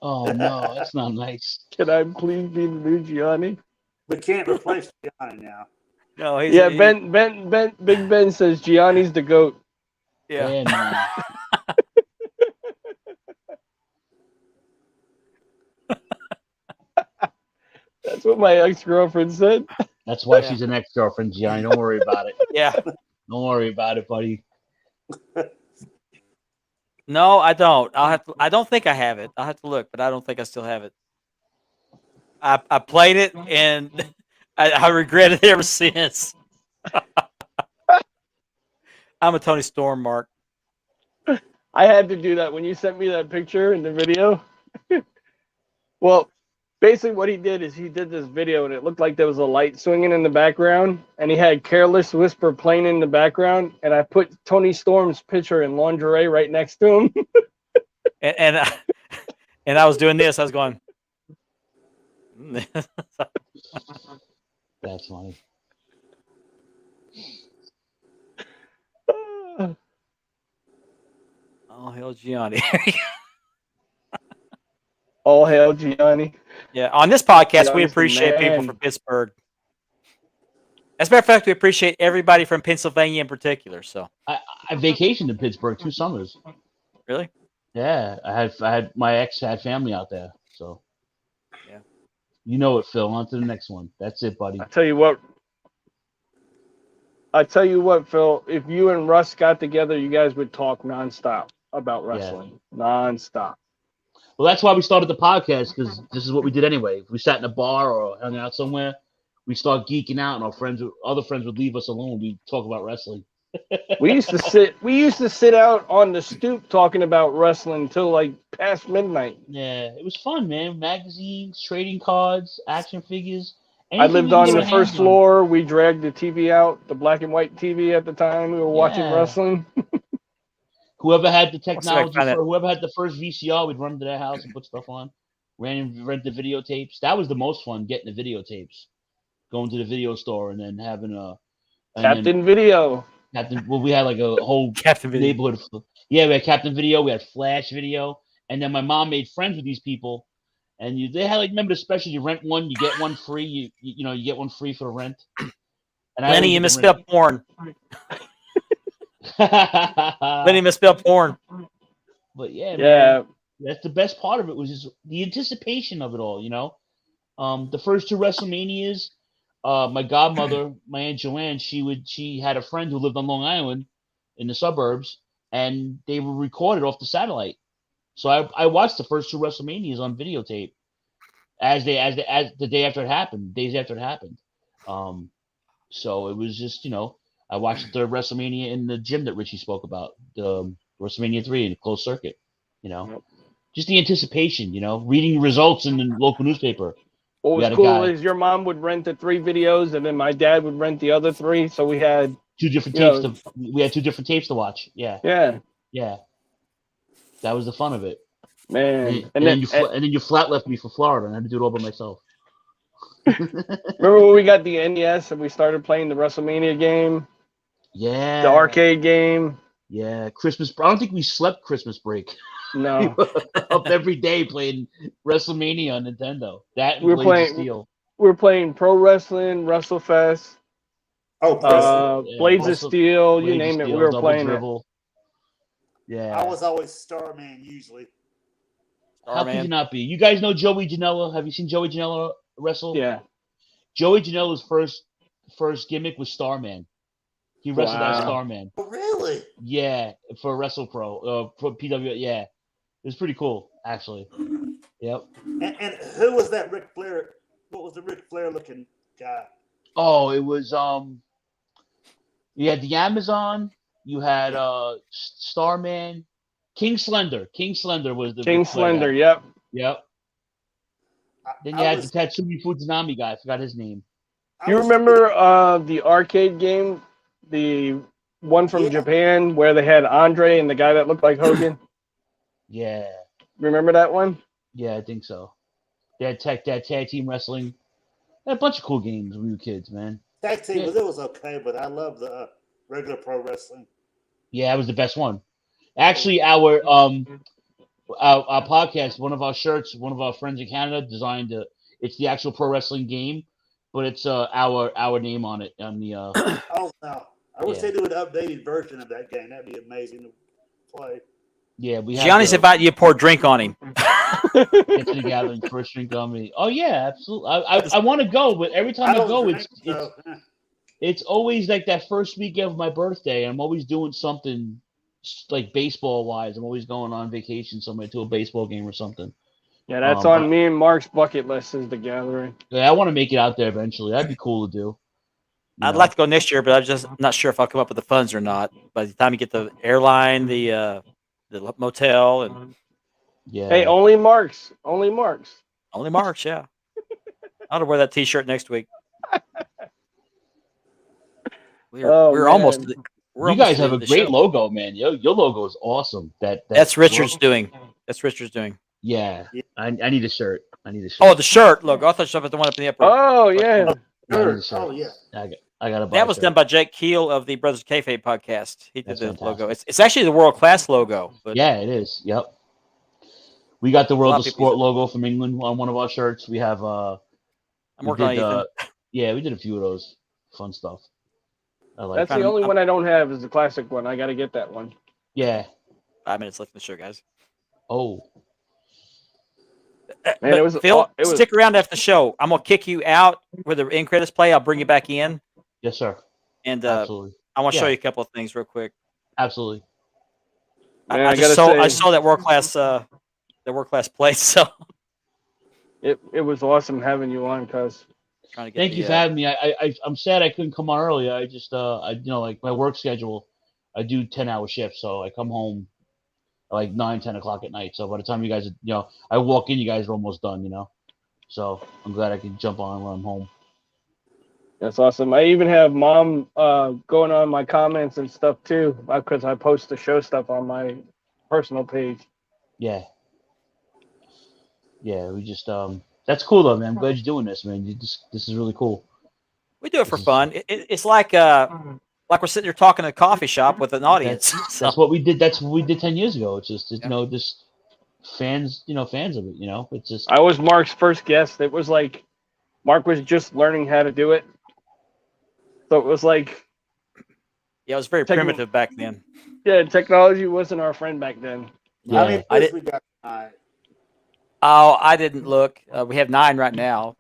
Oh no, that's not nice. Can I please be the new Gianni? We can't replace Gianni now. No, he's Yeah, Big Ben says Gianni's the GOAT. Yeah. Yeah, man. That's what my ex-girlfriend said. That's why Yeah. she's an ex-girlfriend, Gianni. Don't worry about it. Yeah. Don't worry about it, buddy. No, I don't. I don't think I have it. I'll have to look, but I don't think I still have it. I played it and I regret it ever since. I'm a Tony Storm, Mark. I had to do that when you sent me that picture in the video. Well, basically what he did is he did this video and it looked like there was a light swinging in the background and he had Careless Whisper playing in the background and I put Tony Storm's picture in lingerie right next to him. And I was doing this. I was going. That's funny. Oh hell, Gianni. All hail Gianni. Yeah, on this podcast, we Gianni's the appreciate people man. from Pittsburgh. As a matter of fact, we appreciate everybody from Pennsylvania in particular. So, I vacationed in Pittsburgh 2 summers. really, Yeah, I had my ex had family out there, so Yeah. You know it, Phil. On to the next one. That's it, buddy. I tell you what, Phil, if you and Russ got together, you guys would talk nonstop about wrestling. Nonstop. Well, that's why we started the podcast, because this is what we did anyway. If we sat in a bar or hung out somewhere, we start geeking out, and other friends would leave us alone. We talk about wrestling. We used to sit out on the stoop talking about wrestling till like past midnight. Yeah, it was fun, man. Magazines, trading cards, action figures. I anything lived we could on get the our first hands on. floor. We dragged the TV out, the black and white TV at the time. We were watching Yeah. wrestling. Whoever had the see if I can technology, find it. whoever had the first VCR, we'd run to their house and put stuff on. Rent the videotapes. That was the most fun, getting the videotapes. going to the video store and then having a and then Captain Video. Captain. Well, we had like a whole Captain Video. neighborhood. Yeah, we had Captain Video. We had Flash Video, and then my mom made friends with these people. And they had like, remember the special? You rent one, you get one free. You get one free for the rent. And Lenny, you always misspelled porn. Lenny misspelled porn. But yeah, Yeah. man, that's the best part of it was just the anticipation of it all. The first two WrestleManias, my godmother, my Aunt Joanne, she had a friend who lived on Long Island in the suburbs, and they were recorded off the satellite. So I watched the first two WrestleManias on videotape as the day after it happened, days after it happened. So it was just, I watched the third WrestleMania in the gym that Richie spoke about, the WrestleMania 3 in a closed circuit, just the anticipation, reading results in the local newspaper. What We was had a cool guy- is your mom would rent the 3 videos, and then my dad would rent the other 3. So we had, Two different You know- tapes. We had 2 different tapes to watch. Yeah. yeah, That was the fun of it. man. And then you flat left me for Florida, and I had to do it all by myself. Remember when we got the NES and we started playing the WrestleMania game, Yeah. the arcade game? Yeah. Christmas. I don't think we slept Christmas break. No, Up every day playing WrestleMania on Nintendo. That and We were Blades playing- of Steel. we were playing Pro Wrestling, WrestleFest, Oh, Chris, Yeah, Blades of Wrestle- Steel, you Blades of name it. Steel, We were Double playing Dribble. Yeah. I was always Starman usually. How could you man. not be? You guys know Joey Janela? Have you seen Joey Janela wrestle? it. Yeah, Joey Janela's first gimmick was Starman. He wrestled as Wow. Starman. Oh, really? Yeah, for WrestlePro, for PW. Yeah, it was pretty cool, actually. Yep. And who was that Ric Flair? What was the Ric Flair looking guy? Oh, it was you had the Amazon, you had Starman, King Slender. King Slender was the King Ric Flair Slender. guy. Yep. Yep. Then you had the Tatsumi Fujinami guy. I forgot his name. You remember the arcade game, the one from Yeah. Japan where they had Andre and the guy that looked like Hogan? Yeah. Remember that one? Yeah, I think so. They had that tag team wrestling. They had a bunch of cool games when we were kids, man. Tag team, Yeah. but it was okay. But I love the regular pro wrestling. Yeah, that was the best one. Actually, our podcast, one of our shirts, one of our friends in Canada designed it's the actual pro wrestling game, but it's our name on it on the Oh no! I wish Yeah. they do an updated version of that game. That'd be amazing to play. yeah we have Gianni's invited you to pour a drink on him. get to the gathering first drink on me. Oh yeah, absolutely. I want to go, but every time I don't go, drink, it's so, it's always like that first weekend of my birthday. I'm always doing something like baseball wise. I'm always going on vacation somewhere to a baseball game or something. Yeah, that's but- on me and Mark's bucket list is the gathering. Yeah, I want to make it out there eventually. That'd be cool to do. You I'd know? like to go next year, but I'm just not sure if I'll come up with the funds or not. By the time you get the airline, the motel, and Yeah. Hey, only Mark's. Only Mark's. only March, yeah. I ought to wear that T-shirt next week. We're almost. man. To the, we're you almost guys to have a the great show. logo, man. Your logo is awesome. That's Richard's doing. That's Richard's doing. Yeah, I need a shirt. I need a shirt. Oh, the shirt. Look, I thought you the one up in the upper. Oh, yeah. I need a shirt. Oh yeah. I gotta buy. That a was shirt. done by Jake Keel of the Brothers Kayfabe podcast. He did That's the fantastic. logo. It's actually the world class logo. But Yeah, it is. Yep. We got the lot World of of people Sport logo from England on one of our shirts. We have I'm we working on did, Ethan. yeah, we did a few of those fun stuff. I like. That's it. the I'm- only I'm- one I don't have is the classic one. I got to get that one. Yeah. 5 minutes left in the show, guys. Oh. Man, But it was Phil, it was stick around after the show. I'm gonna kick you out where the end credits play. I'll bring you back in, Yes, sir. and Absolutely. I want to show Yeah. you a couple of things real quick. Absolutely. Man, I I just gotta saw I say- saw that world class play. So it was awesome having you on, cuz. trying to get Thank the, you for having me. I'm sad I couldn't come on earlier. I just like my work schedule. I do 10-hour shifts, so I come home at like 9-10 o'clock at night. So by the time you guys, I walk in, you guys are almost done. So I'm glad I can jump on when I'm home. That's awesome. I even have mom going on my comments and stuff too, because I post the show stuff on my personal page. Yeah. Yeah, we just that's cool though, man. I'm glad you're doing this, man. This is really cool. We do it for fun. It's like we're sitting there talking in a coffee shop with an audience. That's what we did. That's what we did 10 years ago. It's just Yeah. just fans, fans of it. It's just I was Mark's first guest. It was like Mark was just learning how to do it. So it was like, Yeah, it was very primitive back then. yeah, technology wasn't our friend back then. How many I posts did- we got tonight? Oh, I didn't look. We have 9 right now,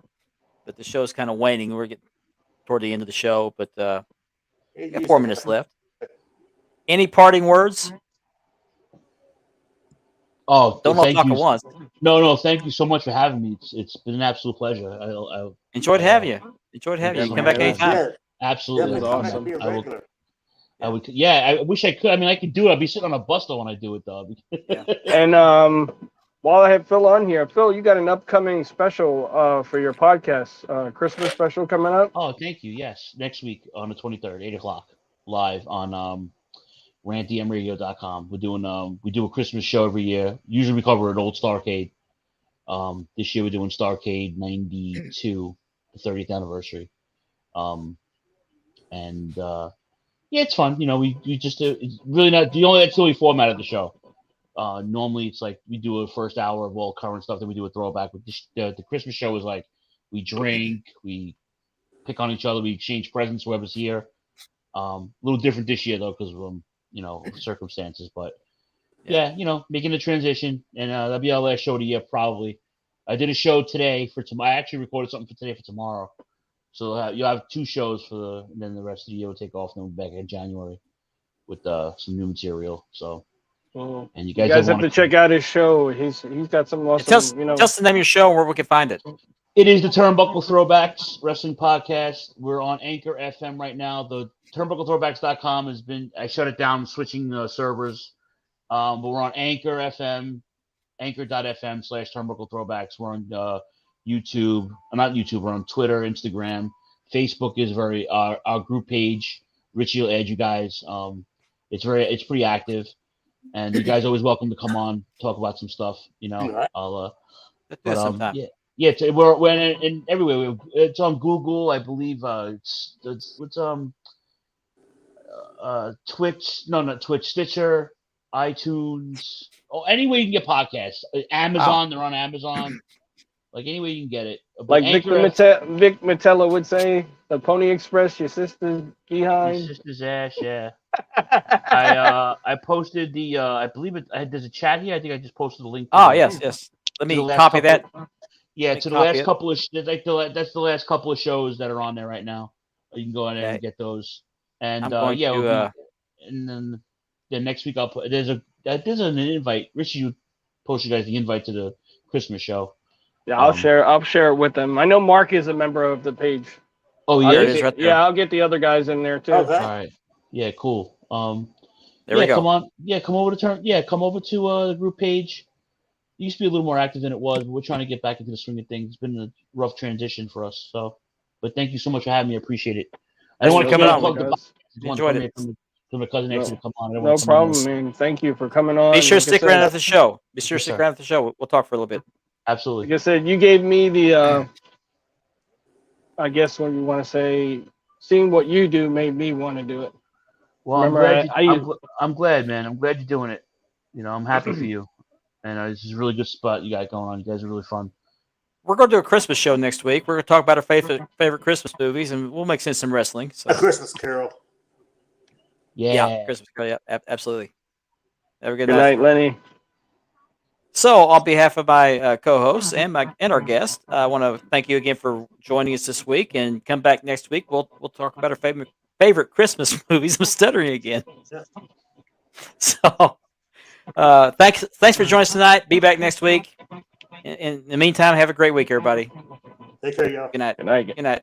but the show's kind of waning. We're getting toward the end of the show, but we got 4 minutes left. Any parting words? oh, Don't all thank talk you. at once. No, thank you so much for having me. It's been an absolute pleasure. I Enjoyed having you. Enjoyed having you. You come back Definitely. anytime. Yeah, absolutely. That's definitely come awesome. back, be a I will. regular. I would. Yeah, I wish I could. I mean, I could do it. I'd be sitting on a bus though when I do it, though. And while I have Phil on here, Phil, you got an upcoming special for your podcast, Christmas special coming up. Oh, thank you. Yes, next week on the 23rd, 8:00, live on rantdmradio.com. We're doing we do a Christmas show every year. Usually we cover an old Starcade. This year we're doing Starcade 92, the 30th anniversary. And yeah, it's fun. We just it's really not that's the only format of the show. Normally it's like we do a first hour of all current stuff, then we do a throwback. But the Christmas show is like we drink, we pick on each other, we exchange presents, whoever's here. A little different this year though because of circumstances, but yeah, making the transition, and that'll be our last show of the year probably. I did a show today for tomorrow. I actually recorded something for today for tomorrow, so you'll have 2 shows and then the rest of the year will take off. And then we'll be back in January with some new material. So, Well, and you you guys, guys have to check out his show. He's got some awesome, Tell us the name of your show and where we can find it. It is the Turnbuckle Throwbacks Wrestling Podcast. We're on Anchor FM right now. The TurnbuckleThrowbacks.com has been, I shut it down, switching servers. But we're on Anchor FM, anchor.fm/Turnbuckle Throwbacks. We're on YouTube, not YouTube, we're on Twitter, Instagram. Facebook is our group page. Richie will add you guys. It's pretty active. And you guys are always welcome to come on, talk about some stuff. I'll Let's do it sometime. yeah, we're in everywhere. It's on Google, I believe. It's Twitch. No, not Twitch. Stitcher, iTunes. Oh, any way you can get podcasts. Amazon. They're on Amazon. Like any way you can get it. But Like Anchor, Vic Metella would say, the Pony Express, your sister's your behind. sister's ass. Yeah. I posted the. I believe it. There's a chat here. I think I just posted the link. Oh, yes. Let me the last copy that. Yeah, Make to the copy last it. couple of that's the last couple of shows that are on there right now. You can go in there and Okay. get those. And I'm going yeah, to, and then next week I'll put there's an invite. Richie, you post you guys the invite to the Christmas show. Yeah, I'll share it with them. I know Mark is a member of the page. Oh There yeah, it is right there. Yeah, I'll get the other guys in there too. Okay. all right. Yeah, cool. There we go. Come on. Yeah, come over to the group page. It used to be a little more active than it was, but we're trying to get back into the swing of things. It's been a rough transition for us. So, but thank you so much for having me. I appreciate it. I Thanks don't for want to coming plug on. the guys. podcast. I just want Enjoyed to it. from my cousin actually to come on. I don't No want someone problem, else. man. Thank you for coming on. Be sure to Like I stick said, around at the show. Be sure to Yes, stick sir. around at the show. We'll talk for a little bit. Absolutely. Like I said, you gave me the, I guess what you want to say, seeing what you do made me want to do it. Well, Remember, I'm glad, man. I'm glad you're doing it. I'm happy for you. And this is a really good spot you got going on. You guys are really fun. We're going to do a Christmas show next week. We're going to talk about our favorite Christmas movies, and we'll mix in some wrestling. So. A Christmas Carol. Yeah. Christmas. Yeah, absolutely. Have a good Good night, Lenny. So, on behalf of my co-hosts and our guest, I want to thank you again for joining us this week. And come back next week. We'll talk about our favorite Christmas movies. I'm stuttering again. So, thanks for joining us tonight. Be back next week. In the meantime, have a great week, everybody. Take care, y'all. Good night. Good night. Good night.